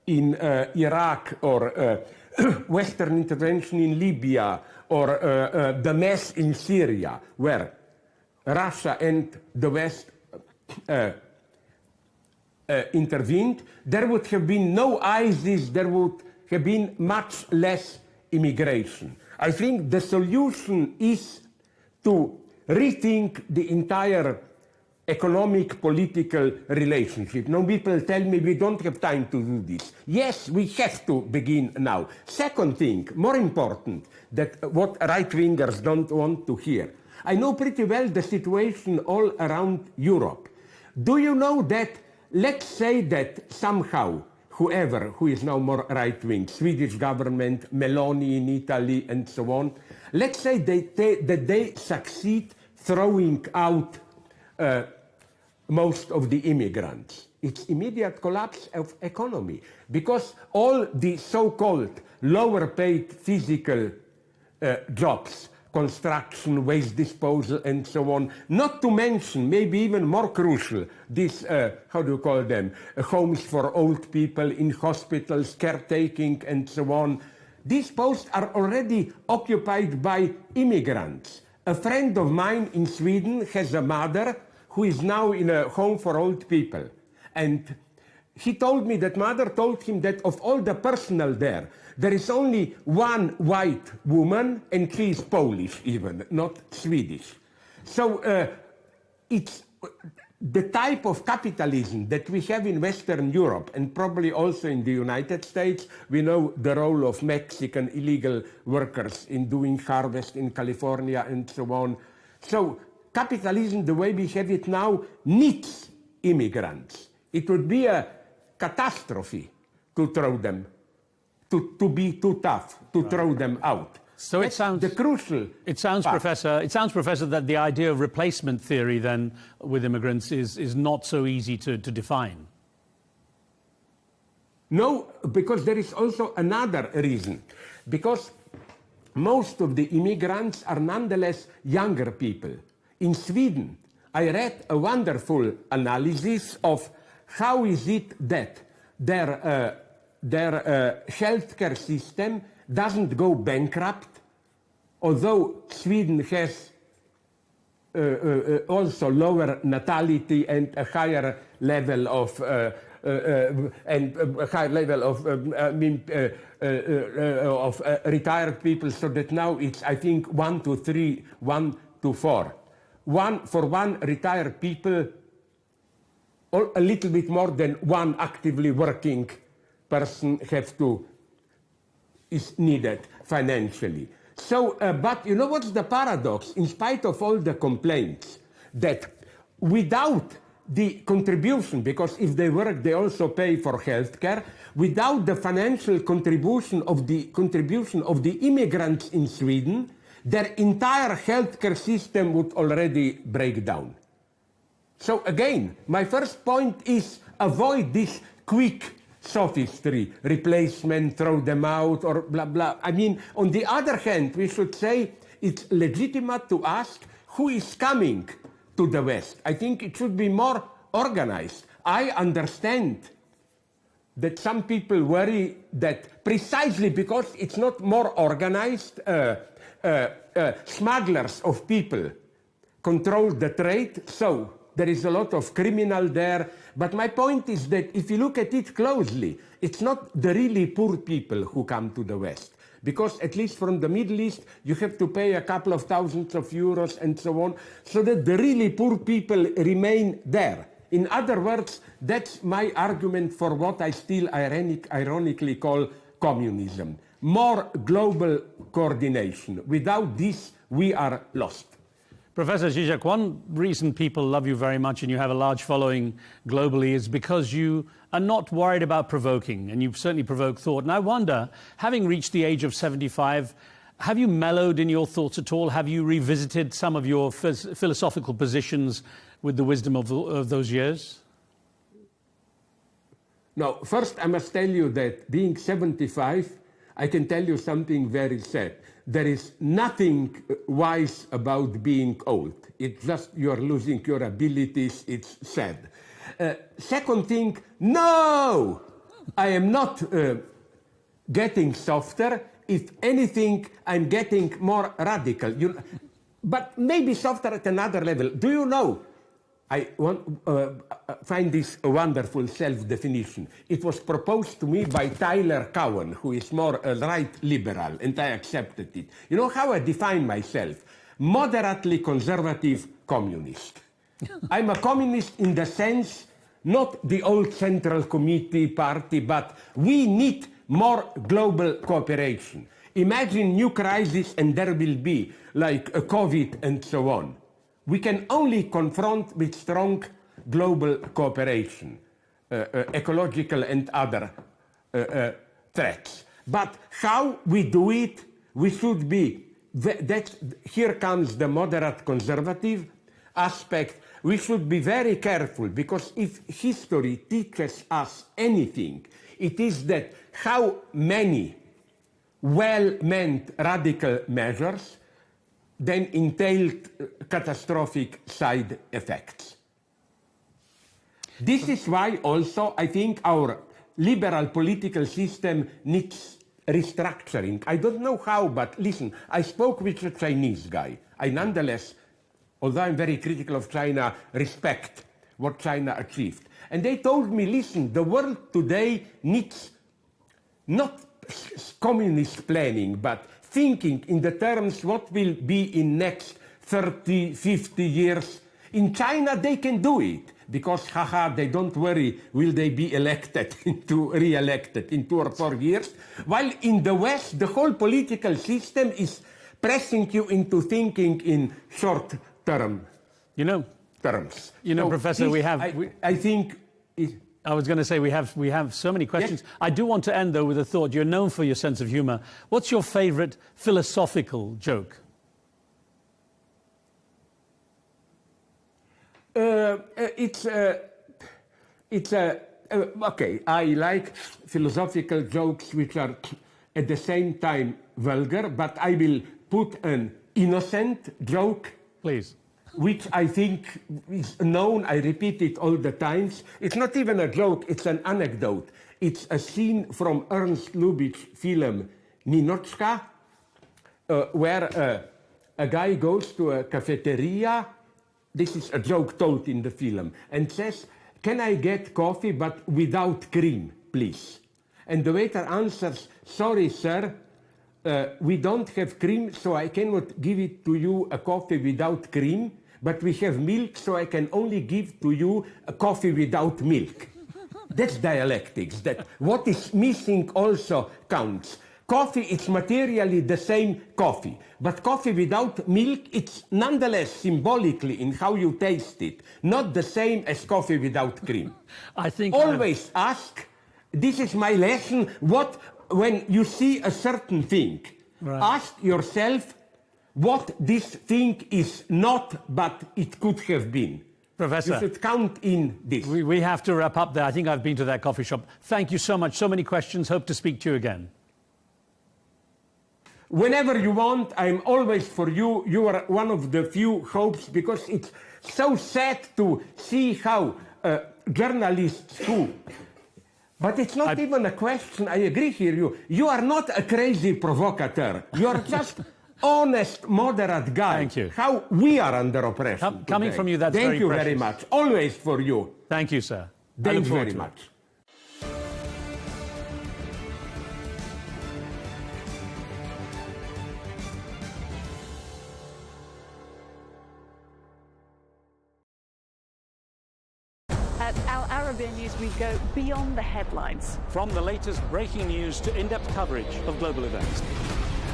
Iraq or Western intervention in Libya or the mess in Syria, where Russia and the West intervened, there would have been no ISIS, there would have been much less immigration. I think the solution is to rethink the entire economic, political relationship. Now people tell me we don't have time to do this. Yes, we have to begin now. Second thing, more important, that what right-wingers don't want to hear. I know pretty well the situation all around Europe. Do you know that, let's say that somehow, whoever who is now more right-wing, Swedish government, Meloni in Italy, and so on, let's say that they succeed throwing out most of the immigrants. It's immediate collapse of economy because all the so-called lower-paid physical jobs construction, waste disposal, and so on. Not to mention, maybe even more crucial, these, how do you call them, homes for old people in hospitals, caretaking, and so on. These posts are already occupied by immigrants. A friend of mine in Sweden has a mother who is now in a home for old people. And he told me that mother told him that of all the personnel there is only one white woman, and she is Polish even, not Swedish. So it's the type of capitalism that we have in Western Europe, and probably also in the United States. We know the role of Mexican illegal workers in doing harvest in California and so on. So capitalism, the way we have it now, needs immigrants. It would be a catastrophe to throw them, to be too tough, to throw them out. So it sounds the crucial. It sounds, Professor, that the idea of replacement theory then with immigrants is not so easy to define. No, because there is also another reason. Because most of the immigrants are nonetheless younger people. In Sweden, I read a wonderful analysis of how is it that their healthcare system doesn't go bankrupt, although Sweden has also lower natality and a higher level of retired people, so that now it's, I think, 1 to 3, 1 to 4. For one retired people, a little bit more than one actively working person is needed financially. So, but you know what's the paradox? In spite of all the complaints, that without the contribution, because if they work, they also pay for healthcare, without the financial contribution of the immigrants in Sweden, their entire healthcare system would already break down. So again, my first point is avoid this quick sophistry, replacement, throw them out, or blah, blah. I mean, on the other hand, we should say it's legitimate to ask who is coming to the West. I think it should be more organized. I understand that some people worry that precisely because it's not more organized, smugglers of people control the trade, so there is a lot of criminal there. But my point is that if you look at it closely, it's not the really poor people who come to the West. Because at least from the Middle East, you have to pay a couple of thousands of euros and so on, so that the really poor people remain there. In other words, that's my argument for what I still ironically call communism. More global coordination. Without this, we are lost. Professor Zizek, one reason people love you very much and you have a large following globally is because you are not worried about provoking, and you've certainly provoked thought. And I wonder, having reached the age of 75, have you mellowed in your thoughts at all? Have you revisited some of your philosophical positions with the wisdom of those years? No, first I must tell you that being 75, I can tell you something very sad. There is nothing wise about being old. It's just you're losing your abilities. It's sad. Second thing, no! I am not getting softer. If anything, I'm getting more radical. But maybe softer at another level. Do you know? I find this a wonderful self-definition. It was proposed to me by Tyler Cowen, who is more a right liberal, and I accepted it. You know how I define myself? Moderately conservative communist. I'm a communist in the sense, not the old Central Committee party, but we need more global cooperation. Imagine new crisis and there will be, like a COVID and so on. We can only confront with strong global cooperation, ecological and other threats. But how we do it, we should be, here comes the moderate conservative aspect. We should be very careful, because if history teaches us anything, it is that how many well-meant radical measures then entailed catastrophic side effects. This is why also I think our liberal political system needs restructuring. I don't know how, but listen, I spoke with a Chinese guy. I nonetheless, although I'm very critical of China, respect what China achieved. And they told me, listen, the world today needs not communist planning, but thinking in the terms what will be in next 30, 50 years. In China, they can do it because, they don't worry, will they be elected, re-elected in 2 or 4 years? While in the West, the whole political system is pressing you into thinking in short-term terms. So Professor, this, I think... I was going to say we have so many questions. Yes. I do want to end, though, with a thought. You're known for your sense of humor. What's your favorite philosophical joke? Okay, I like philosophical jokes which are at the same time vulgar, but I will put an innocent joke. Please. Which I think is known, I repeat it all the times. It's not even a joke, it's an anecdote. It's a scene from Ernst Lubitsch's film Ninotchka, where a guy goes to a cafeteria, this is a joke told in the film, and says, "Can I get coffee but without cream, please?" And the waiter answers, "Sorry, sir, we don't have cream, so I cannot give it to you a coffee without cream, but we have milk, so I can only give to you a coffee without milk." That's dialectics, that what is missing also counts. Coffee is materially the same coffee, but coffee without milk, it's nonetheless symbolically in how you taste it, not the same as coffee without cream. I think always ask, this is my lesson, when you see a certain thing, ask yourself what this thing is not, but it could have been. Professor, you should count in this. We have to wrap up there. I think I've been to that coffee shop. Thank you so much. So many questions. Hope to speak to you again. Whenever you want, I'm always for you. You are one of the few hopes, because it's so sad to see how journalists who... But it's not even a question, I agree here. You are not a crazy provocateur. You are just honest, moderate guy. Thank you. How we are under oppression Coming from you, that's Thank very you precious. very much. Always for you. Thank you, sir. Thank you very much. At Al Arabiya News, we go beyond the headlines. From the latest breaking news to in-depth coverage of global events.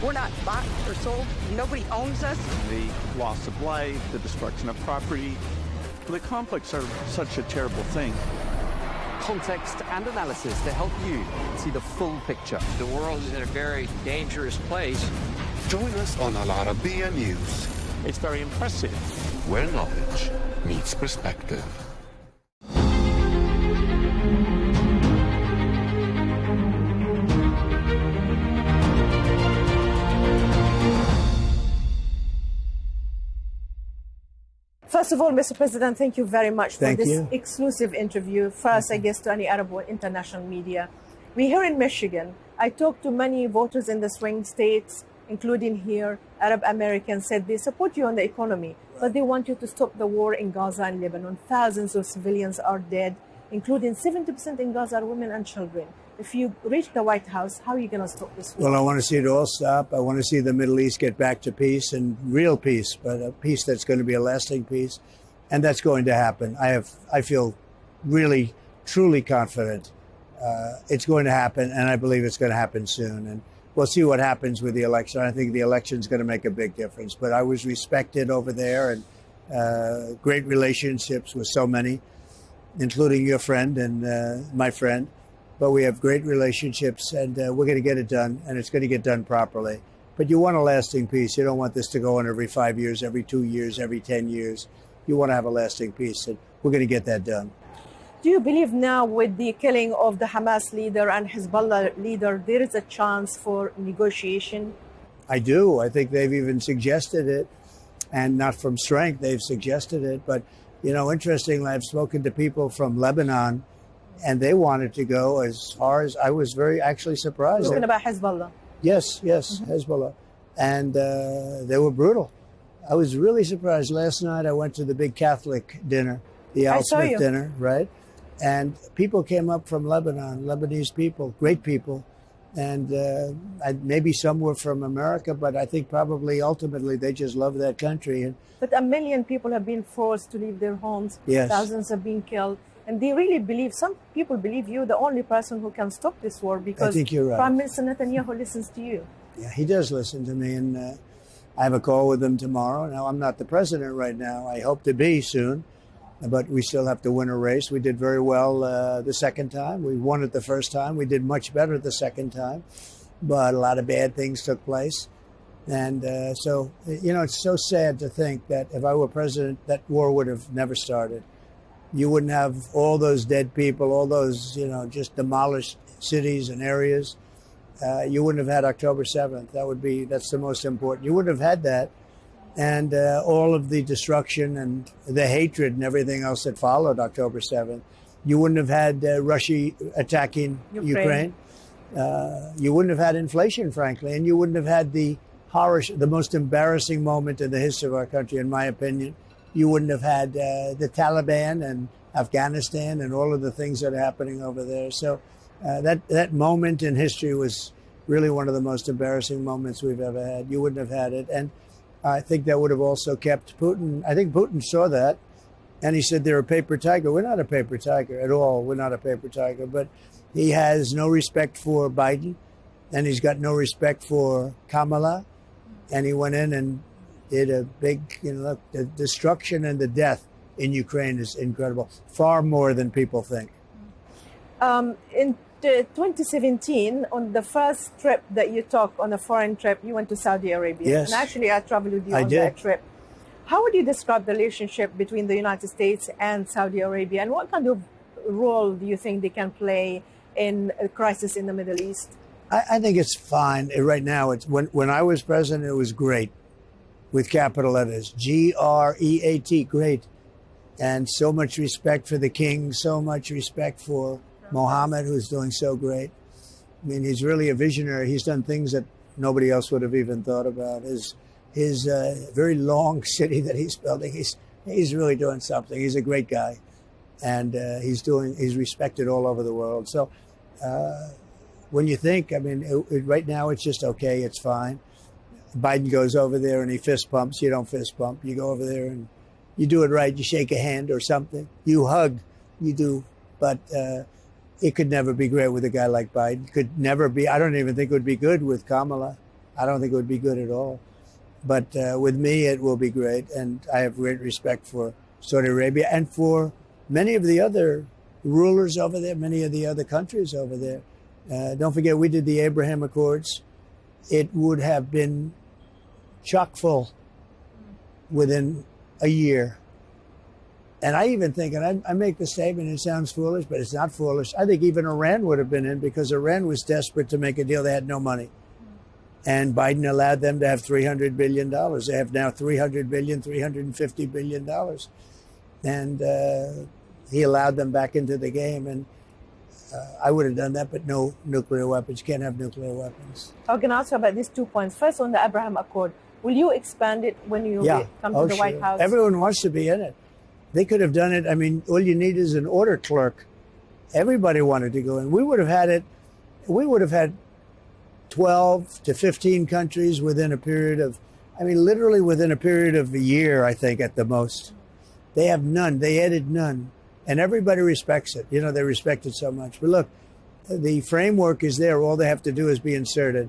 We're not bought or sold. Nobody owns us. The loss of life, the destruction of property. The conflicts are such a terrible thing. Context and analysis to help you see the full picture. The world is in a very dangerous place. Join us on Arabiya News, It's very impressive. where knowledge meets perspective. First of all, Mr. President, thank you very much for this exclusive interview. First, I guess, to any Arab or international media. We're here in Michigan. I talked to many voters in the swing states, including here. Arab Americans said they support you on the economy, but they want you to stop the war in Gaza and Lebanon. Thousands of civilians are dead, including 70% in Gaza are women and children. If you reach the White House, how are you going to stop this war? Well, I want to see it all stop. I want to see the Middle East get back to peace, and real peace, but a peace that's going to be a lasting peace. And that's going to happen. I feel really, truly confident it's going to happen, and I believe it's going to happen soon. And we'll see what happens with the election. I think the election is going to make a big difference. But I was respected over there, and great relationships with so many, including your friend and my friend. But we have great relationships, and we're going to get it done, and it's going to get done properly. But you want a lasting peace. You don't want this to go on every 5 years, every 2 years, every 10 years. You want to have a lasting peace, and we're going to get that done. Do you believe now, with the killing of the Hamas leader and Hezbollah leader, there is a chance for negotiation? I do. I think they've even suggested it, and not from strength. They've suggested it. But, you know, interestingly, I've spoken to people from Lebanon, and they wanted to go as far as I was very actually surprised. Talking about Hezbollah. Yes, Hezbollah. And they were brutal. I was really surprised. Last night I went to the big Catholic dinner, the Al Smith dinner, right? And people came up from Lebanon, Lebanese people, great people. And maybe some were from America, but I think probably ultimately they just love that country. And but 1 million people have been forced to leave their homes. Yes. Thousands have been killed. And they really believe, some people believe you're the only person who can stop this war because I think you're right. Prime Minister Netanyahu listens to you. Yeah, he does listen to me. And I have a call with him tomorrow. Now, I'm not the president right now. I hope to be soon. But we still have to win a race. We did very well the second time. We won it the first time. We did much better the second time. But a lot of bad things took place. And so, you know, it's so sad to think that if I were president, that war would have never started. You wouldn't have all those dead people, all those, you know, just demolished cities and areas. You wouldn't have had October 7th. That's the most important. You wouldn't have had that. And all of the destruction and the hatred and everything else that followed October 7th. You wouldn't have had Russia attacking Ukraine. You wouldn't have had inflation, frankly, and you wouldn't have had the most embarrassing moment in the history of our country, in my opinion. You wouldn't have had the Taliban and Afghanistan and all of the things that are happening over there. So that moment in history was really one of the most embarrassing moments we've ever had. You wouldn't have had it. And I think that would have also kept Putin. I think Putin saw that, and he said they're a paper tiger. We're not a paper tiger at all. We're not a paper tiger. But he has no respect for Biden, and he's got no respect for Kamala. And he went in and did a big, you know, look, the destruction and the death in Ukraine is incredible, far more than people think. In 2017, on the first trip that you took, on a foreign trip, you went to Saudi Arabia. Yes. And actually, I traveled with you on that trip. How would you describe the relationship between the United States and Saudi Arabia? And what kind of role do you think they can play in a crisis in the Middle East? I think it's fine. Right now, when I was president, it was great, with capital letters, GREAT, great. And so much respect for the king, so much respect for Mohammed, who's doing so great. I mean, he's really a visionary. He's done things that nobody else would have even thought about. His very long city that he's building, he's really doing something. He's a great guy, and he's respected all over the world. So when you think, I mean, right now it's just okay, it's fine. Biden goes over there and he fist pumps. You don't fist pump. You go over there and you do it right. You shake a hand or something. You hug. You do. But it could never be great with a guy like Biden. Could never be. I don't even think it would be good with Kamala. I don't think it would be good at all. But with me, it will be great. And I have great respect for Saudi Arabia and for many of the other rulers over there, many of the other countries over there. Don't forget, we did the Abraham Accords. It would have been chock full within a year. And I even think, and I make the statement, it sounds foolish, but it's not foolish. I think even Iran would have been in because Iran was desperate to make a deal. They had no money. And Biden allowed them to have $300 billion. They have now $300 billion, $350 billion. And he allowed them back into the game. And I would have done that, but no nuclear weapons. You can't have nuclear weapons. I'm going to ask you about these 2 points. First, on the Abraham Accord, will you expand it when you come to the White House? Everyone wants to be in it. They could have done it. I mean, all you need is an order clerk. Everybody wanted to go in. We would have had it. We would have had 12 to 15 countries within a period of, I mean, literally within a period of a year, I think, at the most. They have none. They added none. And everybody respects it. You know, they respect it so much. But look, the framework is there. All they have to do is be inserted.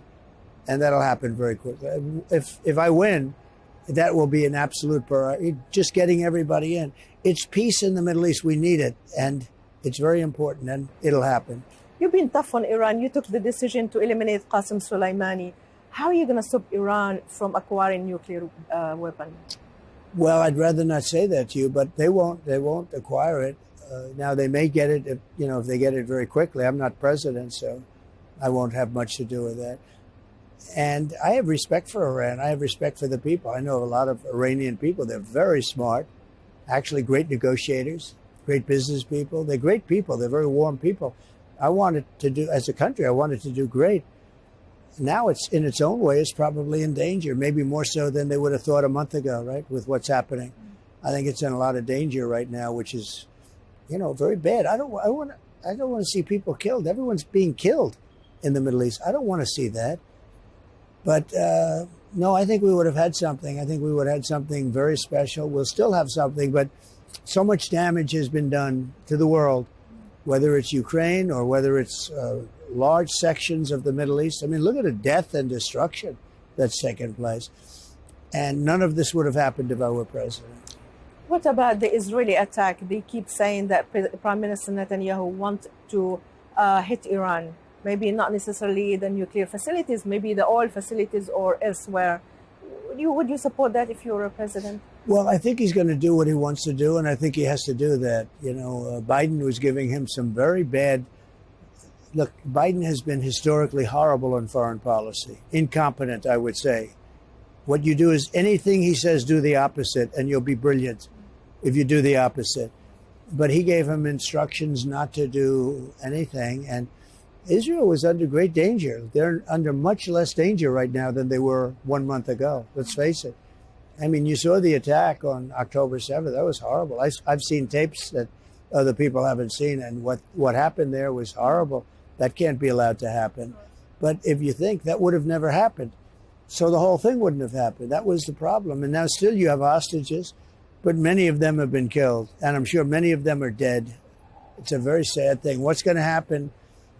And that'll happen very quickly. If I win, that will be an absolute priority. Just getting everybody in. It's peace in the Middle East. We need it. And it's very important. And it'll happen. You've been tough on Iran. You took the decision to eliminate Qasem Soleimani. How are you going to stop Iran from acquiring nuclear weapon? Well, I'd rather not say that to you, but they won't acquire it. Now, they may get it, if they get it very quickly. I'm not president, so I won't have much to do with that. And I have respect for Iran. I have respect for the people. I know a lot of Iranian people. They're very smart, actually great negotiators, great business people. They're great people. They're very warm people. I wanted to do, as a country, I wanted to do great. Now it's, in its own way, it's probably in danger, maybe more so than they would have thought a month ago, right, with what's happening. I think it's in a lot of danger right now, which is, you know, very bad. I don't want to see people killed. Everyone's being killed in the Middle East. I don't want to see that. But no, I think we would have had something. I think we would have had something very special. We'll still have something, but so much damage has been done to the world, whether it's Ukraine or whether it's large sections of the Middle East. I mean, look at the death and destruction that's taken place. And none of this would have happened if I were president. What about the Israeli attack? They keep saying that Prime Minister Netanyahu wants to hit Iran. Maybe not necessarily the nuclear facilities, maybe the oil facilities or elsewhere. Would you support that if you were a president? Well, I think he's going to do what he wants to do, and I think he has to do that. You know, Biden was giving him some very bad... Look, Biden has been historically horrible on foreign policy. Incompetent, I would say. What you do is anything he says, do the opposite, and you'll be brilliant if you do the opposite. But he gave him instructions not to do anything, and Israel was under great danger. They're under much less danger right now than they were 1 month ago. Let's face it. I mean, you saw the attack on October 7th. That was horrible. I've seen tapes that other people haven't seen, and what happened there was horrible. That can't be allowed to happen. But if you think that would have never happened, so the whole thing wouldn't have happened. That was the problem. And now still you have hostages, but many of them have been killed. And I'm sure many of them are dead. It's a very sad thing. What's going to happen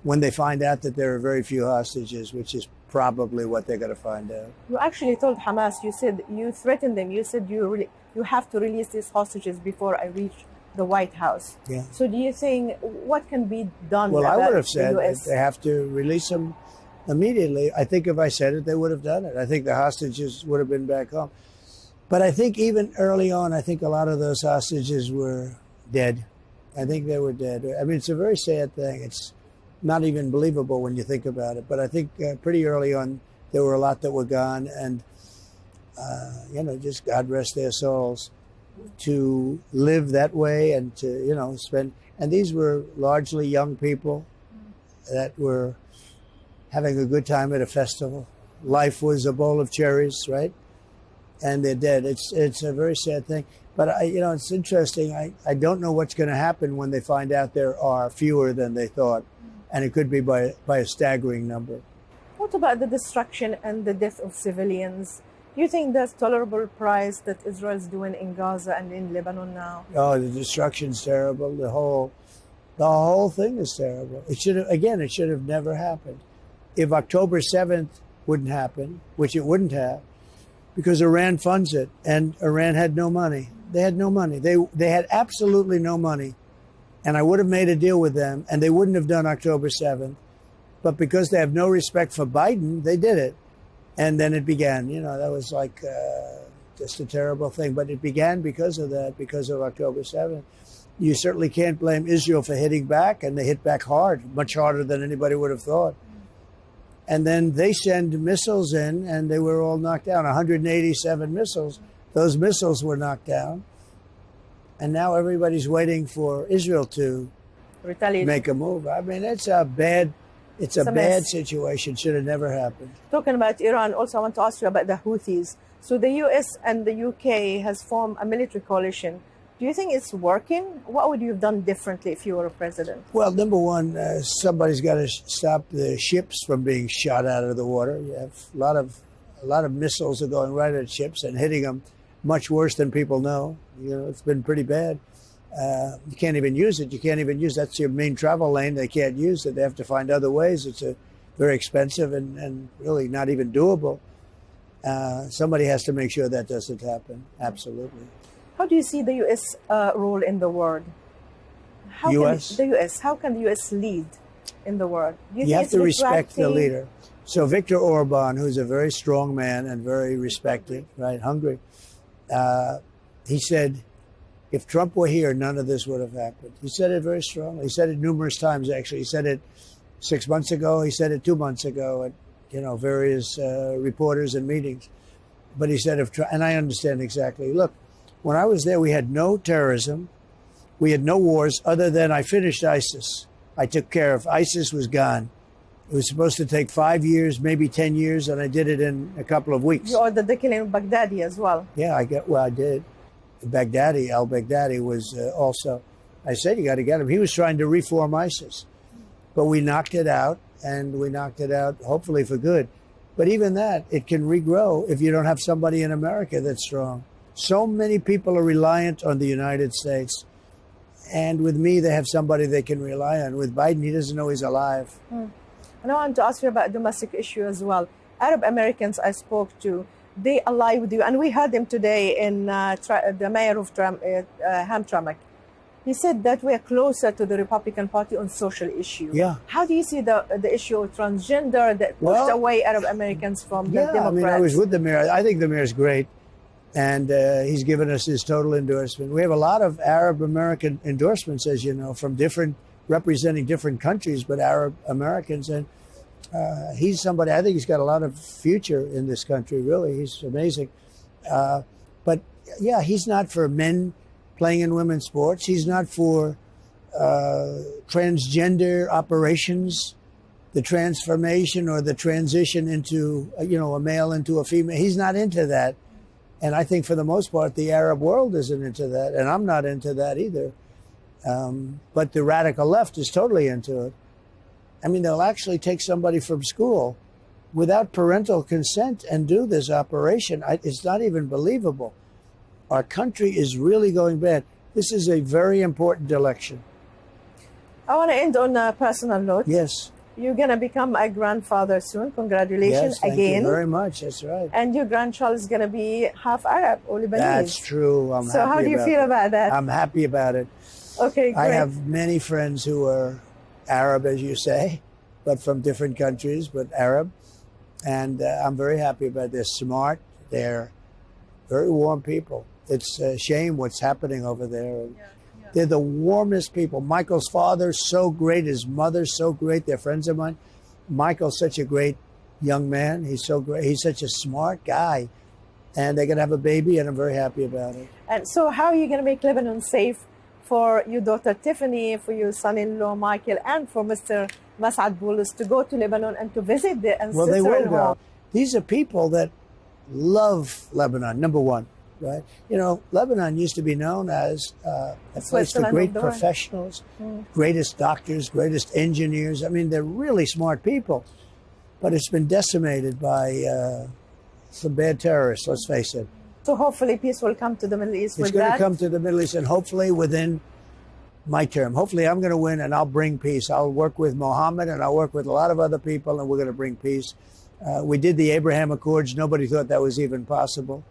when they find out that there are very few hostages, which is probably what they're going to find out? You actually told Hamas, you said, you threatened them. You said you have to release these hostages before I reach the White House. Yeah. So do you think, what can be done? Well, I would have said US? they have to release them immediately. I think if I said it, they would have done it. I think the hostages would have been back home. But I think even early on, I think a lot of those hostages were dead. I think they were dead. I mean, it's a very sad thing. It's not even believable when you think about it. But I think pretty early on, there were a lot that were gone. And, you know, just God rest their souls. To live that way and to, you know, spend. And these were largely young people that were having a good time at a festival. Life was a bowl of cherries, right? And they're dead. It's a very sad thing. But, you know, it's interesting. I don't know what's going to happen when they find out there are fewer than they thought. And it could be by a staggering number. What about the destruction and the death of civilians? Do you think that's tolerable price that Israel's doing in Gaza and in Lebanon now? Oh, the destruction's terrible. The whole thing is terrible. It should have never happened. If October 7th wouldn't happen, which it wouldn't have, because Iran funds it, and Iran had no money. They had no money. They had absolutely no money. And I would have made a deal with them, and they wouldn't have done October 7th. But because they have no respect for Biden, they did it. And then it began. You know, that was like just a terrible thing. But it began because of that, because of October 7th. You certainly can't blame Israel for hitting back, and they hit back hard, much harder than anybody would have thought. And then they send missiles in, and they were all knocked down, 187 missiles. Those missiles were knocked down. And now everybody's waiting for Israel to make a move. I mean, it's a bad situation. Should have never happened. Talking about Iran, also I want to ask you about the Houthis. So the US and the UK has formed a military coalition. Do you think it's working? What would you have done differently if you were a president? Well, number one, somebody's got to stop the ships from being shot out of the water. You have a lot of missiles are going right at ships and hitting them much worse than people know. You know, it's been pretty bad. You can't even use it. That's your main travel lane. They can't use it. They have to find other ways. It's very expensive and really not even doable. Somebody has to make sure that doesn't happen. Absolutely. How do you see the U.S. Role in the world? How can the U.S. lead in the world? You have to respect the leader. So Viktor Orban, who's a very strong man and very respected, right, Hungary, he said, if Trump were here, none of this would have happened. He said it very strongly. He said it numerous times, actually. He said it 6 months ago. He said it 2 months ago. various reporters and meetings. But he said, and I understand exactly. Look, when I was there, we had no terrorism. We had no wars other than I finished ISIS. I took care of ISIS was gone. It was supposed to take 5 years, maybe 10 years, and I did it in a couple of weeks. You ordered the killing of Baghdadi as well. Yeah, I did. Baghdadi, al-Baghdadi was also, I said, you got to get him. He was trying to reform ISIS. But we knocked it out, and we knocked it out hopefully for good. But even that, it can regrow if you don't have somebody in America that's strong. So many people are reliant on the United States. And with me, they have somebody they can rely on. With Biden, he doesn't know he's alive. And I want to ask you about domestic issue as well. Arab Americans I spoke to, they ally with you. And we heard him today in the mayor of Hamtramck. He said that we are closer to the Republican Party on social issues. Yeah. How do you see the issue of transgender that pushed away Arab Americans from the Democrats? I mean, I was with the mayor. I think the mayor's great. And he's given us his total endorsement. We have a lot of Arab American endorsements, as you know, from representing different countries, but Arab Americans. And he's somebody, I think he's got a lot of future in this country, really. He's amazing. But yeah, he's not for men playing in women's sports. He's not for transgender operations, the transformation or the transition into, a male into a female. He's not into that. And I think for the most part, the Arab world isn't into that. And I'm not into that either. But the radical left is totally into it. I mean, they'll actually take somebody from school without parental consent and do this operation. It's not even believable. Our country is really going bad. This is a very important election. I want to end on a personal note. Yes. You're going to become a grandfather soon. Congratulations again. Thank you very much. That's right. And your grandchild is going to be half Arab or Lebanese. That's true. So how do you feel about that? I'm happy about it. Okay, great. I have many friends who are Arab, as you say, but from different countries, but Arab. And I'm very happy about it. They're smart. They're very warm people. It's a shame what's happening over there. They're the warmest people. Michael's father's so great. His mother's so great. They're friends of mine. Michael's such a great young man. He's so great. He's such a smart guy. And they're going to have a baby, and I'm very happy about it. And so how are you going to make Lebanon safe for your daughter Tiffany, for your son-in-law Michael, and for Mr. Mas'ad Boulos to go to Lebanon and to visit the ancestral Well, they will home? go. These are people that love Lebanon, number one. Right? Lebanon used to be known as a place for great professionals, greatest doctors, greatest engineers. I mean, they're really smart people. But it's been decimated by some bad terrorists, let's face it. So hopefully peace will come to the Middle East with that. It's going that? to come to the Middle East, and hopefully within my term. Hopefully I'm going to win, and I'll bring peace. I'll work with Mohammed, and I'll work with a lot of other people, and we're going to bring peace. We did the Abraham Accords. Nobody thought that was even possible.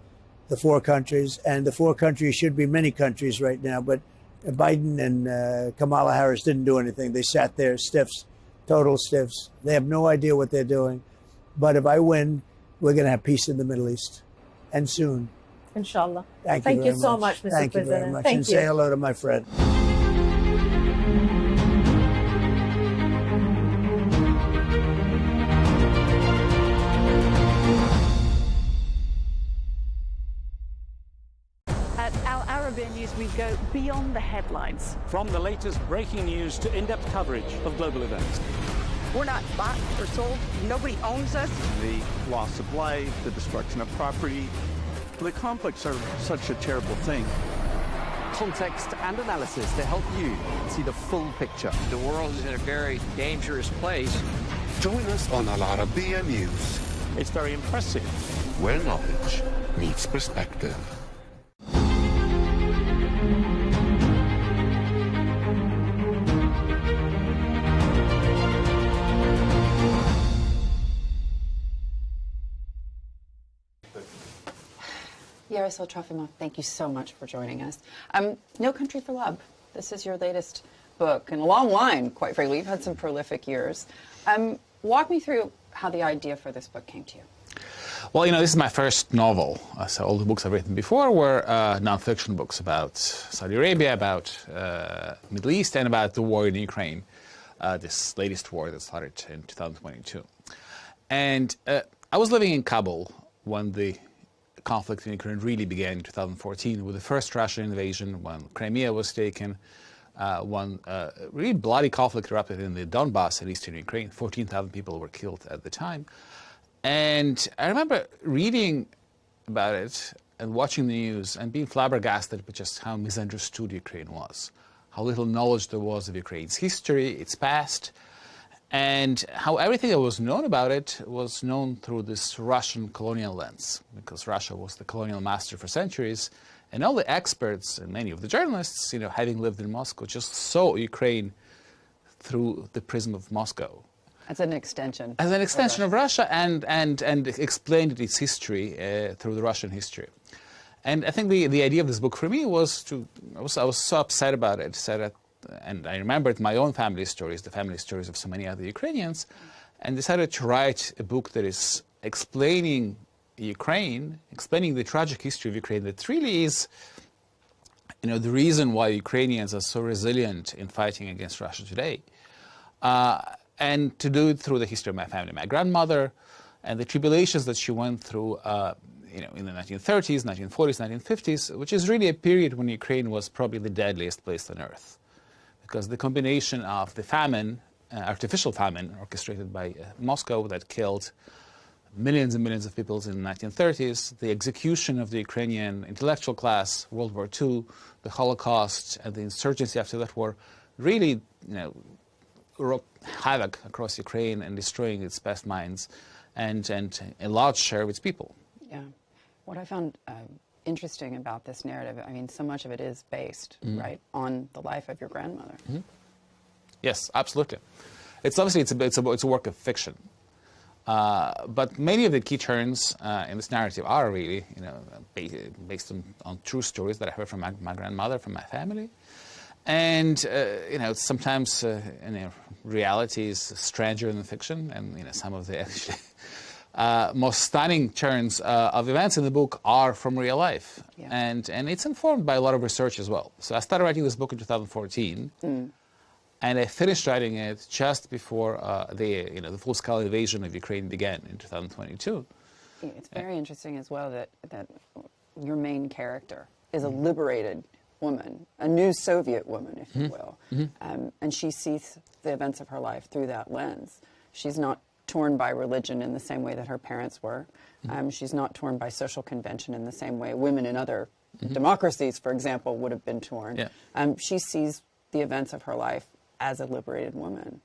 The 4 countries, and the 4 countries should be many countries right now, but Biden and Kamala Harris didn't do anything. They sat there stiffs, total stiffs. They have no idea what they're doing. But if I win, we're going to have peace in the Middle East, and soon. Inshallah. Thank you so much, Mr. Thank President. You very much. Thank and you. say hello to my friend. At Al Arabiya News, we go beyond the headlines. From the latest breaking news to in-depth coverage of global events. We're not bought or sold. Nobody owns us. The loss of life, the destruction of property. The conflicts are such a terrible thing. Context and analysis to help you see the full picture. The world is in a very dangerous place. Join us on Arabiya News, It's very impressive. where knowledge meets perspective. Yaroslav Trofimov, thank you so much for joining us. No Country for Love. This is your latest book, and a long line, quite frankly. You've had some prolific years. Walk me through how the idea for this book came to you. Well, this is my first novel. So all the books I've written before were non-fiction books about Saudi Arabia, about Middle East, and about the war in Ukraine, this latest war that started in 2022. And I was living in Kabul when the conflict in Ukraine really began in 2014 with the first Russian invasion, when Crimea was taken, when really bloody conflict erupted in the Donbass in eastern Ukraine. 14,000 people were killed at the time. And I remember reading about it and watching the news and being flabbergasted with just how misunderstood Ukraine was, how little knowledge there was of Ukraine's history, its past, and how everything that was known about it was known through this Russian colonial lens, because Russia was the colonial master for centuries, and all the experts and many of the journalists, having lived in Moscow, just saw Ukraine through the prism of Moscow. As an extension. As an extension of Russia, and explained its history through the Russian history. And I think the idea of this book for me was I was so upset about it, and I remembered my own family stories, the family stories of so many other Ukrainians, and decided to write a book that is explaining Ukraine, explaining the tragic history of Ukraine that really is, the reason why Ukrainians are so resilient in fighting against Russia today. And to do it through the history of my family, my grandmother, and the tribulations that she went through, in the 1930s, 1940s, 1950s, which is really a period when Ukraine was probably the deadliest place on earth. Because the combination of the famine, artificial famine, orchestrated by Moscow that killed millions and millions of people in the 1930s, the execution of the Ukrainian intellectual class, World War II, the Holocaust, and the insurgency after that war, really, wreaked havoc across Ukraine and destroying its best minds and a large share of its people. Yeah. What I found interesting about this narrative, so much of it is based, right, on the life of your grandmother. Mm-hmm. Yes, absolutely. It's obviously it's a work of fiction, but many of the key turns in this narrative are really, based on true stories that I heard from my grandmother, from my family. And, sometimes reality is stranger than fiction, and, some of the actually most stunning turns of events in the book are from real life. Yeah. And it's informed by a lot of research as well. So I started writing this book in 2014, and I finished writing it just before the full-scale invasion of Ukraine began in 2022. It's very interesting as well that your main character is a liberated woman, a new Soviet woman, if you will. And she sees the events of her life through that lens. She's not torn by religion in the same way that her parents were. She's not torn by social convention in the same way women in other democracies, for example, would have been torn. Yeah. She sees the events of her life as a liberated woman.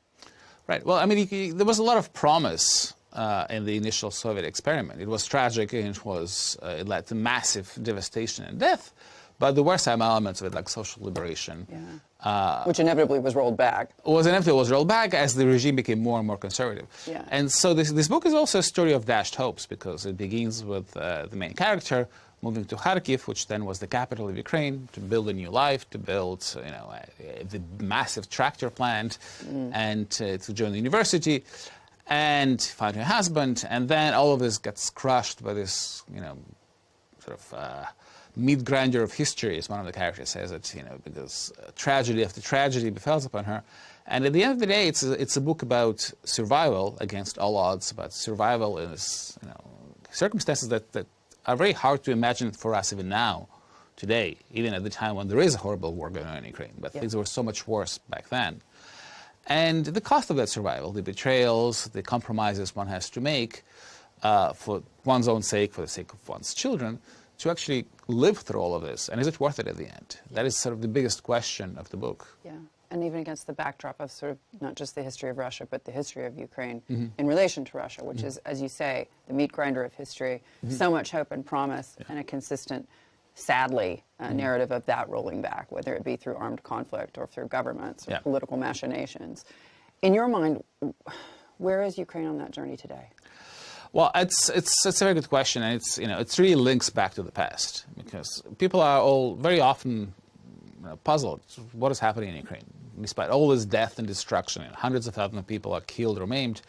Right. Well, there was a lot of promise in the initial Soviet experiment. It was tragic, and it led to massive devastation and death. But there were some elements of it, like social liberation. Yeah. Which inevitably was rolled back. Was rolled back as the regime became more and more conservative. Yeah. And so this book is also a story of dashed hopes, because it begins with the main character moving to Kharkiv, which then was the capital of Ukraine, to build a new life, to build the massive tractor plant, and to join the university, and find her husband. And then all of this gets crushed by this, meat grinder of history, as one of the characters says it, because tragedy after tragedy befalls upon her. And at the end of the day, it's a book about survival against all odds, about survival in circumstances that are very hard to imagine for us even now, today, even at the time when there is a horrible war going on in Ukraine. But things were so much worse back then. And the cost of that survival, the betrayals, the compromises one has to make for one's own sake, for the sake of one's children, to actually live through all of this. And is it worth it at the end? That is sort of the biggest question of the book. Yeah, and even against the backdrop of sort of not just the history of Russia, but the history of Ukraine in relation to Russia, which is, as you say, the meat grinder of history, so much hope and promise, and a consistent, sadly, narrative of that rolling back, whether it be through armed conflict or through governments or political machinations. In your mind, where is Ukraine on that journey today? Well, it's a very good question, and it really links back to the past, because people are all very often puzzled what is happening in Ukraine. Despite all this death and destruction, and hundreds of thousands of people are killed or maimed,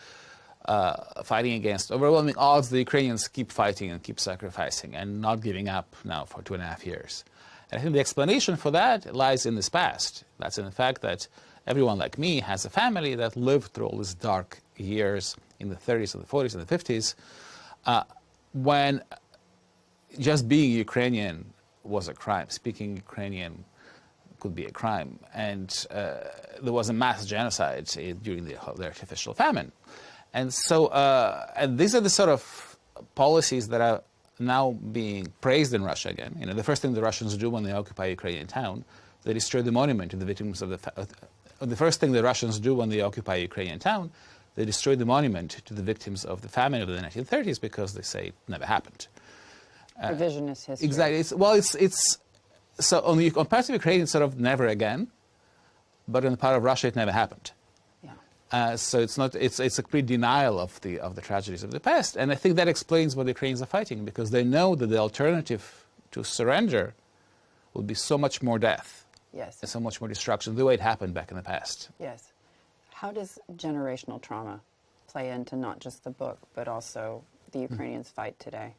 fighting against overwhelming odds, the Ukrainians keep fighting and keep sacrificing and not giving up now for 2.5 years. And I think the explanation for that lies in this past. That's in the fact that everyone like me has a family that lived through all these dark years in the 30s and the 40s and the 50s, when just being Ukrainian was a crime. Speaking Ukrainian could be a crime. And there was a mass genocide during the artificial famine. And so and these are the sort of policies that are now being praised in Russia again. You know, the first thing the Russians do when they occupy a Ukrainian town, they destroy the monument to the victims of the first thing the Russians do when they occupy a Ukrainian town, they destroy the monument to the victims of the famine of the 1930s because they say it never happened. Revisionist history. Exactly. It's so on the part of Ukraine, it's sort of never again, but on the part of Russia, it never happened. Yeah. So it's not. It's a complete denial of the tragedies of the past, and I think that explains what the Ukrainians are fighting, because they know that the alternative to surrender would be so much more death. Yes. And so much more destruction, the way it happened back in the past. Yes. How does generational trauma play into not just the book, but also the Ukrainians' fight today?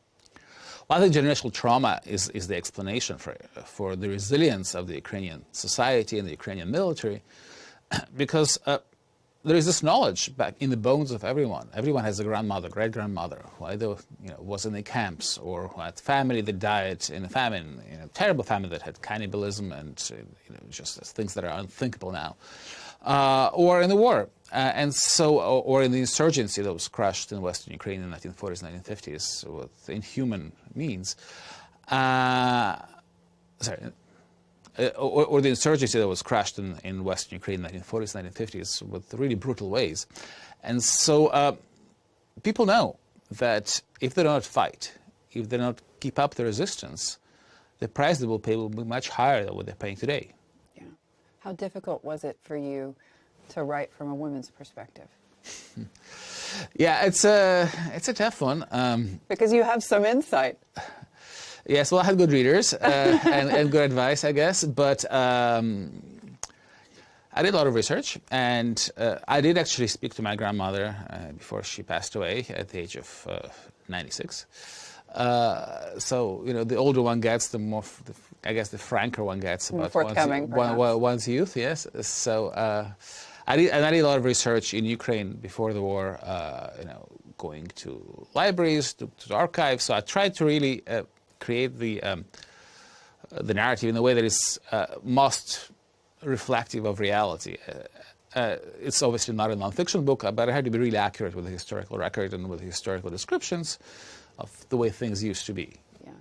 Well, I think generational trauma is the explanation for the resilience of the Ukrainian society and the Ukrainian military, because there is this knowledge back in the bones of everyone. Everyone has a grandmother, great-grandmother, who either was in the camps or who had family that died in a famine, terrible famine that had cannibalism and just things that are unthinkable now, or in the war. And so, or in the insurgency that was crushed in Western Ukraine in the 1940s, 1950s with inhuman means. Or the insurgency that was crushed in Western Ukraine in the 1940s, 1950s with really brutal ways. And so people know that if they do not fight, if they do not keep up the resistance, the price they will pay will be much higher than what they're paying today. Yeah. How difficult was it for you to write from a woman's perspective? Yeah, it's a tough one. Because you have some insight. Yes, well, I had good readers and good advice, I guess. But I did a lot of research, and I did actually speak to my grandmother before she passed away at the age of 96. So, the older one gets, the more, I guess, the franker one gets about one's youth. Yes. So I did a lot of research in Ukraine before the war. Going to libraries, to archives. So I tried to really create the narrative in a way that is most reflective of reality. It's obviously not a nonfiction book, but I had to be really accurate with the historical record and with the historical descriptions of the way things used to be. Yeah.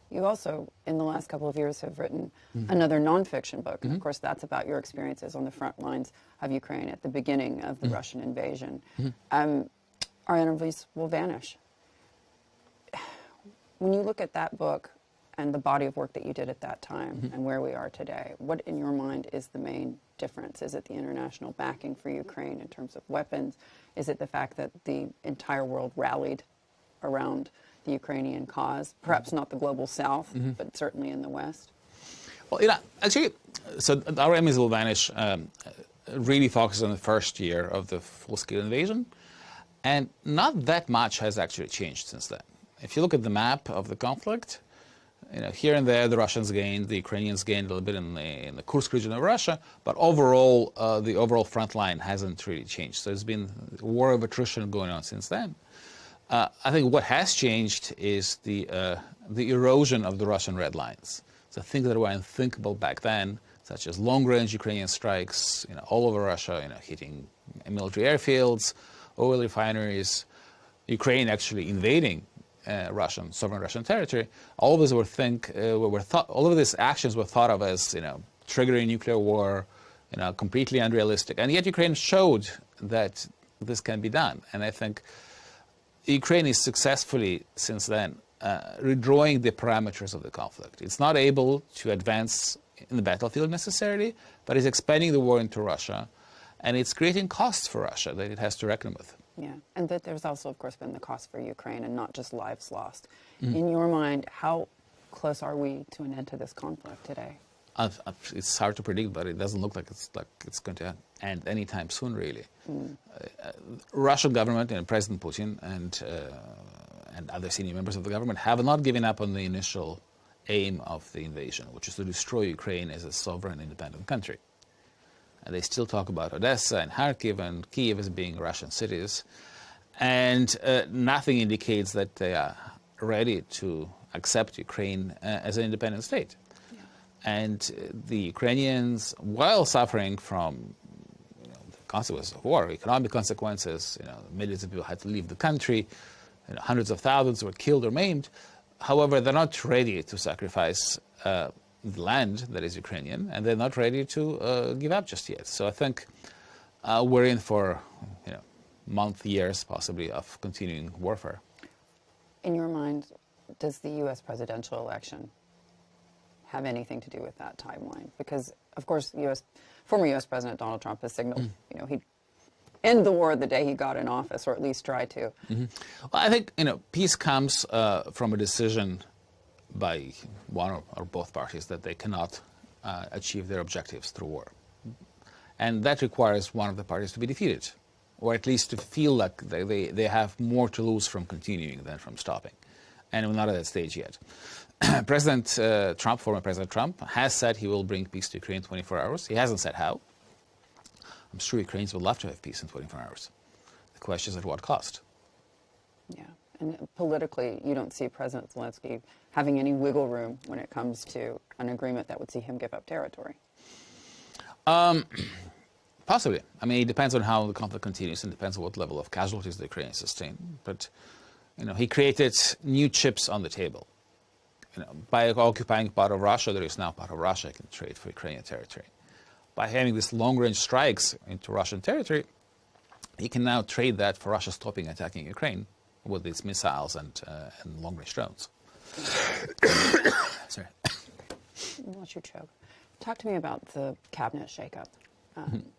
You also, in the last couple of years, have written another nonfiction book. And of course, that's about your experiences on the front lines of Ukraine at the beginning of the Russian invasion. Our interviews will vanish. When you look at that book and the body of work that you did at that time and where we are today, what in your mind is the main difference? Is it the international backing for Ukraine in terms of weapons? Is it the fact that the entire world rallied around the Ukrainian cause? Perhaps not the global South, but certainly in the West? Well, actually, so our enemies will vanish really focuses on the first year of the full-scale invasion, and not that much has actually changed since then. If you look at the map of the conflict, here and there the Russians gained, the Ukrainians gained a little bit in the Kursk region of Russia, but overall, the overall front line hasn't really changed. So there's been a war of attrition going on since then. I think what has changed is the erosion of the Russian red lines. So things that were unthinkable back then, such as long-range Ukrainian strikes, all over Russia, hitting military airfields, oil refineries, Ukraine actually invading sovereign Russian territory. All of these all of these actions were thought of as, triggering nuclear war, completely unrealistic. And yet Ukraine showed that this can be done. And I think Ukraine is successfully, since then, redrawing the parameters of the conflict. It's not able to advance in the battlefield necessarily, but it's expanding the war into Russia, and it's creating costs for Russia that it has to reckon with. Yeah, and that there's also, of course, been the cost for Ukraine and not just lives lost. In your mind, how close are we to an end to this conflict today? It's hard to predict, but it doesn't look like it's going to end anytime soon, really. Russian government, President Putin and other senior members of the government have not given up on the initial aim of the invasion, which is to destroy Ukraine as a sovereign, independent country. And they still talk about Odessa and Kharkiv and Kiev as being Russian cities. And nothing indicates that they are ready to accept Ukraine as an independent state. Yeah. And the Ukrainians, while suffering from the consequences of war, economic consequences, millions of people had to leave the country, hundreds of thousands were killed or maimed. However, they're not ready to sacrifice the land that is Ukrainian, and they're not ready to give up just yet. So I think we're in for months, years, possibly, of continuing warfare. In your mind, does the U.S. presidential election have anything to do with that timeline? Because, of course, former U.S. President Donald Trump has signaled, he'd end the war the day he got in office, or at least try to. Mm-hmm. Well, I think, peace comes from a decision by one or both parties that they cannot achieve their objectives through war. And that requires one of the parties to be defeated, or at least to feel like they have more to lose from continuing than from stopping. And we're not at that stage yet. President Trump, former President Trump, has said he will bring peace to Ukraine in 24 hours. He hasn't said how. I'm sure Ukrainians would love to have peace in 24 hours. The question is at what cost? Yeah, and politically, you don't see President Zelensky having any wiggle room when it comes to an agreement that would see him give up territory. Possibly. I mean, it depends on how the conflict continues and depends on what level of casualties the Ukrainians sustain. But, he created new chips on the table. By occupying part of Russia, there is now part of Russia that can trade for Ukrainian territory. By having these long-range strikes into Russian territory, he can now trade that for Russia stopping attacking Ukraine with its missiles and long-range drones. Sorry. I'll let you choke. Talk to me about the cabinet shakeup.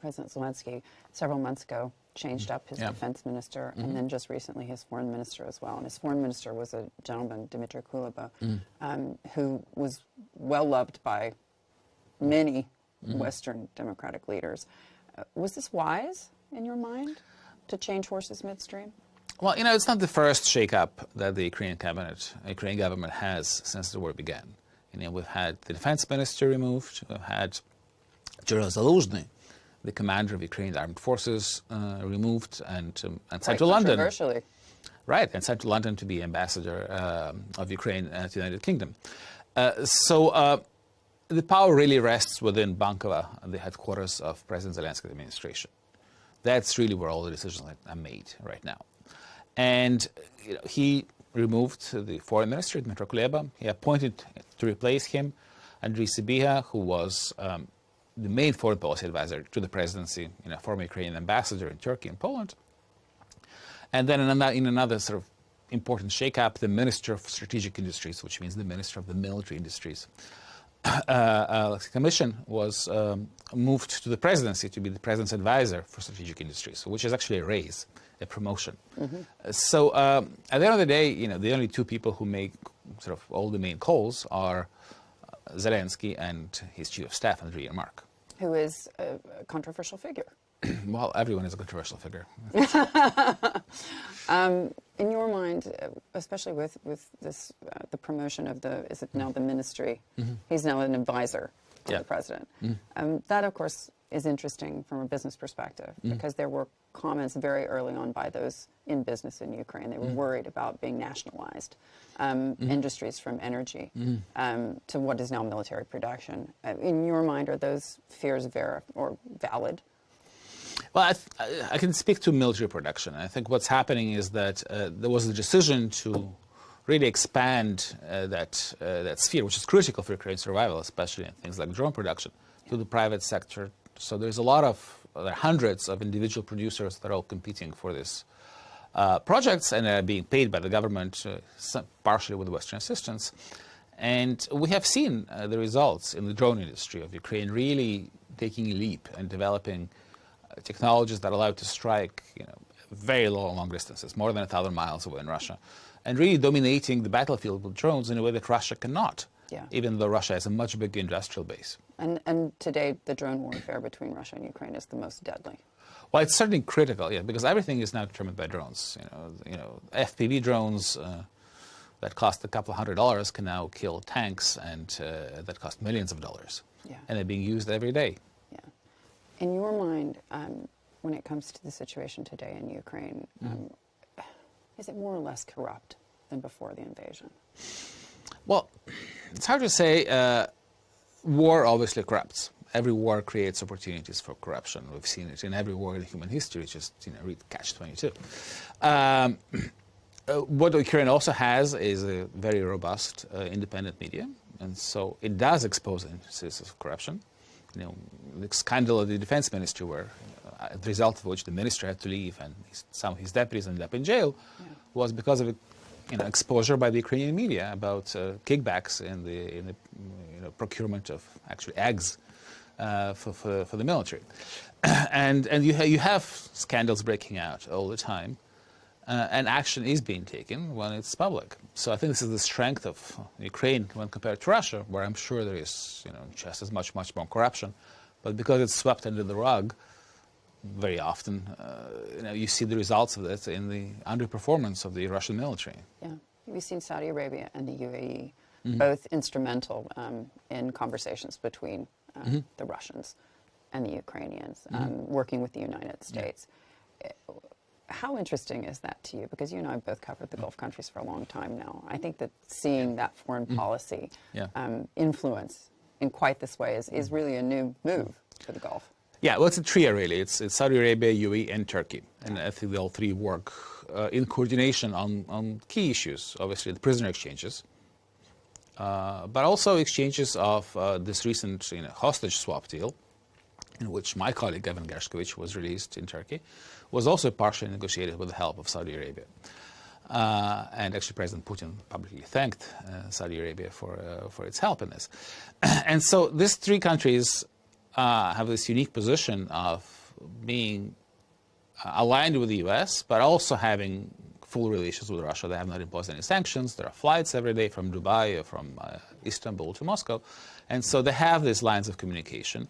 President Zelensky, several months ago, changed up his defense minister, and then just recently his foreign minister as well. And his foreign minister was a gentleman, Dmitry Kuleba, who was well-loved by many Western democratic leaders. Was this wise, in your mind, to change horses midstream? Well, it's not the first shakeup that the Ukrainian government has since the war began. We've had the defense minister removed, we've had General Zaluzhny, the commander of Ukrainian armed forces, removed and sent to London. Controversially. Right, and sent to London to be ambassador of Ukraine to the United Kingdom. So the power really rests within Bankova, the headquarters of President Zelensky's administration. That's really where all the decisions are made right now. And he removed the foreign minister, Dmytro Kuleba. He appointed to replace him Andriy Sybiha, who was the main foreign policy advisor to the presidency, former Ukrainian ambassador in Turkey and Poland. And then in another sort of important shakeup, the Minister of Strategic Industries, which means the Minister of the Military Industries, Commission was moved to the presidency to be the president's advisor for strategic industries, which is actually a raise, a promotion. So at the end of the day, the only two people who make sort of all the main calls are Zelensky and his chief of staff, Andriy Yermak. Who is a controversial figure. Well, everyone is a controversial figure. In your mind, especially with this, the promotion of is it now the ministry? He's now an advisor to the president. That, of course, is interesting from a business perspective because there were comments very early on by those in business in Ukraine. They were worried about being nationalized, industries from energy to what is now military production. In your mind, are those fears valid? Well, I can speak to military production. I think what's happening is that there was a decision to really expand that sphere, which is critical for Ukraine's survival, especially in things like drone production, to the private sector. So there are hundreds of individual producers that are all competing for this projects and are being paid by the government, partially with Western assistance. And we have seen the results in the drone industry of Ukraine really taking a leap and developing technologies that allow it to strike very long distances, more than 1,000 miles away in Russia, and really dominating the battlefield with drones in a way that Russia cannot, even though Russia has a much bigger industrial base. And today, the drone warfare between Russia and Ukraine is the most deadly. Well, it's certainly critical, because everything is now determined by drones. FPV drones that cost a couple $100 can now kill tanks, and that cost millions of dollars. And they're being used every day. In your mind, when it comes to the situation today in Ukraine, Is it more or less corrupt than before the invasion? Well, it's hard to say. War obviously corrupts. Every war creates opportunities for corruption. We've seen it in every war in human history. Just read Catch-22. What Ukraine also has is a very robust independent media, and so it does expose instances of corruption. The scandal of the defense ministry, where the result of which the minister had to leave and some of his deputies ended up in jail, was because of exposure by the Ukrainian media about kickbacks in the procurement of actually eggs for the military, and you have scandals breaking out all the time. And action is being taken when it's public. So I think this is the strength of Ukraine when compared to Russia, where I'm sure there is just as much more corruption. But because it's swept under the rug, very often you see the results of that in the underperformance of the Russian military. Yeah, we've seen Saudi Arabia and the UAE both instrumental in conversations between the Russians and the Ukrainians, working with the United States. Yeah. How interesting is that to you? Because you and I have both covered the Gulf countries for a long time now. I think that seeing that foreign policy influence in quite this way is really a new move for the Gulf. Yeah, well, it's a trio, really. It's Saudi Arabia, UAE, and Turkey. And I think they all three work in coordination on key issues. Obviously, the prisoner exchanges, but also exchanges of this recent hostage swap deal, in which my colleague, Evan Gershkovich, was released in Turkey, was also partially negotiated with the help of Saudi Arabia. And actually President Putin publicly thanked Saudi Arabia for its help in this. And so these three countries have this unique position of being aligned with the U.S., but also having full relations with Russia. They have not imposed any sanctions. There are flights every day from Dubai or from Istanbul to Moscow. And so they have these lines of communication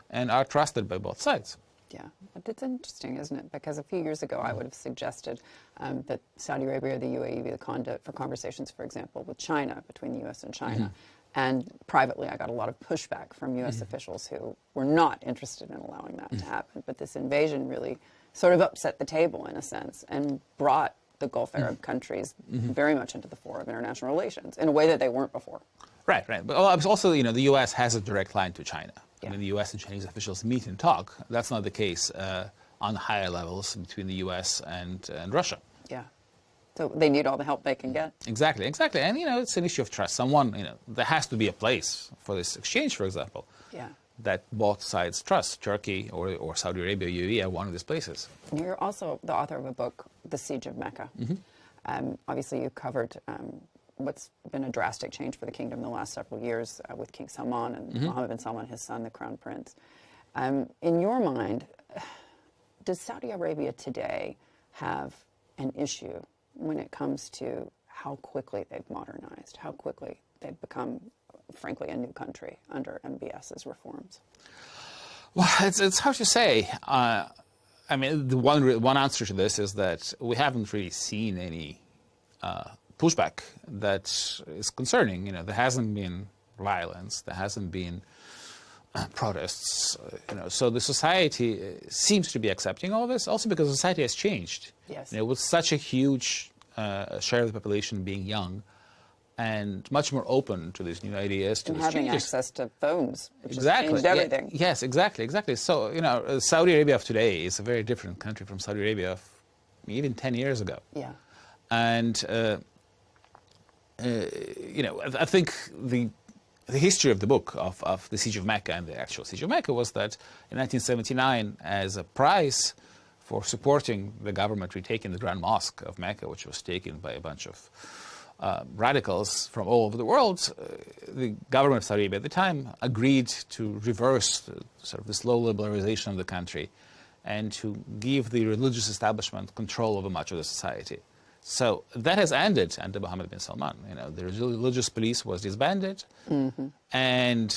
and are trusted by both sides. Yeah, but it's interesting, isn't it? Because a few years ago, I would have suggested that Saudi Arabia or the UAE be the conduit for conversations, for example, with China, between the U.S. and China. And privately, I got a lot of pushback from U.S. officials who were not interested in allowing that to happen. But this invasion really sort of upset the table, in a sense, and brought the Gulf Arab countries very much into the fore of international relations in a way that they weren't before. Right, right. But also, the U.S. has a direct line to China. I mean, the U.S. and Chinese officials meet and talk. That's not the case on higher levels between the U.S. and Russia. Yeah. So they need all the help they can get. Exactly, exactly. And, it's an issue of trust. There has to be a place for this exchange, for example, that both sides trust. Turkey or Saudi Arabia, UAE are one of these places. You're also the author of a book, The Siege of Mecca. Obviously, you covered what's been a drastic change for the kingdom in the last several years with King Salman and Mohammed bin Salman, his son, the crown prince. In your mind, does Saudi Arabia today have an issue when it comes to how quickly they've modernized, how quickly they've become, frankly, a new country under MBS's reforms? Well, it's hard to say. I mean, the one answer to this is that we haven't really seen any pushback that is concerning. There hasn't been violence, there hasn't been protests. So the society seems to be accepting all this, also because society has changed. Yes. With such a huge share of the population being young and much more open to these new ideas, to these changes. Having access to phones, which has changed everything. Yes, exactly. So, Saudi Arabia of today is a very different country from Saudi Arabia of even 10 years ago. Yeah. And I think the history of the book of the Siege of Mecca and the actual Siege of Mecca was that in 1979, as a prize for supporting the government retaking the Grand Mosque of Mecca, which was taken by a bunch of radicals from all over the world, the government of Saudi Arabia at the time agreed to reverse the slow liberalization of the country and to give the religious establishment control over much of the society. So that has ended under Mohammed bin Salman. The religious police was disbanded, and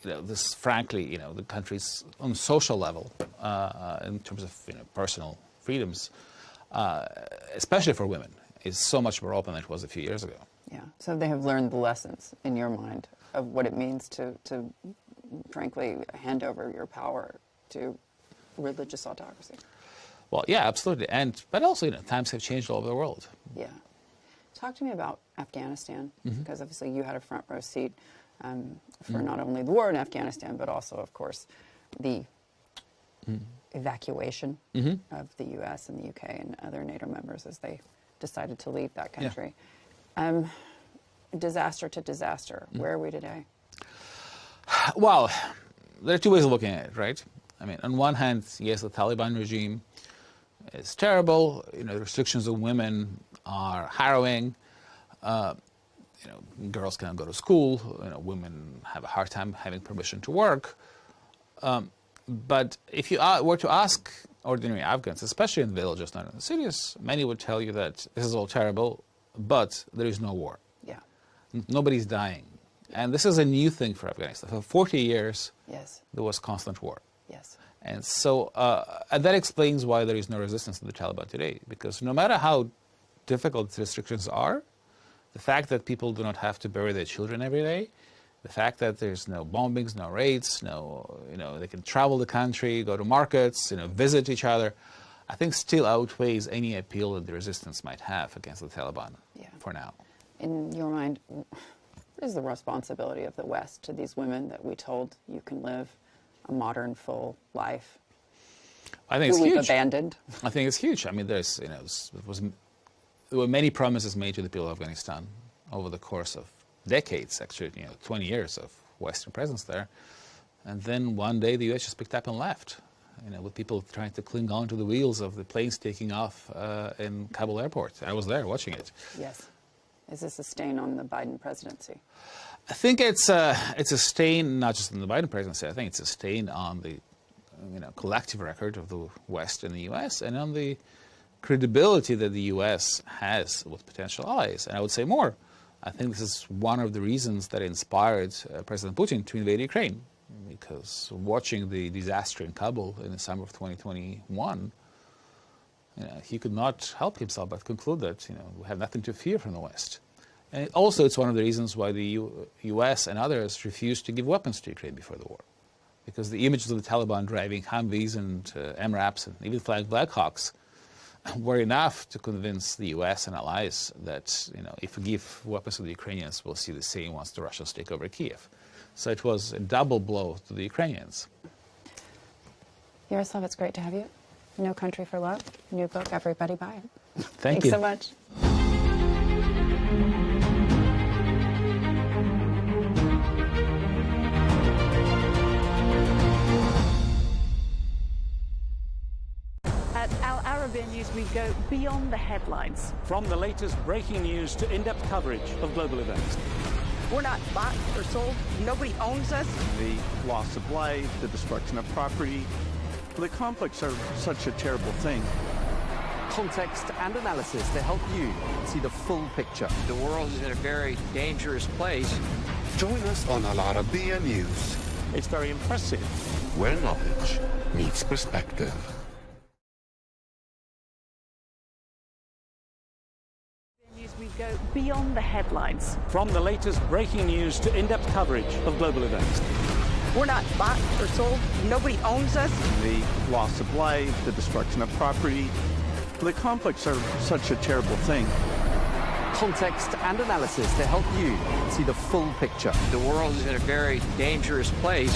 this, frankly, the country's on social level, in terms of personal freedoms, especially for women, is so much more open than it was a few years ago. Yeah. So they have learned the lessons, in your mind, of what it means to frankly, hand over your power to religious autocracy. Well, yeah, absolutely. But also, times have changed all over the world. Yeah. Talk to me about Afghanistan, because obviously you had a front row seat for not only the war in Afghanistan, but also, of course, the evacuation of the U.S. and the U.K. and other NATO members as they decided to leave that country. Disaster to disaster. Where are we today? Well, there are two ways of looking at it, right? I mean, on one hand, yes, the Taliban regime is terrible. You know, the restrictions of women are harrowing. You know, girls cannot go to school. You know, women have a hard time having permission to work. But if you were to ask ordinary Afghans, especially in villages, not in the cities, many would tell you that this is all terrible, but there is no war. Yeah. Nobody's dying. And this is a new thing for Afghanistan. For 40 years, there was constant war. Yes. And so and that explains why there is no resistance to the Taliban today, because no matter how difficult the restrictions are, the fact that people do not have to bury their children every day, the fact that there's no bombings, no raids, they can travel the country, go to markets, visit each other, I think still outweighs any appeal that the resistance might have against the Taliban for now. In your mind, what is the responsibility of the West to these women that we told you can live a modern, full life? I think it's huge. Abandoned. I think it's huge. I mean, there were many promises made to the people of Afghanistan over the course of decades, actually, 20 years of Western presence there. And then one day the U.S. just picked up and left, with people trying to cling on to the wheels of the planes taking off in Kabul airport. I was there watching it. Yes. Is this a stain on the Biden presidency? I think it's a stain not just on the Biden presidency. I think it's a stain on the collective record of the West and the U.S. and on the credibility that the U.S. has with potential allies. And I would say more. I think this is one of the reasons that inspired President Putin to invade Ukraine, because watching the disaster in Kabul in the summer of 2021, he could not help himself but conclude that we have nothing to fear from the West. And also, it's one of the reasons why the U.S. and others refused to give weapons to Ukraine before the war, because the images of the Taliban driving Humvees and MRAPs and even flying Blackhawks were enough to convince the U.S. and allies that, if we give weapons to the Ukrainians, we'll see the same once the Russians take over Kiev. So it was a double blow to the Ukrainians. Yaroslav, it's great to have you. No Country for Love, new book, everybody buy it. Thank you. Thanks so much. At Al Arabiya News, we go beyond the headlines. From the latest breaking news to in-depth coverage of global events. We're not bought or sold. Nobody owns us. The loss of life, the destruction of property. The conflicts are such a terrible thing. Context and analysis to help you see the full picture. The world is in a very dangerous place. Join us on Al Arabiya News, It's very impressive. where knowledge meets perspective. We go beyond the headlines. From the latest breaking news to in-depth coverage of global events. We're not bought or sold. Nobody owns us. The loss of life, the destruction of property. The conflicts are such a terrible thing. Context and analysis to help you see the full picture. The world is in a very dangerous place.